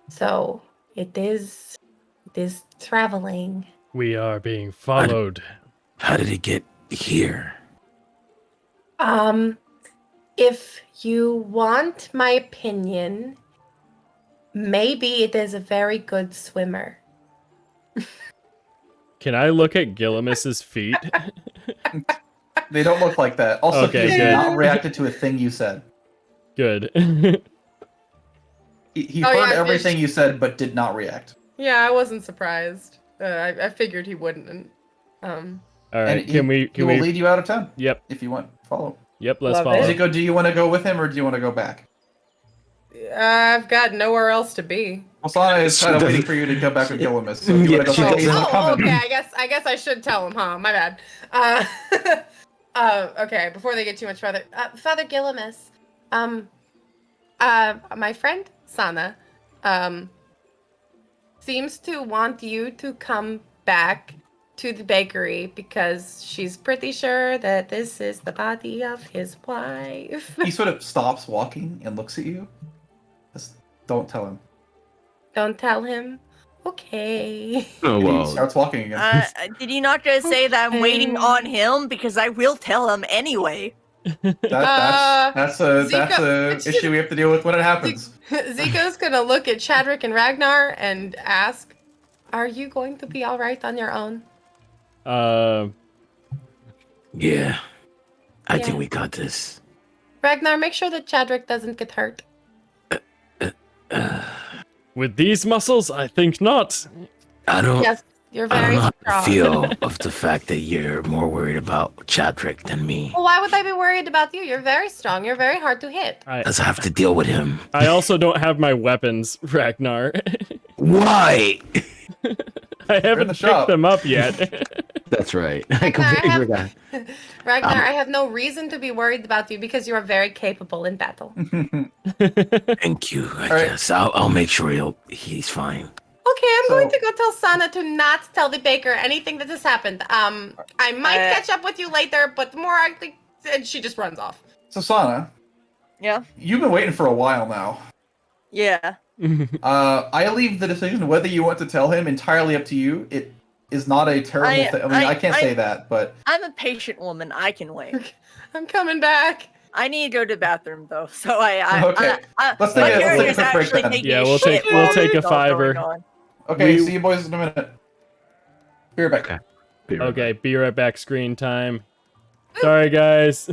So it is traveling. We are being followed. How did it get here? If you want my opinion, maybe it is a very good swimmer. Can I look at Gillimus's feet? They don't look like that. Also, Okay, he has good. not reacted to a thing you said. Good. He Oh, heard yeah, everything you said, but did not react. Yeah, I wasn't surprised. I figured he wouldn't. Um, All right, And can we? he will lead you out of town. Yep, If you want, follow. yep. Let's Love follow. it. Zico, do you want to go with him or do you want to go back? I've got nowhere else to be. Well, Sana is She kind of doesn't- waiting for you to go back with Gillimus. So if you Yeah, want to she go, he's doesn't- not coming. Okay. I guess I should tell him, huh? My bad. Okay. Before they get too much further, Father Gillimus, my friend Sana, seems to want you to come back to the bakery because she's pretty sure that this is the body of his wife. He sort of stops walking and looks at you. Just don't tell him. Don't tell him. Okay. Oh And he well. starts walking again. Did you not just say that I'm waiting on him? Because I will tell him anyway. That's a Zico- issue we have to deal with when it happens. Zico's gonna look at Chadrick and Ragnar and ask, "Are you going to be all right on your own?" Yeah. I Yeah. think we got this. Ragnar, make sure that Chadrick doesn't get hurt. With these muscles, I think not. I don't. Yes, you're I don't very know how strong. to feel of the fact that you're more worried about Chadrick than me. Well, why would I be worried about you? You're very strong. You're very hard to hit. Because I have to deal with him. I also don't have my weapons, Ragnar. Why? I haven't the picked shop. them up yet. That's right. I Ragnar, I completely have, forgot. Ragnar, I have no reason to be worried about you because you are very capable in battle. Thank you. I right. guess I'll make sure he's fine. Okay, I'm going So- to go tell Sana to not tell the baker anything that has happened. I might catch up with you later, but more likely, and she just runs off. So Sana, Yeah. you've been waiting for a while now. Yeah. I leave the decision whether you want to tell him entirely up to you. It is not a terrible thing. I mean, I can't say that, but I'm a patient woman. I can wait. I'm coming back. I need to go to the bathroom though, so I Okay. Let's my take a character's quick break actually then. taking Yeah, a we'll shit take while a this is all going $5. on. okay, We- see you boys in a minute. Be right back. Okay. Okay, be right back. Screen time. Sorry, guys.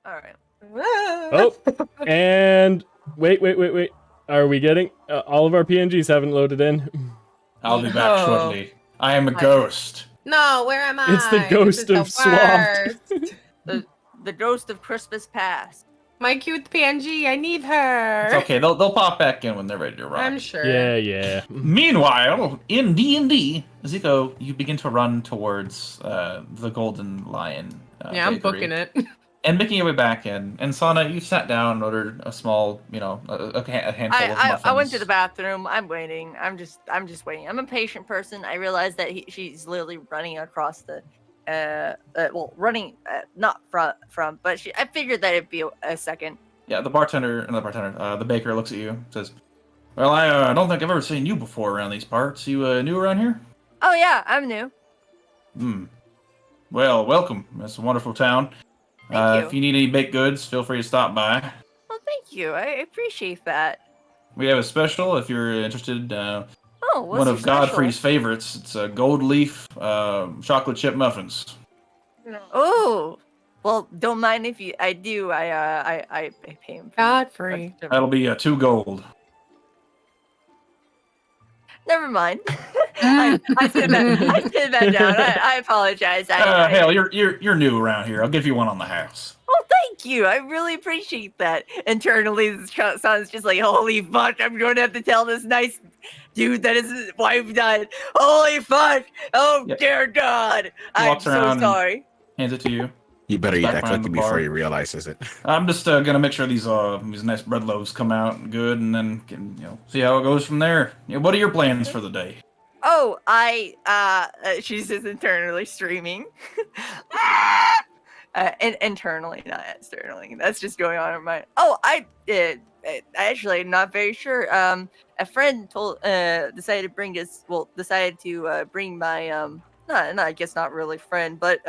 All right. Oh, and wait. Are we getting all of our PNGs haven't loaded in? I'll be back shortly. I am a ghost. No, where am I? It's the ghost This of is Swapped. worst. The ghost of Christmas past. My cute PNG, I need her. It's okay. They'll pop back in when they're ready to rock. I'm sure. Yeah. Meanwhile, in D&D, Zico, you begin to run towards the Golden Lion. Yeah, I'm bakery. booking it. And making your way back in. And Sana, you sat down and ordered a small, a handful of muffins. I went to the bathroom. I'm waiting. I'm just waiting. I'm a patient person. I realize that she's literally running across the, running not from, but I figured that it'd be a second. Yeah, the baker looks at you and says, "Well, I don't think I've ever seen you before around these parts. You new around here?" Oh yeah, I'm new. Well, welcome. It's a wonderful town. Thank you. If you need any baked goods, feel free to stop by. Well, thank you. I appreciate that. We have a special if you're interested. Oh, what's One your of Godfrey's special? favorites. It's a gold leaf chocolate chip muffins. Oh, well, don't mind if you. I do. I pay him. Godfrey. That'll be 2 gold. Never mind. I sit that down. I apologize. Hell, you're new around here. I'll give you one on the house. Oh, thank you. I really appreciate that. Internally, this sounds just like, holy fuck, I'm going to have to tell this nice dude that his wife died. Holy fuck. Oh, Yep. dear God. I'm walks so around and- sorry. Hands it to you. You better eat Back that behind cookie the bar. before he realizes it. I'm just gonna make sure these nice bread loaves come out good, and then see how it goes from there. What are your plans for the day? Oh, she's just internally streaming. Internally, not externally. That's just going on in my. Oh, I actually not very sure. A friend decided to bring my I guess not really friend, but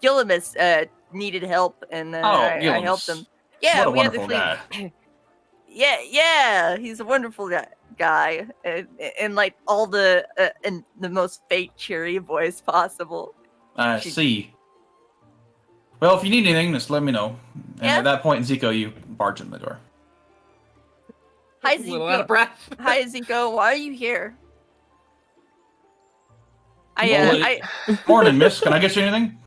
Gillimus needed help, and then I helped him. Yeah, What a we had to wonderful clean. guy. Yeah, he's a wonderful guy, and like all the in the most fake cheery voice possible. I see. Well, if you need anything, just let me know. And Yeah. at that point, Zico, you barge in the door. Hi, A little out of breath. Hi, Zico. Why are you here? Morning, miss. Can I get you anything?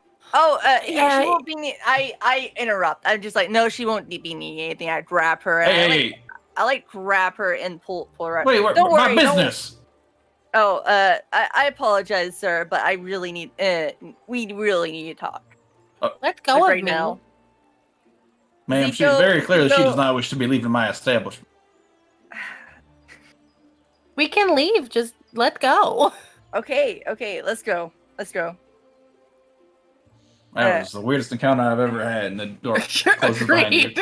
She won't be I interrupt. I'm just like, no, she won't be needing anything. I grab her. And Hey. I grab her and pull her. Wait, Don't my worry, business. I apologize, sir, but I really need. We really need to talk. Let go Like of right me. now. Ma'am, she's Zico- very clear that she Zico- does not wish to be leaving my establishment. We can leave. Just let go. Okay, let's go. That was the weirdest encounter I've ever had, and the door closes behind you.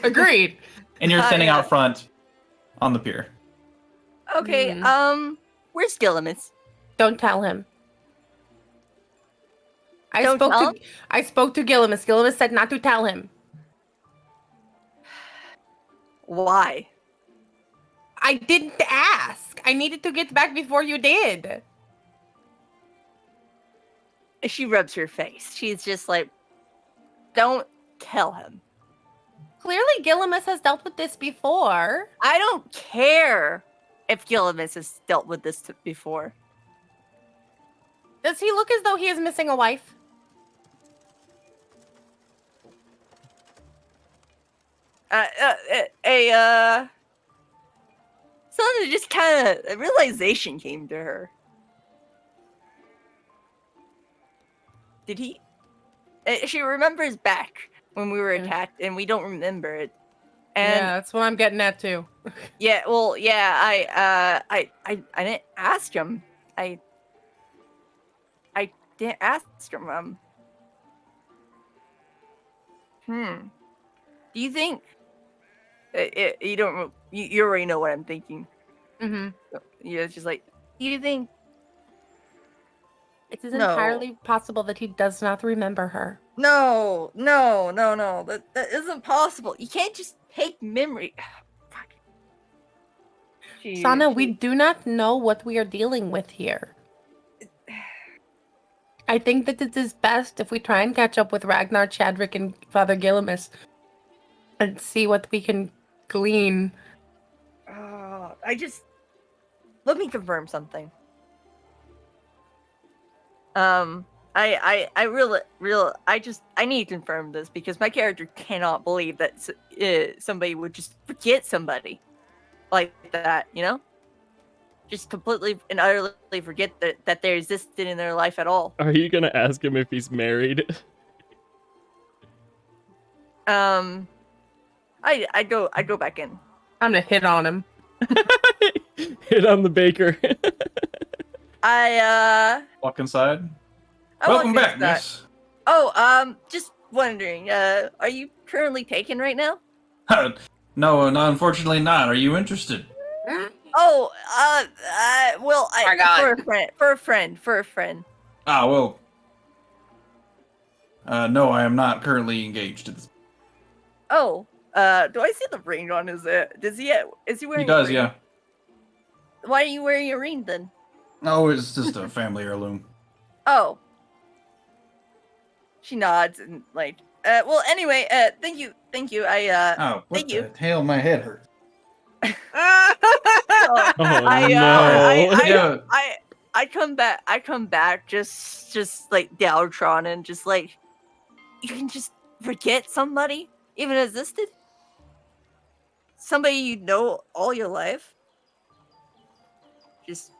Agreed. And you're standing Yeah. out front on the pier. Okay, where's Gillimus? Don't tell him. I Don't spoke tell to Gillimus. Gillimus said not to tell him. Why? I didn't ask. I needed to get back before you did. She rubs her face. She's just like, don't tell him. Clearly, Gillimus has dealt with this before. I don't care if Gillimus has dealt with this before. Does he look as though he is missing a wife? Something just kind of a realization came to her. Did he? She remembers back when we were attacked, and we don't remember it. And Yeah, that's what I'm getting at too. yeah, well, yeah, I didn't ask him. I didn't ask him. Do you think? You don't. You already know what I'm thinking. Mm-hmm. Yeah, it's just like, do you think? It is No. entirely possible that he does not remember her. No. That isn't possible. You can't just take memory. Fuck. Sana, we do not know what we are dealing with here. I think that it is best if we try and catch up with Ragnar, Chadrick, and Father Gillimus and see what we can glean. Let me confirm something. I need to confirm this because my character cannot believe that somebody would just forget somebody like that, you know? Just completely and utterly forget that they existed in their life at all. Are you gonna ask him if he's married? I go back in. I'm gonna hit on him. Hit on the baker. Walk inside. I Welcome walk back, inside. miss. Oh, just wondering, are you currently taken right now? No, unfortunately not. Are you interested? Oh, well, God. for a friend. Ah, well. No, I am not currently engaged. Oh, do I see the ring on his? Is he wearing? He does, a ring? yeah. Why are you wearing a ring then? Oh, it's just a family heirloom. Oh. She nods and like, well, anyway, thank you. Oh, what thank you. the hell? My head hurts. Oh, Oh no! I come back just like downtrodden and just like, you can just forget somebody even existed? Somebody you know all your life? Just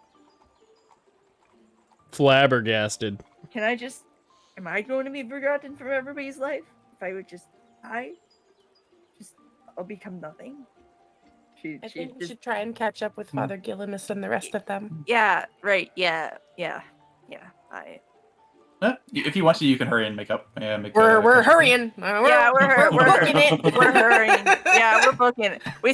Flabbergasted. am I going to be forgotten from everybody's life? If I would just die? I'll become nothing? I think we should try and catch up with Father Gillimus and the rest of them. Yeah, right, yeah. If you want to, you can hurry and make up. We're hurrying. We're booking it. We're hurrying. Yeah, we're booking it. We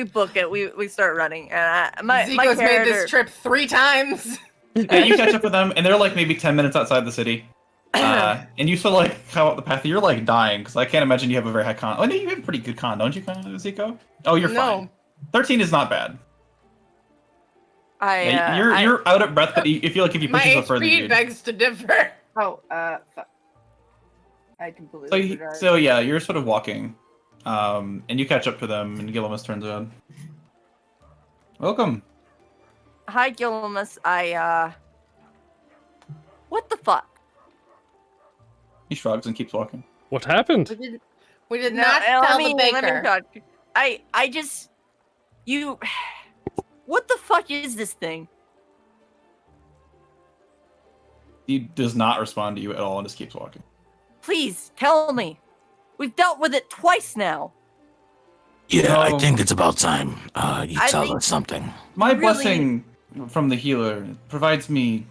book it. We start running. And my Zico's character... made this trip 3 times. Yeah, you catch up with them, and they're like maybe 10 minutes outside the city. And you still like come up the path. You're like dying because I can't imagine you have a very high con. Oh no, you have a pretty good con, don't you, Zico? Oh, you're fine. 13 is not bad. You're out of breath, but you feel like if you push yourself further, My HP begs to differ. Oh, I completely forgot. So yeah, you're sort of walking, and you catch up to them, and Gillimus turns around. Welcome. Hi, Gillimus. What the fuck? He shrugs and keeps walking. What happened? We did not tell the baker. Let me talk. I just... You... What the fuck is this thing? He does not respond to you at all and just keeps walking. Please, tell me. We've dealt with it twice now. Yeah, I think it's about time you tell us something. My blessing from the healer provides me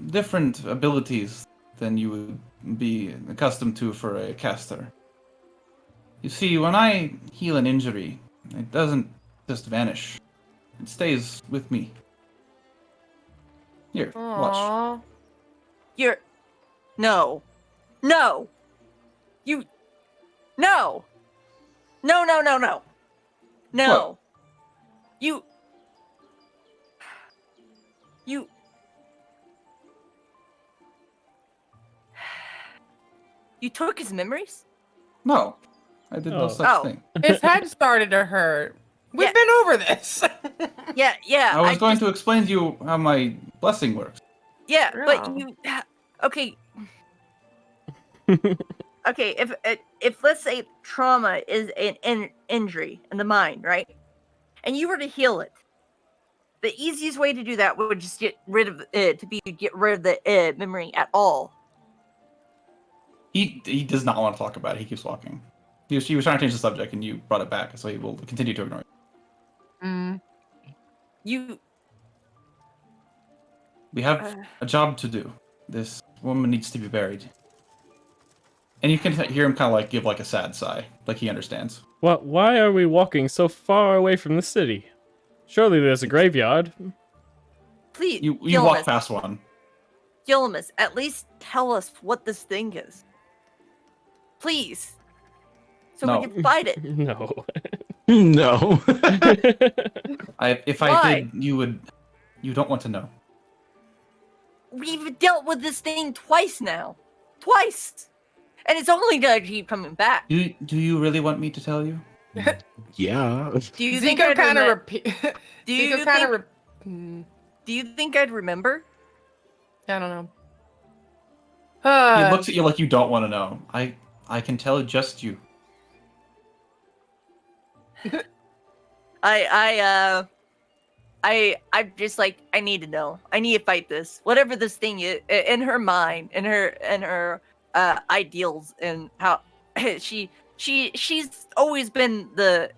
different abilities than you would be accustomed to for a caster. You see, when I heal an injury, it doesn't just vanish. It stays with me. Here, watch. You're... No. No! You... No! No. No. What? You... You took his memories? No, I did no such thing. His head started to hurt. We've been over this. Yeah. I was going to explain to you how my blessing works. Yeah, but you... Okay. Okay, if let's say trauma is an injury in the mind, right? And you were to heal it, the easiest way to do that would just get rid of the memory at all. He does not want to talk about it. He keeps walking. He was trying to change the subject, and you brought it back, so he will continue to ignore it. We have a job to do. This woman needs to be buried. And you can hear him kind of like give like a sad sigh, like he understands. Why are we walking so far away from the city? Surely there's a graveyard. Please, You Gillimus, walk past one. Gillimus, at least tell us what this thing is. Please. So we can fight it. No. No. If I did, you don't want to know. we've dealt with this thing twice now. Twice. And it's only gonna keep coming back. Do you really want me to tell you? Yeah. Do you think Zico I'd kind of remem- repeat. Do you Zico kind of. Do you think I'd remember? I don't know. He looks at you like you don't want to know. I can tell just you. I'm just like, I need to know. I need to fight this. Whatever this thing is in her mind, in her ideals, and how she's always been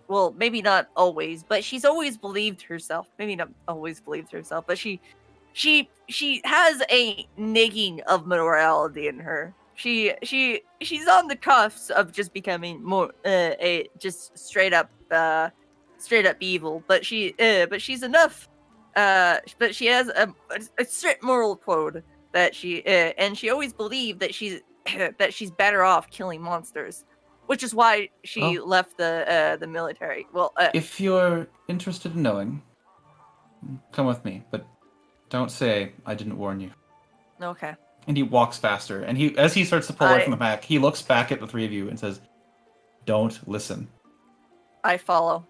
well, maybe not always, but she's always believed herself. Maybe not always believed herself, but she has a nigging of morality in her. She's on the cuffs of just becoming more a just straight up evil, but she's enough. But she has a strict moral code that and she always believed that she's that she's better off killing monsters, which is why she left the military. Well, if you're interested in knowing, come with me, but don't say I didn't warn you. Okay. And he walks faster, and as he starts to pull away from the pack, he looks back at the three of you and says, "Don't listen." I follow.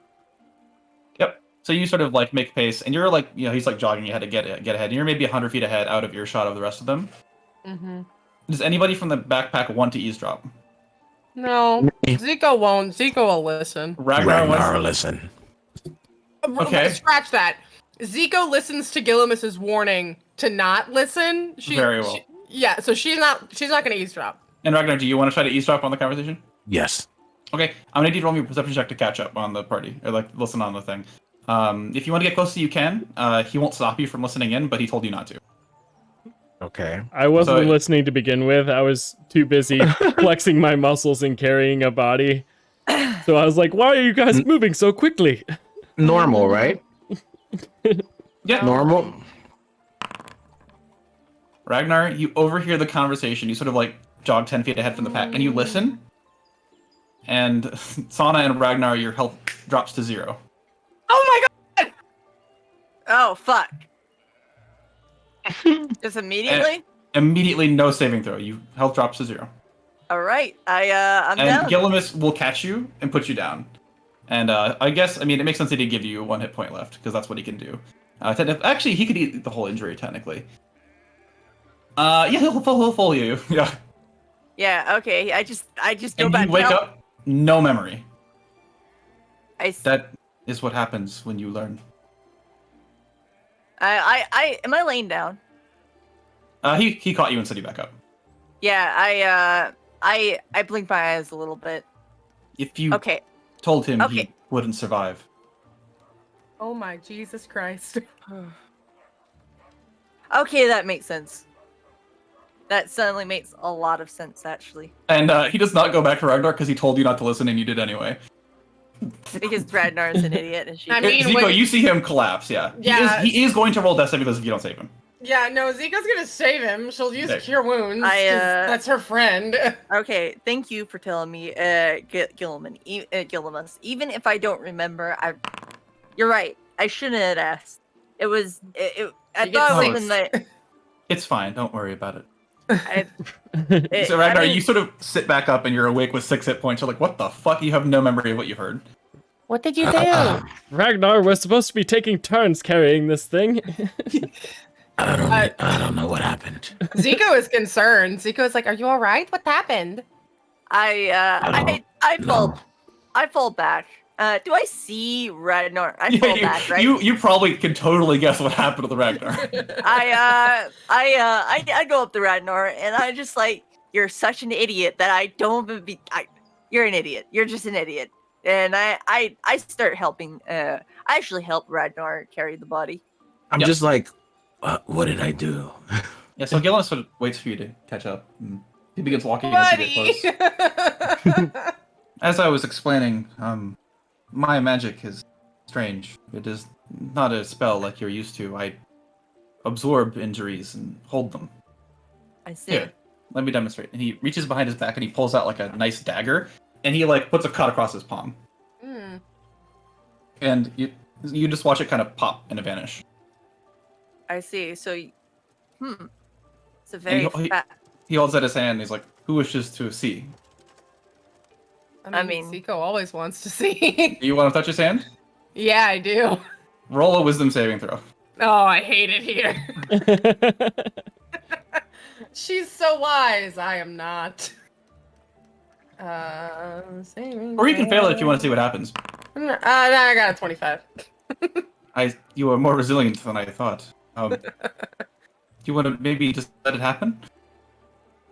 Yep. So you sort of like make pace, and you're like, he's like jogging ahead to get ahead, and you're maybe 100 feet ahead out of earshot of the rest of them. Mm-hmm. Does anybody from the backpack want to eavesdrop? No, Zico won't. Zico will listen. Ragnar, listen. Okay. Scratch that. Zico listens to Gillimus's warning to not listen. Very well. So she's not going to eavesdrop. And Ragnar, do you want to try to eavesdrop on the conversation? Yes. Okay, I'm gonna need you to roll me a perception check to catch up on the party, or like listen on the thing. If you want to get close, you can. He won't stop you from listening in, but he told you not to. Okay. I wasn't listening to begin with. I was too busy flexing my muscles and carrying a body. So I was like, why are you guys moving so quickly? Normal, right? Yeah. Normal. Ragnar, you overhear the conversation. You sort of like jog 10 feet ahead from the pack, and you listen. And Sana and Ragnar, your health drops to 0. Oh my god! Oh fuck! Just immediately. Immediately, no saving throw. You health drops to 0. All right, I'm and down. And Gillimus will catch you and put you down. And I guess, it makes sense that he'd give you 1 hit point left, because that's what he can do. Actually, he could eat the whole injury, technically. Yeah, he'll follow you. Yeah. Yeah. Okay. I just go and back. You wake up, no memory. That is what happens when you learn. Am I laying down? He caught you and set you back up. Yeah. I blinked my eyes a little bit. If you told him he wouldn't survive. Oh my Jesus Christ. Okay, that makes sense. That suddenly makes a lot of sense, actually. And he does not go back to Ragnar because he told you not to listen and you did anyway. Because Ragnar is an idiot and she. Zico, you see him collapse. Yeah. He is going to roll death save because if you don't save him. Yeah, no, Zico's gonna save him. She'll use Cure Wounds. That's her friend. Okay, thank you for telling me, Gillimus. Even if I don't remember, you're right. I shouldn't have asked. I thought it was in the. It's fine. Don't worry about it. So Ragnar, you sort of sit back up and you're awake with 6 hit points. You're like, what the fuck? You have no memory of what you heard. What did you do? Ragnar, we're supposed to be taking turns carrying this thing. I don't know what happened. Zico is concerned. Zico is like, "Are you all right? What happened?" I fall back. Do I see Ragnar? I fall back, right? You probably can totally guess what happened to the Ragnar. I go up to Ragnar and I just like, you're such an idiot that I don't even be. You're an idiot. You're just an idiot. And I start helping. I actually help Ragnar carry the body. I'm just like, what did I do? Yeah, so Gillimus sort of waits for you to catch up. He begins walking as you get close. As I was explaining, my magic is strange. It is not a spell like you're used to. I absorb injuries and hold them. I see. Here, let me demonstrate. And he reaches behind his back and he pulls out like a nice dagger, and he like puts a cut across his palm. And you just watch it kind of pop and vanish. I see. So, It's a very he holds out his hand and he's like, who wishes to see? I mean, Seiko always wants to see. Do you want to touch his hand? Yeah, I do. Roll a wisdom saving throw. Oh, I hate it here. She's so wise. I am not. Or you can fail it if you want to see what happens. No, I got a 25. You are more resilient than I thought. Do you want to maybe just let it happen?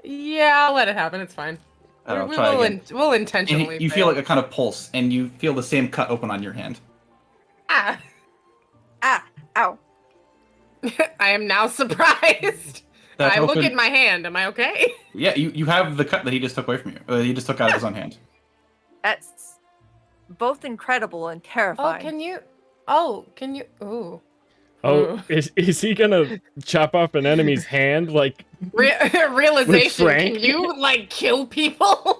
Yeah, I'll let it happen. It's fine. We'll intentionally. You feel like a kind of pulse, and you feel the same cut open on your hand. Ow. I am now surprised. I look at my hand. Am I okay? Yeah, you have the cut that he just took away from you. He just took out of his own hand. That's both incredible and terrifying. Can you? Ooh. Oh, is he gonna chop off an enemy's hand? Like realization? Can you kill people?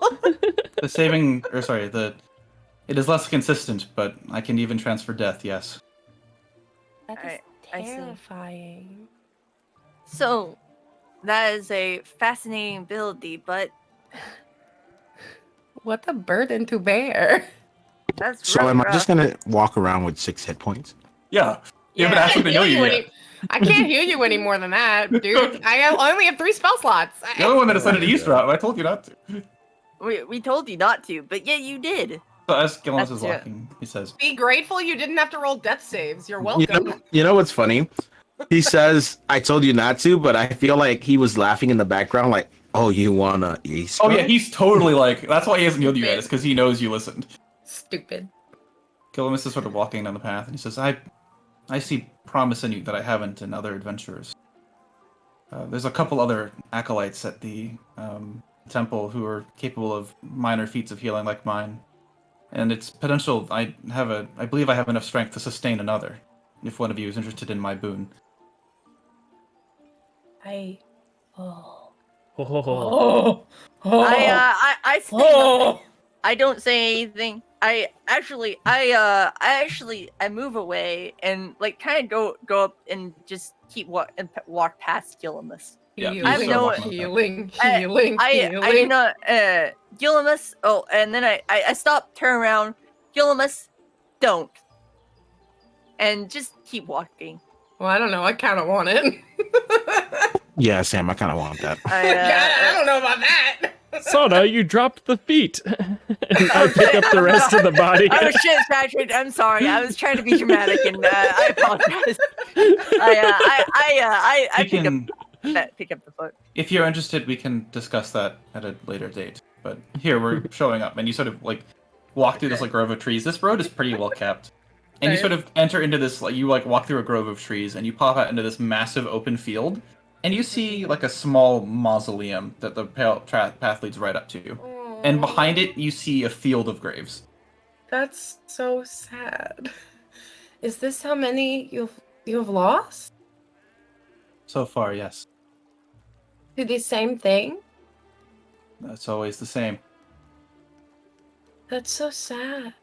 It is less consistent, but I can even transfer death. Yes. That is terrifying. So, that is a fascinating ability, but what a burden to bear. That's so really am rough. I just gonna walk around with 6 hit points? Yeah. You haven't asked him to heal you yet. I can't heal you any more than that, dude. I only have 3 spell slots. The other one that decided to use route. I told you not to. We told you not to, but yeah, you did. So as Gillimus is walking, he says, "Be grateful you didn't have to roll death saves. You're welcome." You know what's funny? He says, "I told you not to," but I feel like he was laughing in the background, like, "Oh, you wanna eat?" Oh yeah, he's totally like. That's why he hasn't healed you yet. It's because he knows you listened. Stupid. Gillimus is sort of walking down the path, and he says, I see promise in you that I haven't in other adventurers. There's a couple other acolytes at the temple who are capable of minor feats of healing like mine. And it's potential I believe I have enough strength to sustain another, if one of you is interested in my boon. I don't say anything. I move away and kind of go up and just walk past Gillimus. Healing. Gillimus. Oh, and then I stop, turn around. Gillimus, don't. And just keep walking. Well, I don't know. I kind of want it. Yeah, Sam, I kind of want that. I don't know about that. Sona, you dropped the feet. And I pick up the rest of the body. Oh shit, Patrick! I'm sorry. I was trying to be dramatic, and I apologize. I pick up the foot. If you're interested, we can discuss that at a later date. But here we're showing up, and you sort of walk through this grove of trees. This road is pretty well kept, and you sort of enter into this walk through a grove of trees, and you pop out into this massive open field. And you see a small mausoleum that the path leads right up to. And behind it, you see a field of graves. That's so sad. Is this how many you've lost? So far, yes. To the same thing? That's always the same. That's so sad.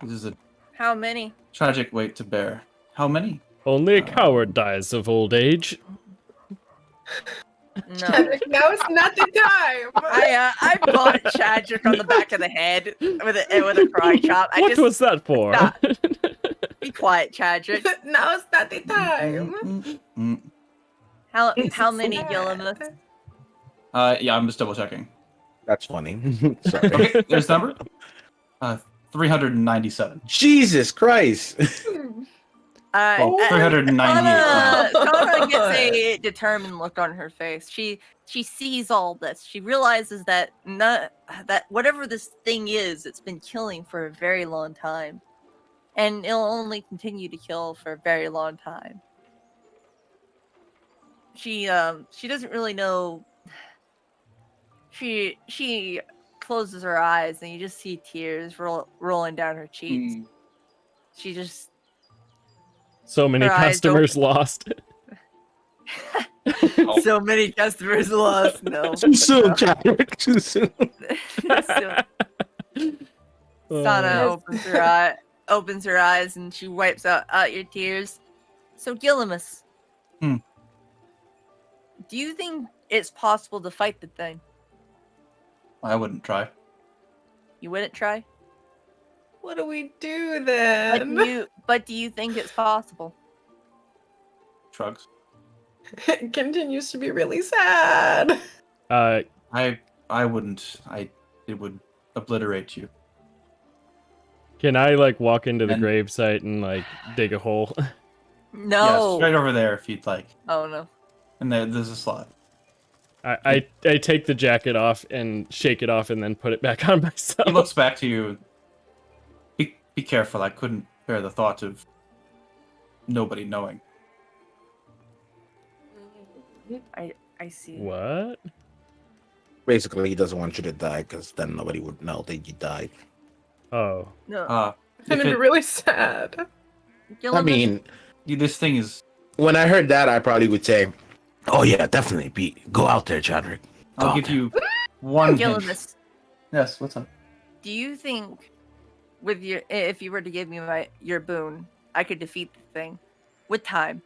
This is a How many? tragic weight to bear. How many? Only a coward dies of old age. No. Now it's not the time. I bought Chadrick on the back of the head with a karate chop. What was that for? Stop. Be quiet, Chadrick. Now it's not the time. How many, Gillimus? Yeah, I'm just double checking. That's funny. Sorry. Okay, there's the number. 397. Jesus Christ. 398. Donna gets a determined look on her face. She sees all this. She realizes that that whatever this thing is, it's been killing for a very long time, and it'll only continue to kill for a very long time. She doesn't really know. She closes her eyes, and you just see tears rolling down her cheeks. She just. So many customers lost. So many customers lost. No. Too soon, Chadwick. Too soon. Sana opens her eyes and she wipes out your tears. So Gillimus, Do you think it's possible to fight the thing? I wouldn't try. You wouldn't try? What do we do then? But do you think it's possible? Shrugs. It continues to be really sad. I wouldn't. It would obliterate you. Can I like walk into the And- gravesite and like dig a hole? No. Yes, right over there if you'd like. Oh no. And there's a slot. I take the jacket off and shake it off and then put it back on myself. He looks back to you. Be careful. I couldn't bear the thought of nobody knowing. I see. What? Basically, he doesn't want you to die because then nobody would know that you died. Oh. No. It's gonna be really sad. I mean, this thing is. when I heard that, I probably would say, Oh yeah, definitely. Go out there, Chadrick. Go I'll out give there. you one hint. Gillimus, Yes. What's up? do you think if you were to give me your boon, I could defeat the thing with time?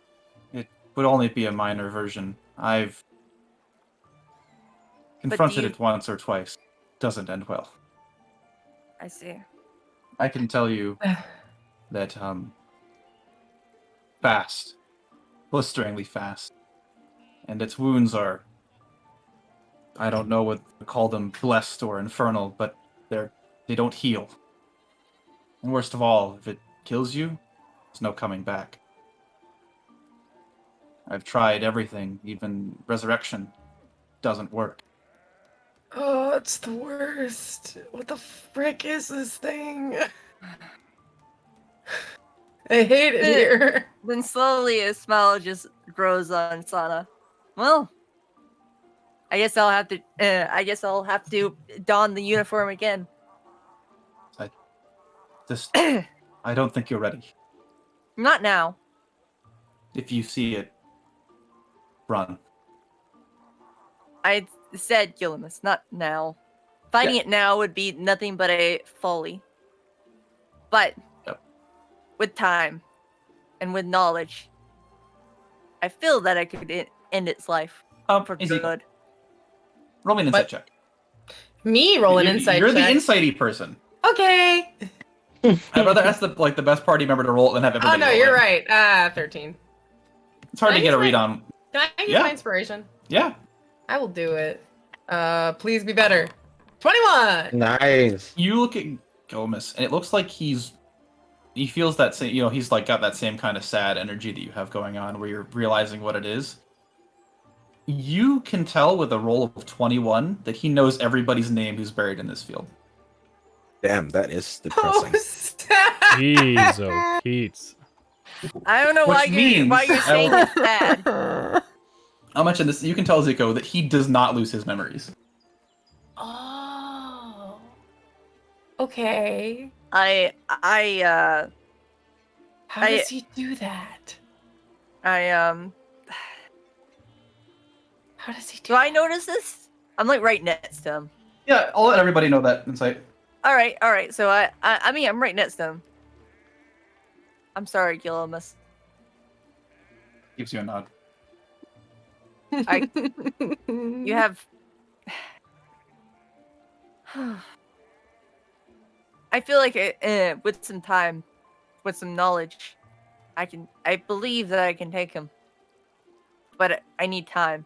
It would only be a minor version. I've confronted it once or twice. Doesn't end well. I see. I can tell you that fast, blisteringly fast, and its wounds are. I don't know what to call them, blessed or infernal, but they don't heal. And worst of all, if it kills you, there's no coming back. I've tried everything, even resurrection doesn't work. Oh, it's the worst. What the frick is this thing? I hate it here. Then slowly a smile just grows on Sana. Well, I guess I'll have to don the uniform again. I don't think you're ready. Not now. If you see it, run. I said Gillimus, not now. Fighting it now would be nothing but a folly. But with time and with knowledge, I feel that I could end its life for good. Roll me an insight check. Me roll an insight You're check. the insighty person. Okay. I'd rather ask the best party member to roll it than have Oh everybody. no, roll you're it. right. 13. It's hard Can to I get a use read my- on. Can I use Yeah. my inspiration? Yeah. I will do it. Please be better. 21. nice. You look at Gomez, and it looks like he feels that same, he's like got that same kind of sad energy that you have going on, where you're realizing what it is. You can tell with a roll of 21 that he knows everybody's name who's buried in this field. Damn, that is Oh, depressing. Jeez, oh Keats. I don't know Which why means you're saying I it's bad. I'll mention this. You can tell Zico that he does not lose his memories. Oh. Okay. How How does he do that? How does he do I notice this? I'm like right next to him. Yeah, I'll let everybody know that insight. All right. So I'm right next to him. I'm sorry, Gillimus. Gives you a nod. You have. I feel like with some time, with some knowledge, I believe that I can take him. But I need time,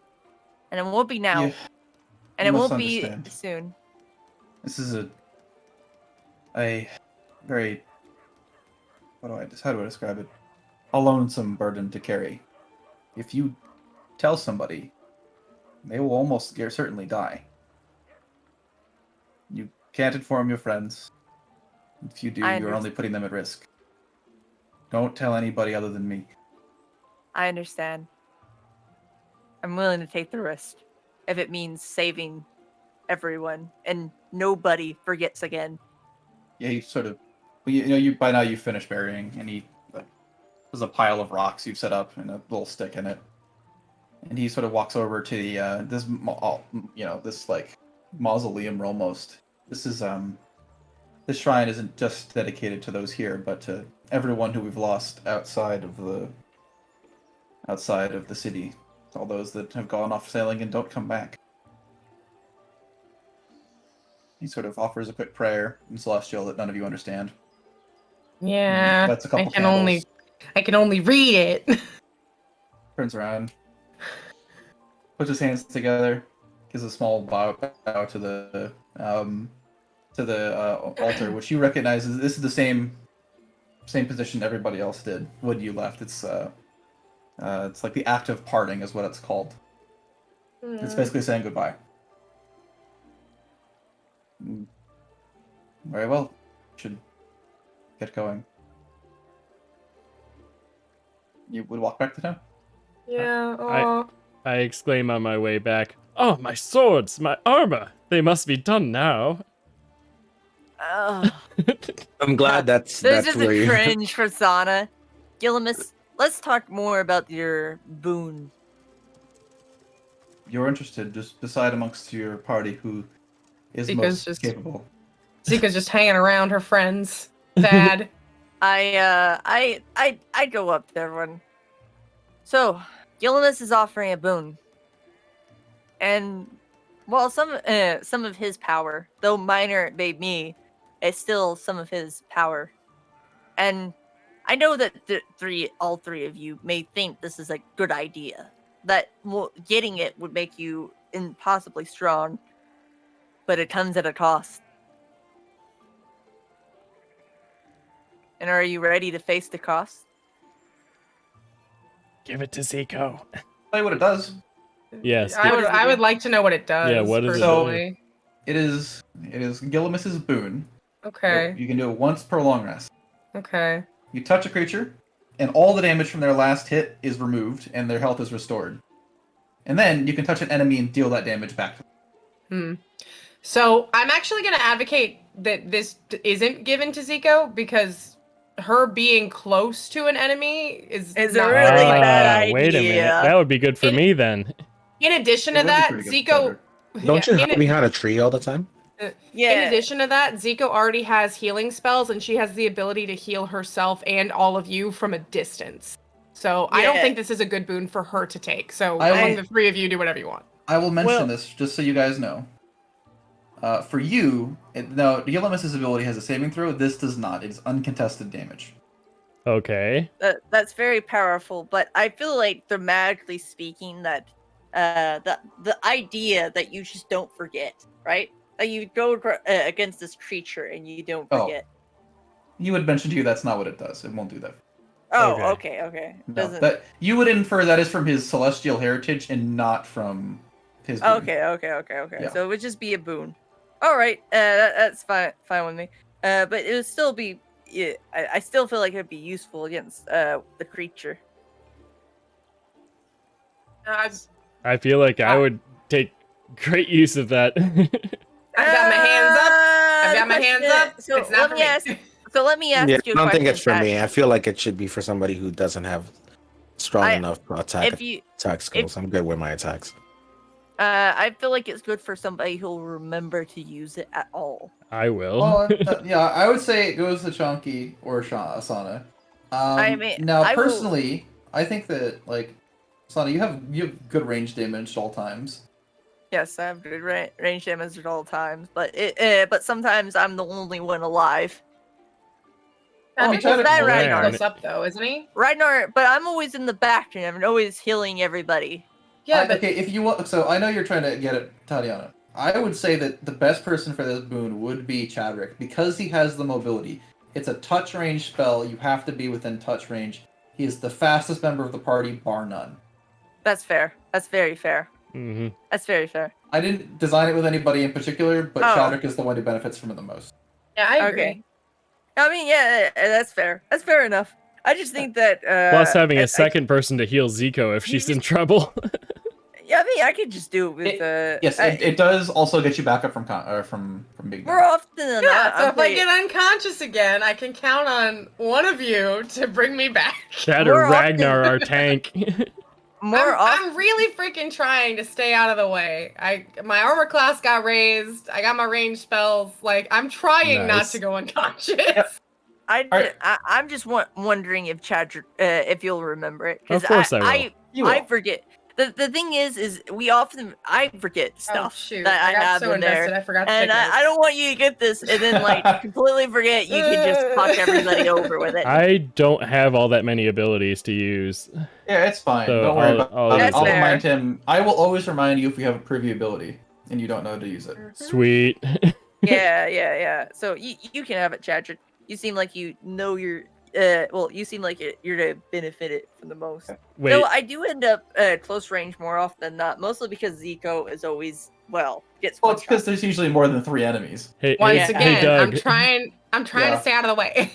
and it won't be now, Yeah, and you it must won't be understand. soon. This is a very how do I describe it? A lonesome burden to carry. If you tell somebody, they will almost certainly die. You can't inform your friends. If you do, you're only putting them at risk. Don't tell anybody other than me. I understand. I'm willing to take the risk if it means saving everyone and nobody forgets again. Yeah, he sort of. Well, you by now you finished burying, and there's a pile of rocks you've set up and a little stick in it. And he sort of walks over to the this like mausoleum almost. This is this shrine isn't just dedicated to those here, but to everyone who we've lost outside of the city. all those that have gone off sailing and don't come back. He sort of offers a quick prayer in Celestial that none of you understand. Yeah, That's a couple I can only read it. Turns around, puts his hands together, gives a small bow to the altar, which you recognize as this is the same position everybody else did when you left. It's like the act of parting is what it's called. It's basically saying goodbye. Very well. Should get going. You would walk back to town? Yeah. I exclaim on my way back, "Oh, my swords, my armor! They must be done now." I'm glad that's This is where a you. cringe for Sana. Gillimus, let's talk more about your boon. You're interested, just decide amongst your party who is Zika's most capable. Zika's just hanging around her friends. Bad. I go up to everyone. So, Gillimus is offering a boon. And while some of his power, though minor it may be, is still some of his power. And I know that all three of you may think this is a good idea. That getting it would make you impossibly strong, but it comes at a cost. And are you ready to face the cost? Give it to Zico. Tell you what it does. Yes. I would like to know what it does. Yeah, what does it do? personally. It is Gillimus's boon. Okay. You can do it once per long rest. Okay. You touch a creature, and all the damage from their last hit is removed, and their health is restored. And then you can touch an enemy and deal that damage back to them. So I'm actually going to advocate that this isn't given to Zico because her being close to an enemy is It's not a really good. bad Wait a minute. idea. That would be good for me then. In addition It to would be that, pretty good Zico. for Don't you in hide behind a tree all the time? Yeah. In addition to that, Zico already has healing spells, and she has the ability to heal herself and all of you from a distance. So I don't Yeah. think this is a good boon for her to take. So I among will- the three of you, do whatever you want. I will mention Well- this just so you guys know. For you, no, Gillimus's ability has a saving throw. This does not. It's uncontested damage. Okay. That's very powerful, but I feel like thematically speaking that the idea that you just don't forget, right? That you go against this creature and you don't Oh. forget. You would mention to you that's not what it does. It won't do that. Oh, Okay. okay. No, Doesn't. that you would infer that is from his celestial heritage and not from his. boon. Okay. Yeah. So it would just be a boon. All right, that's fine with me. But it would still be. Yeah, I still feel like it'd be useful against the creature. I feel like I would take great use of that. I've got my hands up. I've got my hands up. So It's not let for me me. ask. So let me ask Yeah, you. I don't think question, it's for me. Pat. I feel like it should be for somebody who doesn't have strong enough attack If you, skills. I'm good with my attacks. I feel like it's good for somebody who'll remember to use it at all. I will. Well, yeah, I would say it goes to Chonky or Asana. I mean, now I will- personally, I think that like Asana, you have good range damage at all times. Yes, I have good range damage at all times, but but sometimes I'm the only one alive. Oh, Because Chadwick- that Right. right close up though, isn't he? Ragnar, but I'm always in the back and I'm always healing everybody. Yeah, but Okay, if you want, so I know you're trying to get it, Tatiana. I would say that the best person for this boon would be Chadwick because he has the mobility. It's a touch range spell. You have to be within touch range. He is the fastest member of the party, bar none. That's fair. That's very fair. hmm That's very fair. I didn't design it with anybody in particular, but Oh. Chadwick is the one who benefits from it the most. yeah, I agree. Okay. I mean, yeah, that's fair. That's fair enough. I just think that. Plus, having I- a second person to heal Zico if she's in trouble. Yeah, I mean, I could just do it with. Yes, it does also get you back up from being More often than Yeah, not. so I'm if I pretty- get unconscious again, I can count on one of you to bring me back. That or More often- Ragnar, our tank. more often. I'm really freaking trying to stay out of the way. My armor class got raised. I got my range spells. Like I'm trying not Nice. to go unconscious. Alright. I'm just wondering if Chad, if you'll remember it. 'cause Of course I will. You will. I forget. The thing is we often I forget stuff shoot. that I got have so in there, invested, I forgot to and take I don't want you to get this and then like completely forget. You can just fuck everybody over with it. I don't have all that many abilities to use. Yeah, it's fine. So Don't worry I'll about it. use I'll it. remind him. I will always remind you if we have a preview ability and you don't know how to use it. Sweet. Yeah. So you can have it, Chadrick. You seem like you know your well, you seem like you're to benefit it from the most. Wait. So I do end up close range more often than not, mostly because Zico is always gets. Well, it's because there's usually more than 3 enemies. Hey, Once hey, again, hey, Doug. I'm trying to stay out of the way.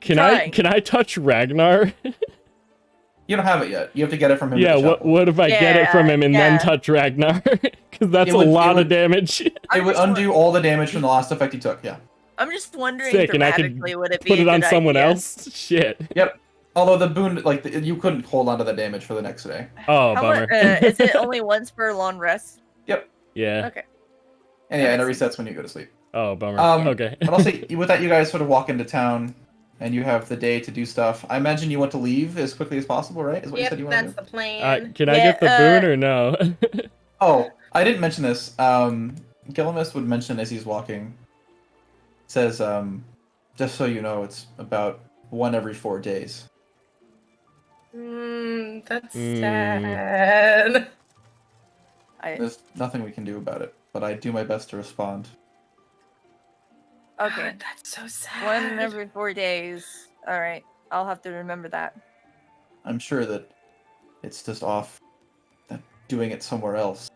Can I touch Ragnar? You don't have it yet. You have to get it from him. Yeah. What if I get it from him and then touch Ragnar? Because that's a lot of damage. It would undo all the damage from the last effect you took. Yeah. I'm just wondering. Sick, and I could would it be put it a on good someone idea? else. Shit. Yep. Although the boon, like you couldn't hold onto the damage for the next day. Oh, How bummer. is it only once per long rest? Yep. Yeah. Okay. And yeah, and it resets when you go to sleep. Oh, bummer. Okay. But I'll say, with that, you guys sort of walk into town, and you have the day to do stuff. I imagine you want to leave as quickly as possible, right? Is what you said you want to do? That's the plan. Can I get the boon or no? Oh, I didn't mention this. Gillimus would mention as he's walking. Says, just so you know, it's about 1 every 4 days. That's sad. There's nothing we can do about it, but I do my best to respond. Okay. God, that's so sad. 1 every 4 days. All right. I'll have to remember that. I'm sure that it's just off doing it somewhere else.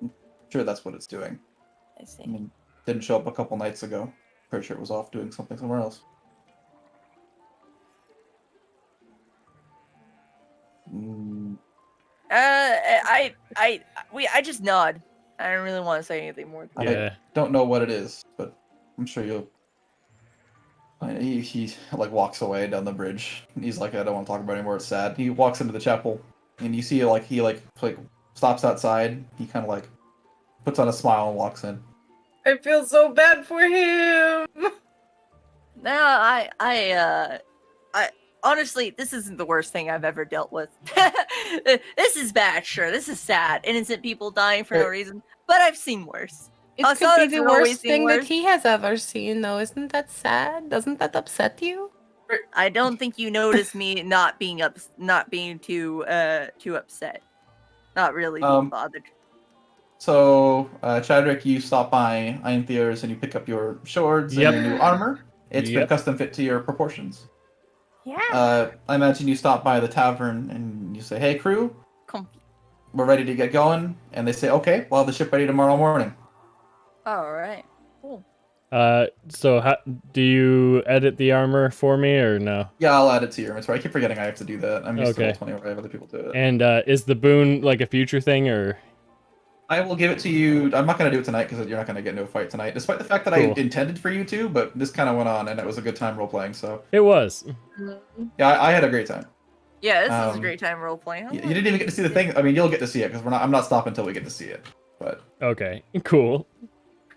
I'm sure that's what it's doing. I see. I mean, didn't show up a couple nights ago. Pretty sure it was off doing something somewhere else. I just nod. I don't really want to say anything more. Yeah. I don't know what it is, but I'm sure you'll. He like walks away down the bridge. He's like, I don't want to talk about it anymore. It's sad. He walks into the chapel, and you see he stops outside. He kind of like puts on a smile and walks in. I feel so bad for him. No, I honestly, this isn't the worst thing I've ever dealt with. This is bad, sure. This is sad. Innocent people dying for no reason. But I've seen worse. It could be the worst thing that he has ever seen, though. Isn't that sad? Doesn't that upset you? I don't think you noticed me not being too upset. Not really being bothered. So, Chadrick, you stop by Einthier's and you pick up your swords and your new armor. It's been custom fit to your proportions. Yeah. I imagine you stop by the tavern and you say, "Hey, crew, we're ready to get going." And they say, "Okay, we'll have the ship ready tomorrow morning." All right. Cool. So how do you edit the armor for me or no? Yeah, I'll add it to your inventory. I keep forgetting I have to do that. I'm used to Roll20 where I have other people do it. And is the boon like a future thing or? I will give it to you. I'm not going to do it tonight because you're not going to get into a fight tonight, despite the fact that I intended for you to, but this kind of went on and it was a good time role-playing, so. It was. Yeah, I had a great time. Yeah, this is a great time role-playing. You didn't even get to see the thing. I mean, you'll get to see it because I'm not stopping until we get to see it, but. Okay, cool.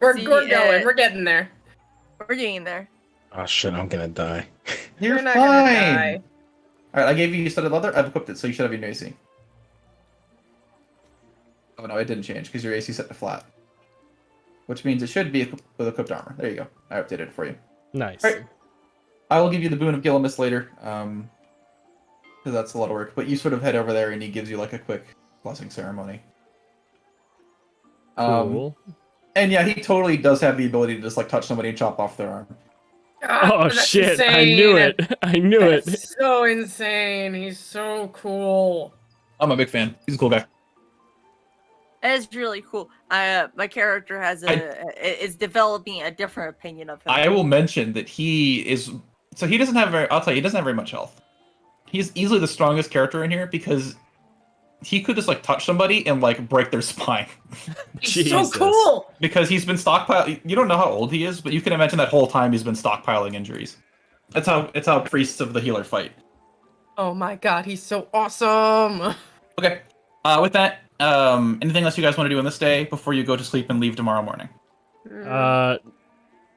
We're going. We're getting there. We're getting there. Oh shit, I'm gonna die. You're not fine. gonna die. Alright, I gave you studded leather. I've equipped it, so you should have your new AC. Oh no, it didn't change because your AC set to flat. Which means it should be with equipped armor. There you go. I updated it for you. Nice. Alright. I will give you the boon of Gillimus later. Because that's a lot of work. But you sort of head over there and he gives you like a quick blessing ceremony. Cool. And yeah, he totally does have the ability to just like touch somebody and chop off their arm. Oh shit! Insane. I knew it. I knew it. So insane. He's so cool. I'm a big fan. He's a cool guy. It's really cool. My character is developing a different opinion of him. I will mention that he is. So he doesn't have very. I'll tell you, he doesn't have very much health. He's easily the strongest character in here because he could just like touch somebody and like break their spine. He's so cool. Because he's been stockpiling. You don't know how old he is, but you can imagine that whole time he's been stockpiling injuries. It's how priests of the healer fight. Oh my god, he's so awesome. Okay. With that, anything else you guys want to do on this day before you go to sleep and leave tomorrow morning?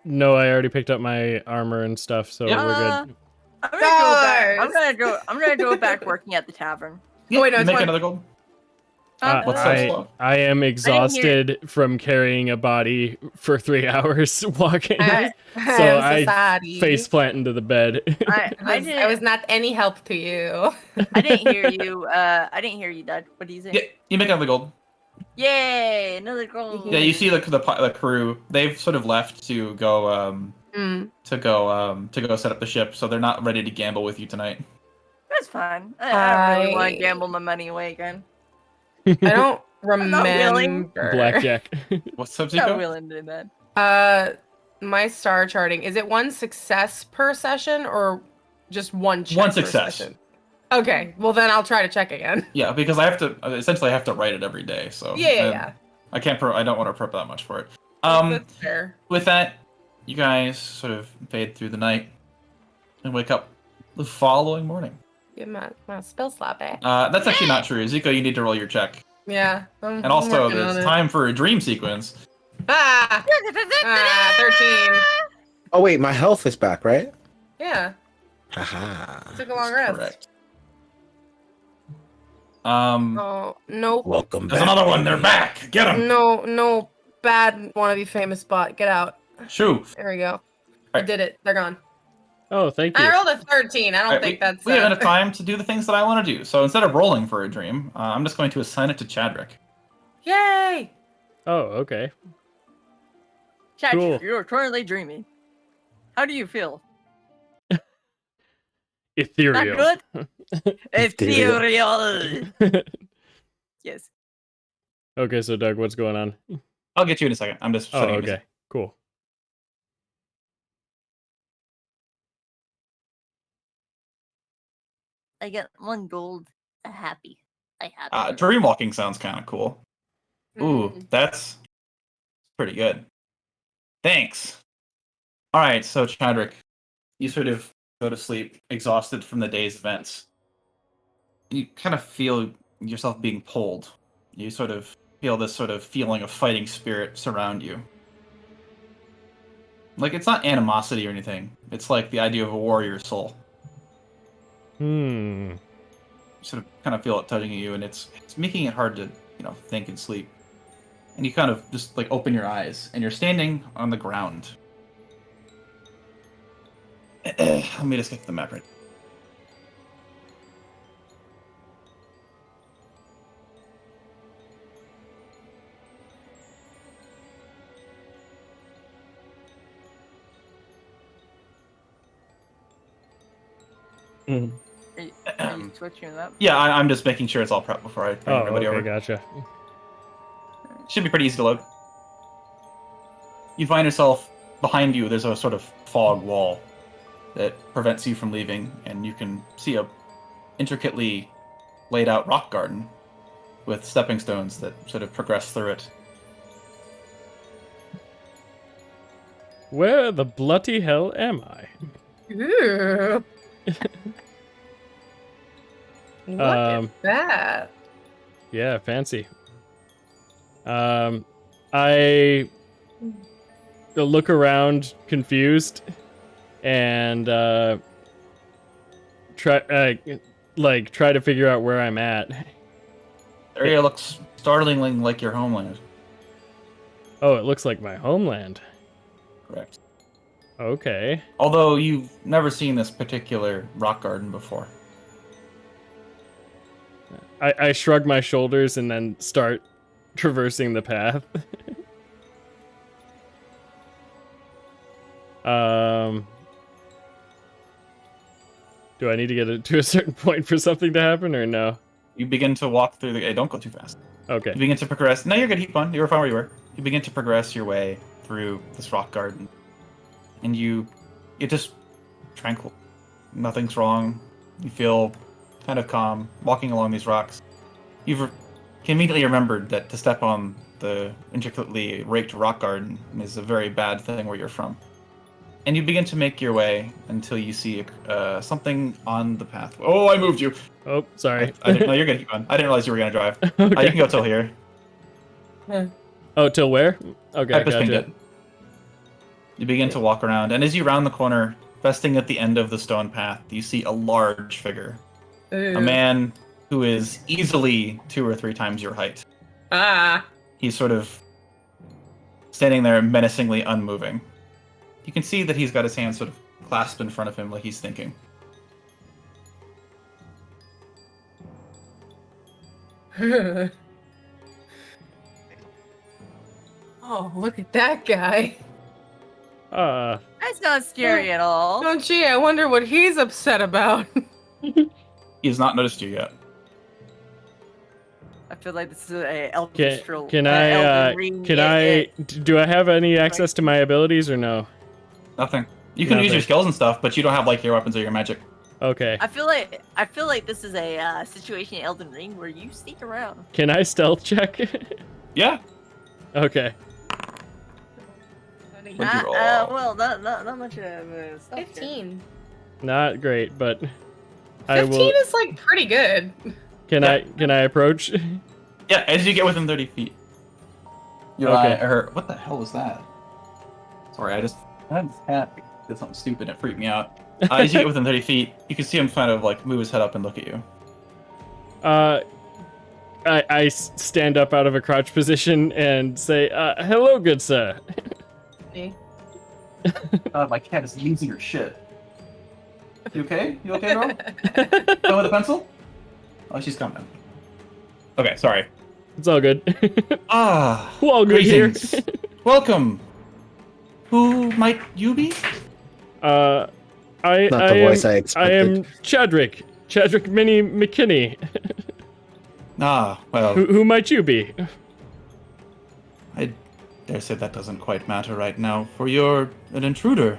No, I already picked up my armor and stuff, so we're good. I'm gonna go back. I'm gonna go back working at the tavern. Yeah, wait, no, you it's make one. another gold. Uh, What's so I, slow? I am exhausted from carrying a body for 3 hours walking. I'm So so I sorry. face plant into the bed. I was not any help to you. I didn't hear you. I didn't hear you, Dad. What do you say? Yeah, you make another gold. Yay! Another gold. Yeah, you see the crew. They've sort of left to go to go set up the ship, so they're not ready to gamble with you tonight. That's fine. I don't really want to gamble my money away again. I don't I'm not willing. remember. Blackjack. What's up, Not Zico? willing to do that. My star charting, is it one success per session or just one check One per success. session? Okay, well then I'll try to check again. Yeah, because I have to essentially I have to write it every day, so Yeah. I can't. I don't want to prep that much for it. That's fair. With that, you guys sort of fade through the night and wake up the following morning. Get my spell slap eh? That's actually not true. Zico, you need to roll your check. Yeah. And also, there's time for a dream sequence. 13. Oh wait, my health is back, right? Yeah. Haha. Took a long rest. Correct. Oh, no. Welcome There's back. another one. They're back. Get them. No bad wannabe famous bot. Get out. Shoo. There we go. I Right. did it. They're gone. Oh, thank you. I rolled a 13. I don't Alright, think that's. we have enough time to do the things that I want to do. So instead of rolling for a dream, I'm just going to assign it to Chadrick. Yay! Oh, okay. Chad, Cool. you're currently dreaming. How do you feel? Ethereal. Not good? Ethereal. Yes. Okay, so Doug, what's going on? I'll get you in a second. I'm just Oh, setting okay. Cool. I get 1 gold. Happy. I happy. Dream walking sounds kind of cool. Ooh, Mm. that's pretty good. Thanks. All right, so Chadrick, you sort of go to sleep, exhausted from the day's events. You kind of feel yourself being pulled. You sort of feel this sort of feeling of fighting spirit surround you. Like, it's not animosity or anything. It's like the idea of a warrior soul. Hmm. You sort of kind of feel it tugging at you, and it's making it hard to, think and sleep. And you kind of just like open your eyes, and you're standing on the ground. Let me just get to the map right. Are you switching it up? Yeah, I'm just making sure it's all prepped before I bring Oh, everybody okay, over. gotcha. Should be pretty easy to load. You find yourself behind you. There's a sort of fog wall that prevents you from leaving, and you can see a intricately laid out rock garden with stepping stones that sort of progress through it. Where the bloody hell am I? Ooh. Look at that. Yeah, fancy. I look around confused and try to figure out where I'm at. The area looks startlingly like your homeland. Oh, it looks like my homeland. Correct. Okay. Although you've never seen this particular rock garden before. I shrug my shoulders and then start traversing the path. Do I need to get to a certain point for something to happen or no? You begin to walk through the... Hey, don't go too fast. Okay. You begin to progress. No, you're good. Keep on. You were fine where you were. You begin to progress your way through this rock garden. And you're just tranquil. Nothing's wrong. You feel kind of calm walking along these rocks. You've conveniently remembered that to step on the intricately raked rock garden is a very bad thing where you're from. And you begin to make your way until you see something on the path. Oh, I moved you. Oh, sorry. I didn't know you're gonna keep on. I didn't realize you were gonna drive. Okay. You can go till here. Oh, till where? Okay, I just pinged gotcha. it. You begin to walk around, and as you round the corner, resting at the end of the stone path, you see a large figure. Ooh. A man who is easily 2 or 3 times your height. Ah. He's sort of standing there menacingly unmoving. You can see that he's got his hands sort of clasped in front of him like he's thinking. Oh, look at that guy. That's not scary at all. Oh, gee, I wonder what he's upset about. He has not noticed you yet. I feel like this is a Elden Scroll. Can Elden Ring. do I have any access to my abilities or no? Nothing. You can use Nothing. your skills and stuff, but you don't have like your weapons or your magic. Okay. I feel like this is a situation in Elden Ring where you sneak around. Can I stealth check? Yeah. Okay. What'd you roll? Well, not much of stuff. 15. Not great, but 15 I will. is like pretty good. Can I approach? Yeah, as you get within 30 feet. Your Okay. eye, or what the hell was that? Sorry, I had this cat did something stupid and it freaked me out. As you get within 30 feet, you can see him kind of like move his head up and look at you. I stand up out of a crouch position and say, "Hello, good sir." My cat is losing her shit. You okay? You okay, bro? Go with a pencil? Oh, she's coming. Okay, sorry. It's all good. Ah, Well, good here. greetings. Welcome. Who might you be? I Not the voice I am expected. Chadrick Minnie McKinney. Ah, well, Who might you be? I dare say that doesn't quite matter right now, for you're an intruder.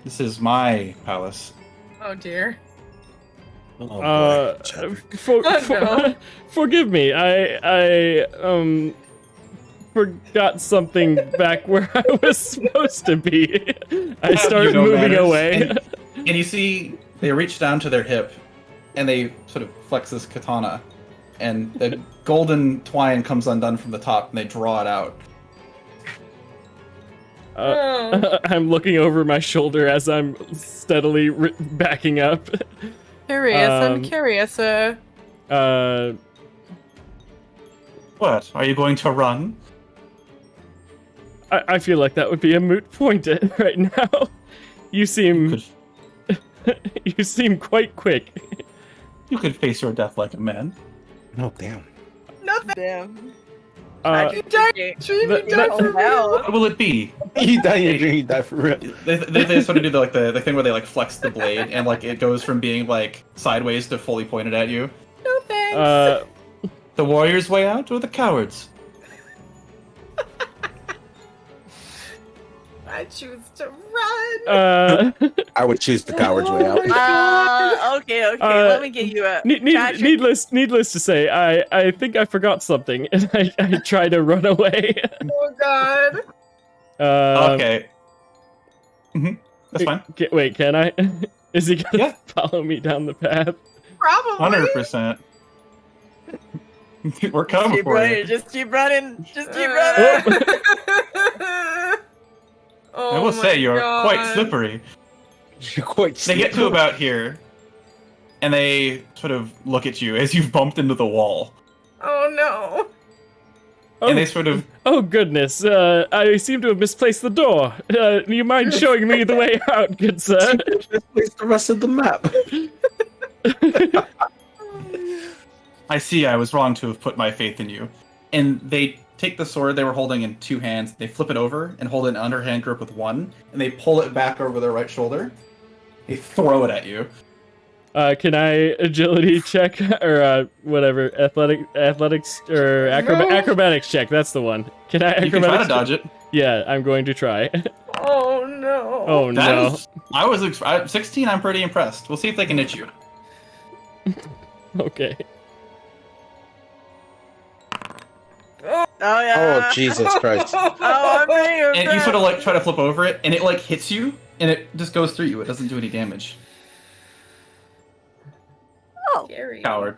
This is my palace. Oh dear. Oh, boy, Chadwick. No. Forgive me. I forgot something back where I was supposed to be. I start moving manners. away. And you see they reach down to their hip and they sort of flex this katana. And the golden twine comes undone from the top and they draw it out. I'm looking over my shoulder as I'm steadily backing up. Curious, I'm curious. What? Are you going to run? I feel like that would be a moot point right now. You seem you seem quite quick. You could face your death like a man. Oh, damn. Nothing. Damn. You died. Dream, you died for real. What will it be? You die in your dream, you die for real. They sort of do the thing where they like flex the blade and like it goes from being like sideways to fully pointed at you. No thanks. The warrior's way out or the coward's? I choose to run. I would choose the coward's way out. Okay. Let me get you a. needless to say, I think I forgot something, and I try to run away. Oh god. Okay. That's fine. Wait, can I? Is he gonna Yeah. follow me down the path? Probably. 100%. We're coming for you. Just keep running. Just keep running. Oh I will my say you're God. quite slippery. You're quite They get to about here, and they sort of look at you as you've bumped into the wall. Oh no. And they sort of... Oh goodness, I seem to have misplaced the door. You mind showing me the way out, good sir? It's the rest of the map. I see I was wrong to have put my faith in you. And they take the sword they were holding in 2 hands, they flip it over and hold an underhand grip with one, and they pull it back over their right shoulder. They throw it at you. Can I agility check or whatever athletics or acrobatics check? That's the one. Can I? You can try to dodge it. Yeah, I'm going to try. Oh no. Oh no! I was 16. I'm pretty impressed. We'll see if they can hit you. Okay. Oh yeah. Oh, Jesus Christ. Oh, I'm being And you sort of like try to flip over it, and it like hits you, and it just goes through you. It doesn't do any damage. Oh. Scary. Coward.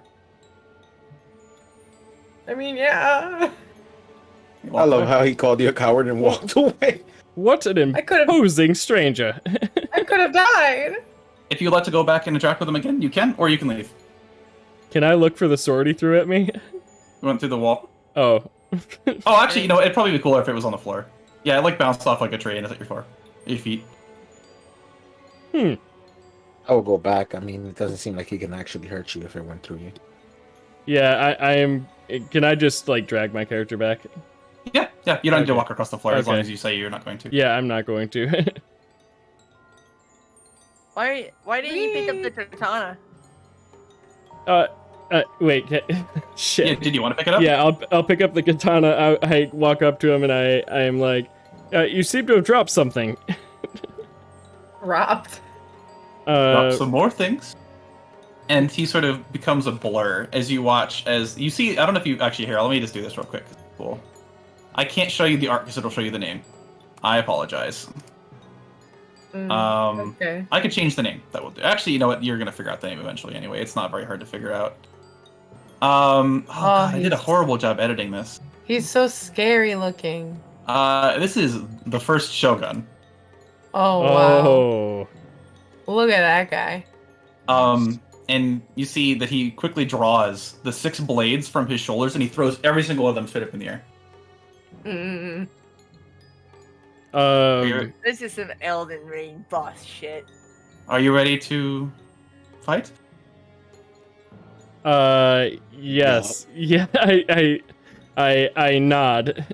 I mean, yeah. I love how he called you a coward and walked away. What an I could've- imposing stranger. I could could have died. If you'd like to go back and interact with him again, you can, or you can leave. Can I look for the sword he threw at me? You went through the wall. Oh. Oh, actually, it'd probably be cooler if it was on the floor. Yeah, it bounced off like a tree and it's at your feet. Hmm. I will go back. I mean, it doesn't seem like he can actually hurt you if it went through you. Yeah, I am. Can I just drag my character back? Yeah. You don't need to Okay. walk across the floor as long Okay. as you say you're not going to. Yeah, I'm not going to. Why didn't you pick up the katana? Wait. Shit. Yeah, did you want to pick it up? Yeah, I'll pick up the katana. I walk up to him and I am like, you seem to have dropped something. Dropped. Drop some more things. And he sort of becomes a blur as you watch, as you see. I don't know if you actually hear. Let me just do this real quick. Cool. I can't show you the art because it'll show you the name. I apologize. Okay. I could change the name. That will do. Actually, you know what? You're gonna figure out the name eventually anyway. It's not very hard to figure out. God, I did a horrible job editing this. He's so scary looking. This is the first Shogun. Oh wow! Oh. Look at that guy. And you see that he quickly draws the 6 blades from his shoulders, and he throws every single one of them straight up in the air. This is some Elden Ring boss shit. Are you ready to fight? Yes. Yeah, I nod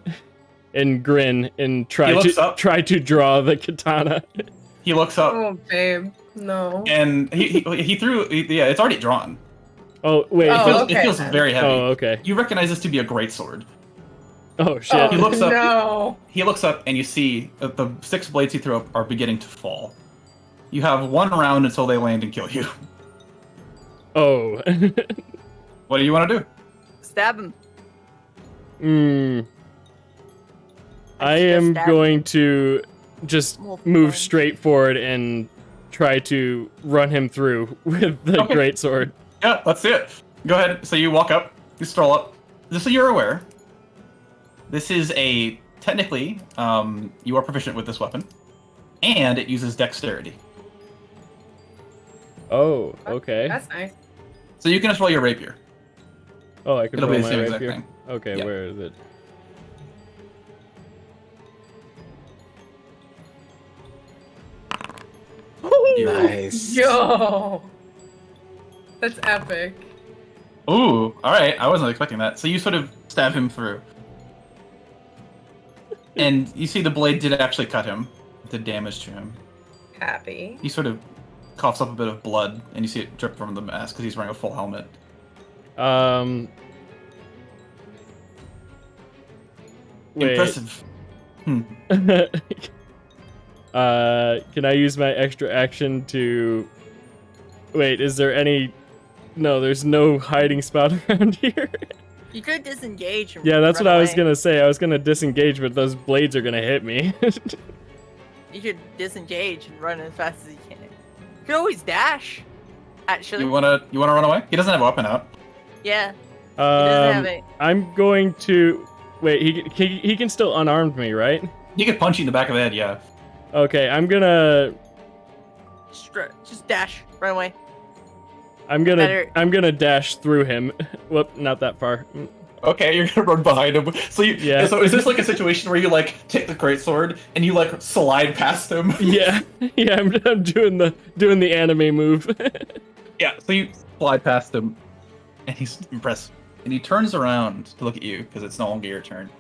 and grin and try to draw the katana. He looks up. Oh, babe, no. And he threw. Yeah, it's already drawn. Oh wait. It feels very heavy. Oh, okay. You recognize this to be a greatsword. Oh shit. He looks up. No. He looks up, and you see that the 6 blades he threw up are beginning to fall. You have 1 round until they land and kill you. Oh. What do you want to do? Stab him. I am going to just move straight forward and try to run him through with the greatsword. Yeah, let's see it. Go ahead. So you walk up, you stroll up. Just so you're aware, this is technically, you are proficient with this weapon, and it uses dexterity. Oh, okay. That's nice. So you can just roll your rapier. Oh, I can It'll roll be the my same exact rapier. thing. Okay, Yeah. where is it? Nice. Yo, that's epic. Ooh, alright, I wasn't expecting that. So you sort of stab him through. And you see the blade did actually cut him. It did damage to him. Happy. He sort of coughs up a bit of blood, and you see it drip from the mask because he's wearing a full helmet. Wait. Impressive. Can I use my extra action to... Wait, is there any... No, there's no hiding spot around here. You could disengage. And Yeah, that's run what I was away. gonna say. I was gonna disengage, but those blades are gonna hit me. You could disengage and run as fast as you can. You could always dash. Actually, You wanna run away? He doesn't have a weapon out. yeah. He doesn't have it. I'm going to... Wait, he can still unarmed me, right? He could punch you in the back of the head, yeah. Okay, I'm gonna... Just dash. Run away. I'm gonna dash through him. Whoop, not that far. Okay, you're gonna run behind him. So Yeah. So is this like a situation where you take the greatsword and you slide past him? Yeah, yeah, I'm doing the anime move. Yeah. So you slide past him, and he's impressed, and he turns around to look at you because it's no longer your turn.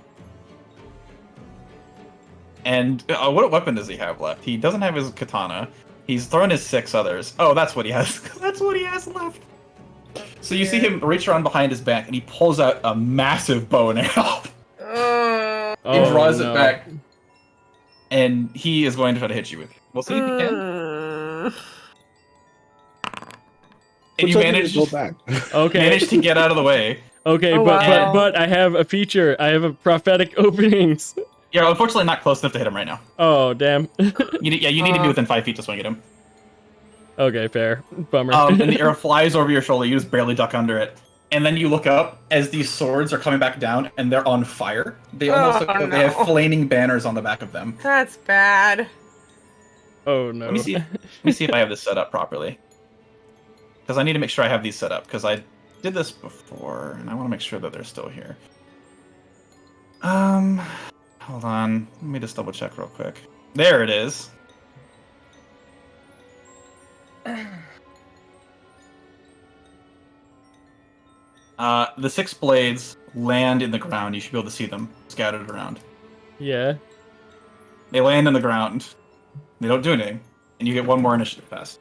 And what weapon does he have left? He doesn't have his katana. He's thrown his 6 others. Oh, that's what he has. That's what he has left. So you see him reach around behind his back, and he pulls out a massive bow and arrow. He draws it back, and he is going to try to hit you with it. We'll see if he can. And you manage to go back. Okay. manage to get out of the way. Okay, Oh, but wow. but I have a feature. I have a prophetic openings. You're unfortunately not close enough to hit him right now. Oh damn. You need to be within 5 feet to swing at him. Okay, fair. Bummer. And the arrow flies over your shoulder. You just barely duck under it, and then you look up as these swords are coming back down, and they're on fire. They almost Oh, they have no. flaming banners on the back of them. That's bad. Oh no. Let me see if I have this set up properly. Because I need to make sure I have these set up, because I did this before, and I want to make sure that they're still here. Hold on. Let me just double check real quick. There it is. The 6 blades land in the ground. You should be able to see them scattered around. Yeah. They land in the ground. They don't do anything, and you get 1 more initiative pass.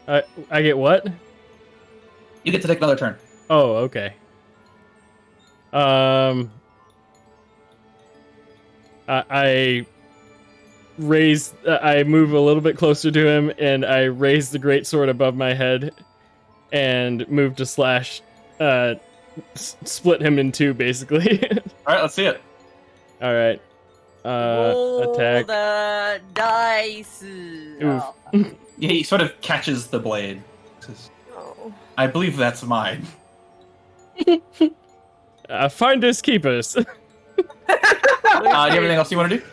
I get what? You get to take another turn. Oh, okay. I raise. I move a little bit closer to him, and I raise the greatsword above my head, and move to slash. Split him in 2, basically. All right, let's see it. All right. Roll Attack. the dice. Oof. Oh. Yeah, he sort of catches the blade. Says, Oh. I believe that's mine. Finders keepers. Do you have anything else you want to do? You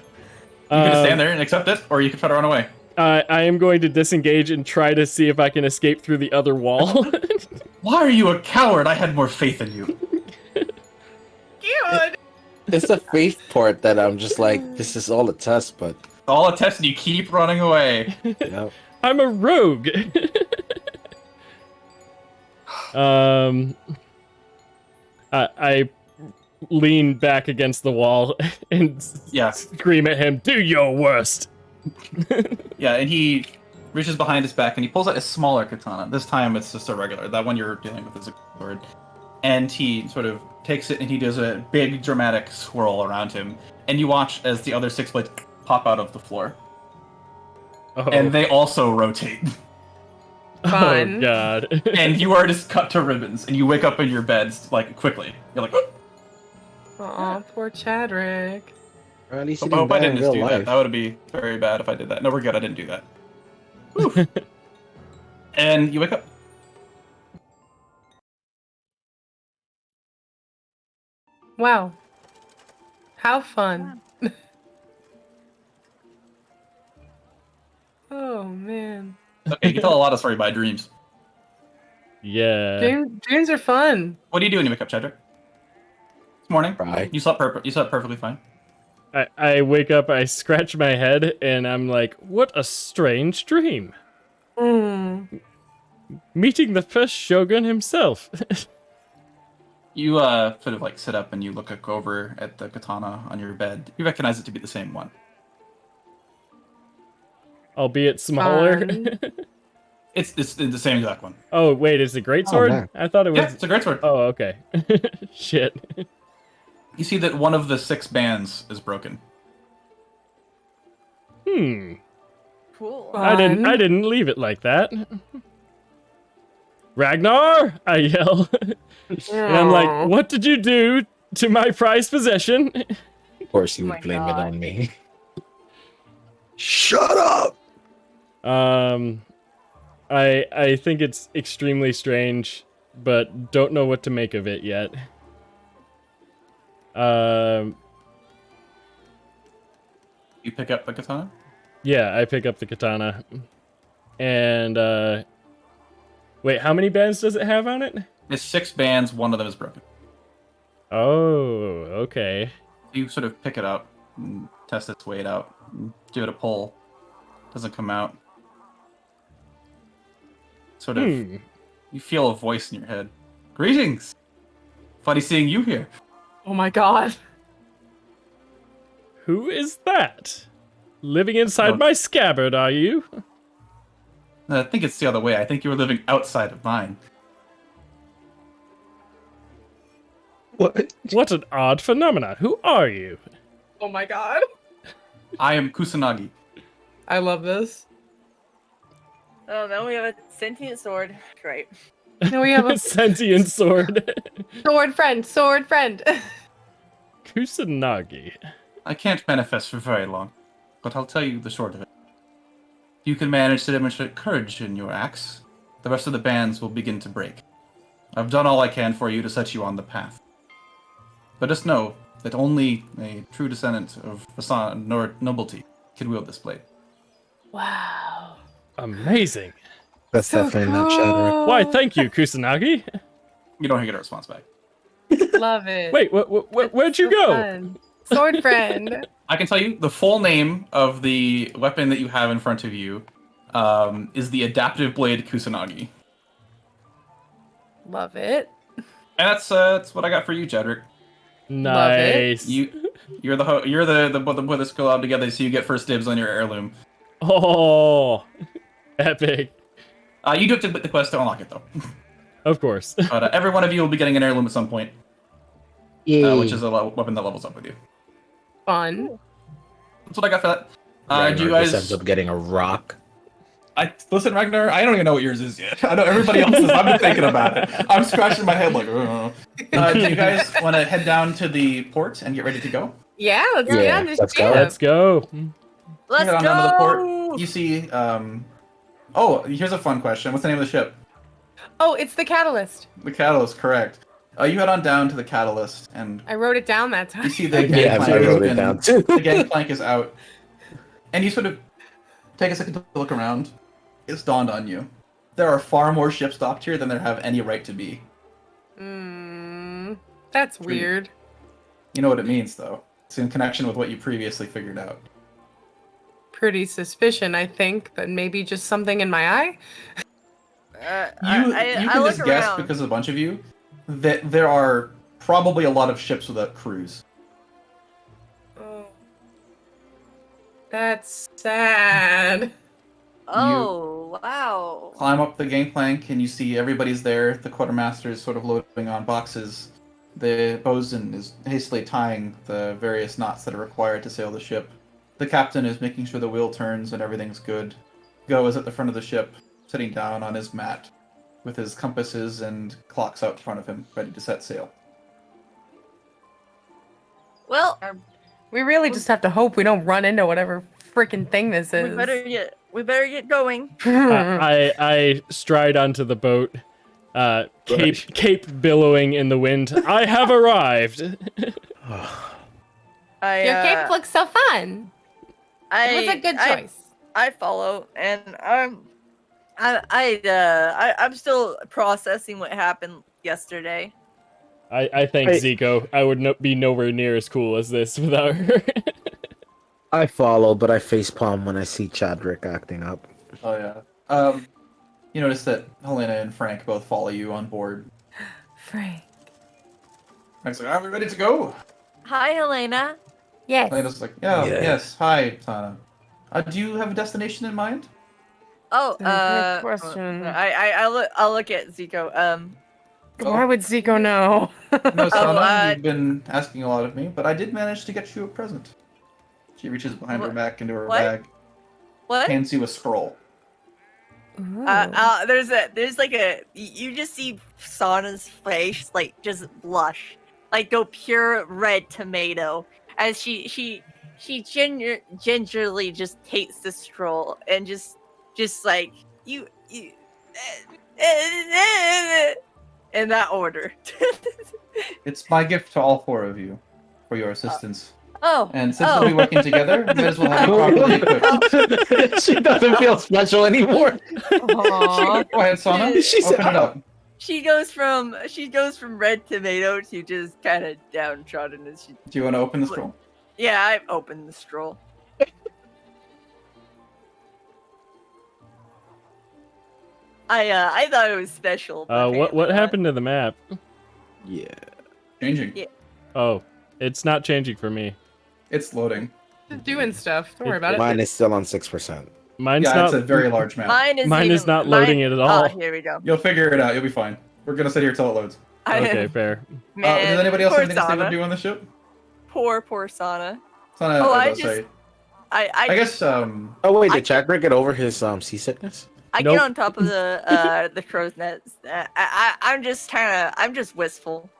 can just stand there and accept it, or you can try to run away. I am going to disengage and try to see if I can escape through the other wall. Why are you a coward? I had more faith in you. Cute. It's the faith part that I'm just like, this is all a test, but All a test, and you keep running away. yeah. I'm a rogue. I lean back against the wall and Yeah. scream at him, "Do your worst." Yeah, and he reaches behind his back and he pulls out a smaller katana. This time it's just a regular. That one you're dealing with is a sword. And he sort of takes it and he does a big dramatic swirl around him. And you watch as the other 6 blades pop out of the floor. Oh, And they also rotate. Fun. Oh god. And you are just cut to ribbons. And you wake up in your beds, like, quickly. You're like, Aw, poor Chadrick. Or at least I you didn't hope I die in didn't just real do that. life. That would be very bad if I did that. No, we're good. I didn't do that. Whew. And you wake up. Wow. How fun. Oh, man. Okay, you can tell a lot of story by dreams. Yeah. Dreams are fun. What do you do when you wake up, Chadrick? It's morning. Cry. You slept perfectly fine. I wake up, I scratch my head, and I'm like, what a strange dream. Mm. Meeting the first shogun himself. You sort of like sit up and you look over at the katana on your bed. You recognize it to be the same one. Albeit smaller. Fun. It's the same exact one. Oh, wait, is it greatsword? man. I thought it was... Yeah, it's a great sword. Oh, okay. Shit. You see that one of the 6 bands is broken. Cool. I Fun. didn't leave it like that. Ragnar! I yell. And I'm like, what did you do to my prized possession? Of course you Oh would my blame it God. on me. Shut up! I think it's extremely strange, but don't know what to make of it yet. You pick up the katana? Yeah, I pick up the katana. And, wait, how many bands does it have on it? There's 6 bands, one of them is broken. Oh, okay. You sort of pick it up, and test its weight out, and give it a pull. Doesn't come out. Sort of, you feel a voice in your head. Greetings! Funny seeing you here. Oh my god. Who is that? Living inside No. my scabbard, are you? I think it's the other way. I think you were living outside of mine. What? What an odd phenomena. Who are you? Oh my god. I am Kusanagi. I love this. Oh, now we have a sentient sword. Great. Now we have a Sentient sword. sword friend. Sword friend. Kusanagi. I can't manifest for very long, but I'll tell you the short of it. If you can manage to demonstrate courage in your acts, the rest of the bands will begin to break. I've done all I can for you to set you on the path. But just know that only a true descendant of Vasan nor nobility could wield this blade. Wow. Amazing. That's So definitely not shattering. cool. Why, thank you, Kusanagi. You don't get a response back. Love it. Wait, where'd you So go? fun. Sword friend. I can tell you the full name of the weapon that you have in front of you is the Adaptive Blade Kusanagi. Love it. And that's what I got for you, Jedrick. Love it. Nice. You're the put this collab together, so you get first dibs on your heirloom. Oh, epic. You do have to complete the quest to unlock it though. Of course. But every one of you will be getting an heirloom at some point, Yeah. which is a weapon that levels up with you. Fun. That's what I got for that. Ragnar Do you just guys? ends up getting a rock. Listen, Ragnar. I don't even know what yours is yet. I know everybody else's. I've been thinking about it. I'm scratching my head like. Do you guys want to head down to the port and get ready to go? Yeah, let's Yeah, get on this let's go. ship. Let's go. Let's Head on go. down to the port. You see. Oh, here's a fun question. What's the name of the ship? Oh, it's the catalyst. The Catalyst, correct. You head on down to the Catalyst, and I wrote it down that time. you see the Yeah, I gangplank wrote has it down been. too. The gangplank is out, and you sort of take a second to look around. It's dawned on you. There are far more ships docked here than there have any right to be. That's Pretty- weird. You know what it means, though. It's in connection with what you previously figured out. Pretty suspicion, I think, but maybe just something in my eye. You I can look just guess around. because of a bunch of you that there are probably a lot of ships without crews. Oh. That's sad. Oh, wow. Climb up the gangplank and you see everybody's there. The quartermaster is sort of loading on boxes. The bosun is hastily tying the various knots that are required to sail the ship. The captain is making sure the wheel turns and everything's good. Go is at the front of the ship, sitting down on his mat with his compasses and clocks out in front of him, ready to set sail. Well, We really just have to hope we don't run into whatever freaking thing this is. we better get going. I stride onto the boat, cape billowing in the wind. I have arrived. Your cape looks so fun. It was a good choice. I follow, and I'm still processing what happened yesterday. I thank Zico. I would be nowhere near as cool as this without her. I follow, but I facepalm when I see Chadrick acting up. Oh yeah. You notice that Helena and Frank both follow you on board. Frank. Frank's like, "Are we ready to go?" Hi, Helena. Yes. Helena's like, "Yeah, yes. Hi, Tana. Do you have a destination in mind?" Oh, Good question. I'll look at Zico. Why would Zico know? No, Sana, Oh, you've been asking a lot of me, but I did manage to get you a present. She reaches behind her back into her What? bag, What? hands you a scroll. There's like you just see Sana's face like just blush, like go pure red tomato as she gingerly just takes the scroll and just like you in that order. It's my gift to all four of you for your assistance. Oh, And since we'll be working together, we might as well have you properly equipped. She doesn't feel special anymore. Aw. Go ahead, Sana. She said, Open it up. she goes from red tomato to just kind of downtrodden as she. Do you want to open the scroll? Yeah, I opened the scroll. I thought it was special. but What apparently not. happened to the map? Yeah. Changing. Yeah. Oh, it's not changing for me. It's loading. Just doing stuff. Don't worry about it. Mine is still on 6%. Mine's Yeah, not. it's a very large map. Mine is Mine is not loading it at all. Oh, here we go. You'll figure it out. You'll be fine. We're gonna sit here till it loads. Okay, fair. Man, Does anybody else poor have anything to say Sana. to do on the ship? Poor Sana. Sana, Oh, I I was just- say. I guess Oh wait, I did Chadrick get over his seasickness? I Nope. get on top of the crow's nest. I'm just wistful.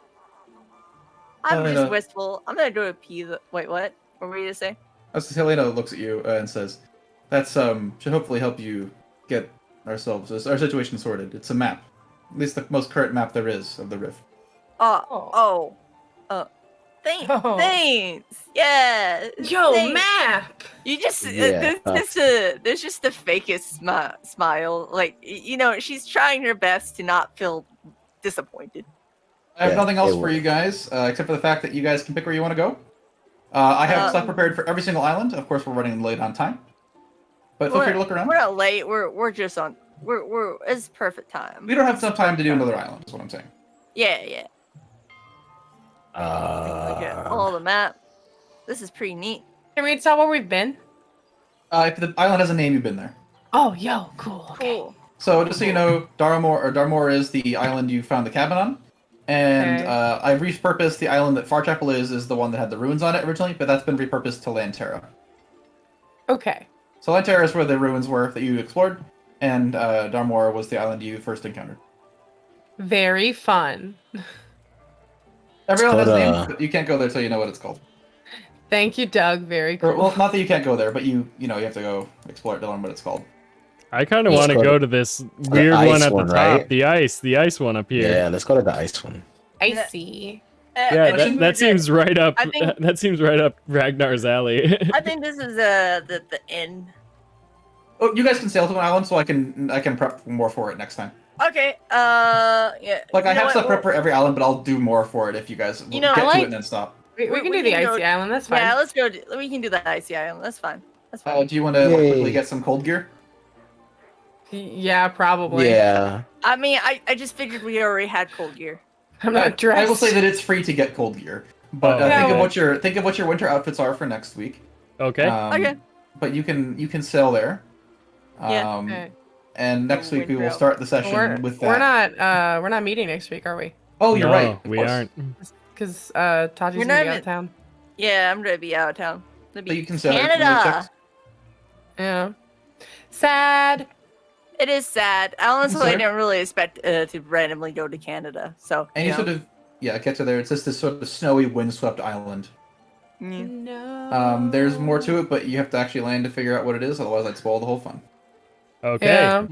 I'm I just know. wistful. I'm gonna go to pee. Wait, what? What were you to say? As Helena looks at you and says, "That's should hopefully help you get our situation sorted. It's a map, at least the most current map there is of the rift." Thanks. Yeah. Yo, thanks. map. You just Yeah, there's just the fakest smile. Like she's trying her best to not feel disappointed. I have Yeah, nothing else it for will. you guys, except for the fact that you guys can pick where you want to go. I have stuff prepared for every single island. Of course, we're running late on time, but feel free to look around. We're not late. We're just on. We're it's perfect time. We don't have enough time to do another island. Is what I'm saying. Yeah. Look at all the map. This is pretty neat. Can we tell where we've been? If the island has a name, you've been there. Oh, yo, cool. Okay. Cool. So just so you know, Darmore is the island you found the cabin on, and Okay. I've repurposed the island that Far Chapel is the one that had the ruins on it originally, but that's been repurposed to Lantera. Okay. So Lantera is where the ruins were that you explored, and Darmore was the island you first encountered. Very fun. Every island has a called, name, but you can't go there until you know what it's called. Thank you, Doug. Very cool. Or, well, not that you can't go there, but you have to go explore it to learn what it's called. I kind of Let's want to go go to to this weird ice one at one, the top. right? The ice one up here. Yeah, let's go to the ice one. I see. Yeah, that seems right up. I think- That seems right up Ragnar's alley. I think this is the end. Oh, you guys can sail to an island, so I can prep more for it next time. Okay. Yeah. Like I You know have what, stuff prepped for every island, but I'll do more for it if you guys You know, get I to like- it and then stop. We can we do the can go- icy island. That's fine. Yeah, let's go. We can do the icy island. That's fine. That's fine. Do you want to Yay. quickly get some cold gear? Yeah, probably. Yeah. I mean, I just figured we already had cold gear. I'm not dressed. I will say that it's free to get cold gear, but Oh. think Yeah. of what your winter outfits are for next week. Okay. Okay. But you can sail there. Yeah, Okay. And next week we will Winter start the session We're, with that. we're not meeting next week, are we? Oh, you're No, right. of we course. aren't. Because Taji's You're gonna not be out even- of town. Yeah, I'm gonna be out of town. Gonna So be you can sail there. Canada. Yeah. Sad. It is sad. Honestly, I sorry? didn't really expect to randomly go to Canada. So And you sort of get to there. It's just this sort of snowy, windswept island. yeah. No. There's more to it, but you have to actually land to figure out what it is. Otherwise, I'd spoil the whole fun. Okay. Yeah.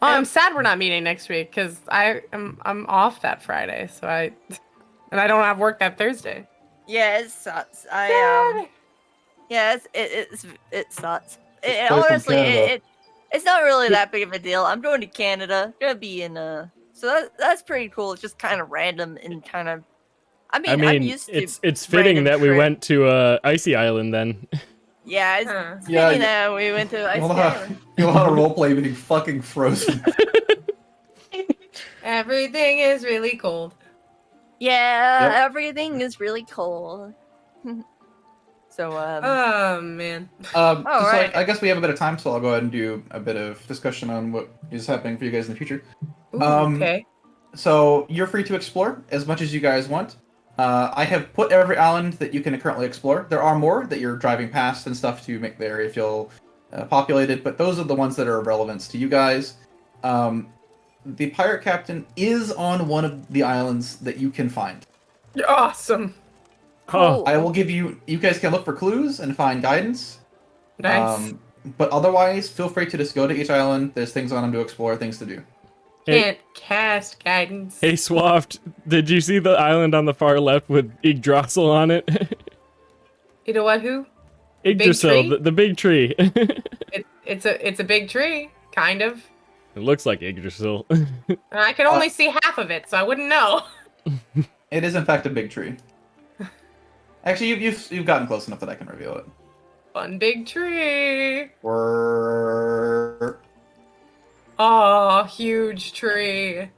Oh, I'm sad we're not meeting next week because I'm off that Friday, so I don't have work that Thursday. Yeah, it sucks. Yeah, it sucks. Just play from Honestly, Canada. it's not really that big of a deal. I'm going to Canada. Gonna be in so that's pretty cool. It's just kind of random and kind of. I mean, I'm used to. it's fitting random that we trip. went to Icy Island then. Yeah, it's Huh. it's Yeah, fitting that we went to Ice Island. You'll have a roleplay being fucking frozen. Everything is really cold. Yeah, Yep. everything is really cold. So Oh man. right. I guess we have a bit of time, so I'll go ahead and do a bit of discussion on what is happening for you guys in the future. Ooh, okay. So you're free to explore as much as you guys want. I have put every island that you can currently explore. There are more that you're driving past and stuff to make the area feel populated, but those are the ones that are of relevance to you guys. The pirate captain is on one of the islands that you can find. You're awesome. Oh, I will give you guys can look for clues and find guidance. Nice. But otherwise, feel free to just go to each island. There's things on them to explore, things to do. Hey. Can't cast guidance. hey Swaft, did you see the island on the far left with Yggdrasil on it? You know what? Who? Yggdrasil, tree? the big tree. It's a big tree, kind of. It looks like Yggdrasil. And I can only see half of it, so I wouldn't know. It is in fact a big tree. Actually, you've gotten close enough that I can reveal it. Fun big tree. We're Oh, huge tree.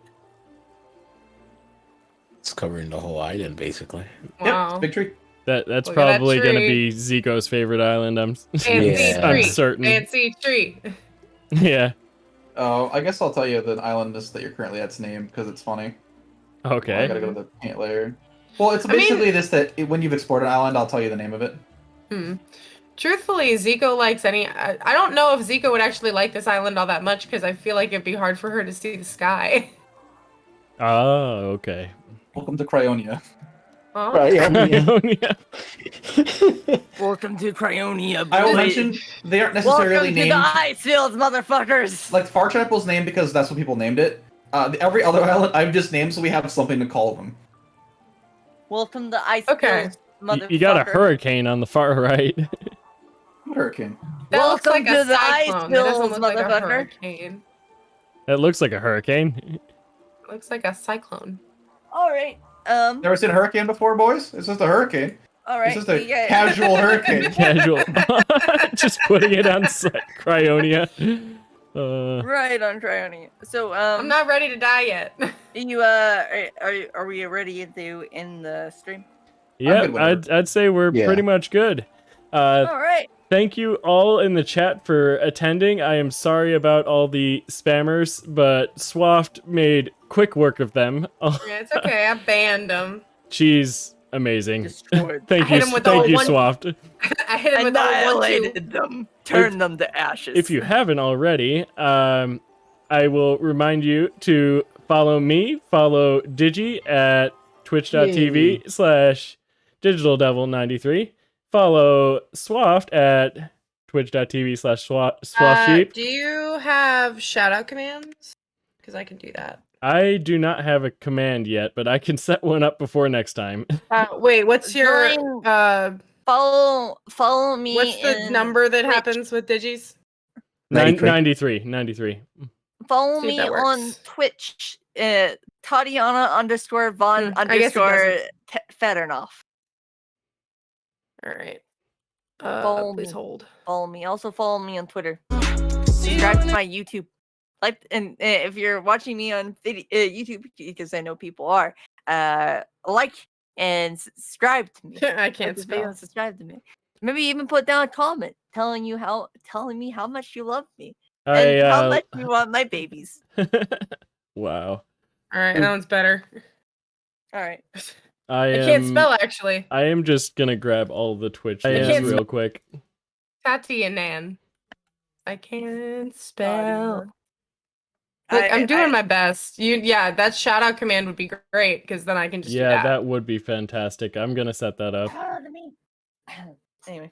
It's covering the whole island, basically. Yep, Wow. it's a big tree. That's Look at that probably gonna tree. be Zico's favorite island. I'm Fancy Yeah. tree. certain. Fancy tree. Yeah. Oh, I guess I'll tell you the island is that you're currently at's name because it's funny. I Okay. gotta go to the paint layer. Well, it's I mean- basically when you've explored an island, I'll tell you the name of it. Truthfully, Zico likes any. I don't know if Zico would actually like this island all that much because I feel like it'd be hard for her to see the sky. Oh, okay. Welcome to Cryonia. Oh. Right, yeah. Yeah. welcome to Cryonia. I will boy. mention they aren't necessarily Welcome to named the ice fields, motherfuckers. like Far Chapel's named because that's what people named it. Every other island I've just named so we have something to call them. Welcome to Ice Okay. Bills, motherfucker. You got a hurricane on the far right. What hurricane? That looks Welcome like to a the Ice cyclone. That doesn't Bills, look like a motherfucker. hurricane. That looks like a hurricane. It looks like a cyclone. All right. Never seen a hurricane before, boys? It's just a hurricane. All right. It's just a you get- casual hurricane. Casual. Just putting it on Cryonia. Right on Trionia. So I'm not ready to die yet. you are we ready to end the stream? Yeah, good whenever. I'd say we're Yeah. pretty much good. All right. Thank you all in the chat for attending. I am sorry about all the spammers, but Swaft made quick work of them. Yeah, it's okay. I banned him. She's amazing. Destroyed. Thank I hit you, him with thank all you, one- Swaft. I hit him with all 1-2. Annihilated them. Turned them to ashes. If you haven't already, I will remind you to follow me, follow Digi at twitch.tv/digitaldevil93. Follow Swaft at twitch.tv/SwaftSheep. Do you have shoutout commands? Because I can do that. I do not have a command yet, but I can set one up before next time. Wait, what's your follow me. what's the in number that Twitch. happens with digis? 93. Follow See if me that on works. Twitch. Tatiana_Von I guess it doesn't. Fedornoff. All right. Follow Please me. hold. Follow me. Also follow me on Twitter. Subscribe to my YouTube. Like, and if you're watching me on YouTube, because I know people are, like and subscribe to me. I can't Like the video spell. and subscribe to me. Maybe even put down a comment telling me how much you love me and how much you want my babies. Wow. All right, that one's better. All right. I can't spell actually. I am just gonna grab all the Twitch I names can't real quick. Tati and Nan. I can't spell. I- Look, I'm doing I- my best. That shout out command would be great because then I can just do Yeah, that. that would be fantastic. I'm gonna set that up. Anyway.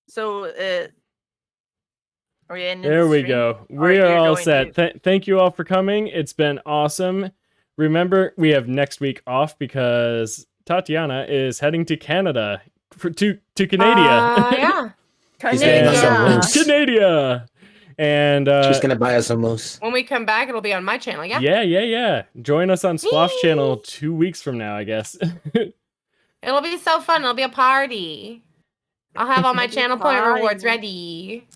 So, are we ending There the we stream? go. Or We are you're all going set. to- Thank you all for coming. It's been awesome. Remember, we have next week off because Tatiana is heading to Canada to Canada. Yeah. He's getting us some Canada. moose. Canada. And She's gonna buy us some moose. When we come back, it'll be on my channel. Yeah. yeah. Join us on Swaff's channel 2 weeks from now, I guess. It'll be so fun. It'll be a party. I'll have all my It'll be channel point party. rewards ready.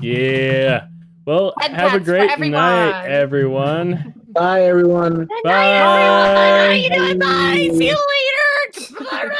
Yeah. Well, Head have a pats for great night, everyone. everyone. Bye, everyone. Bye. Bye. See you later.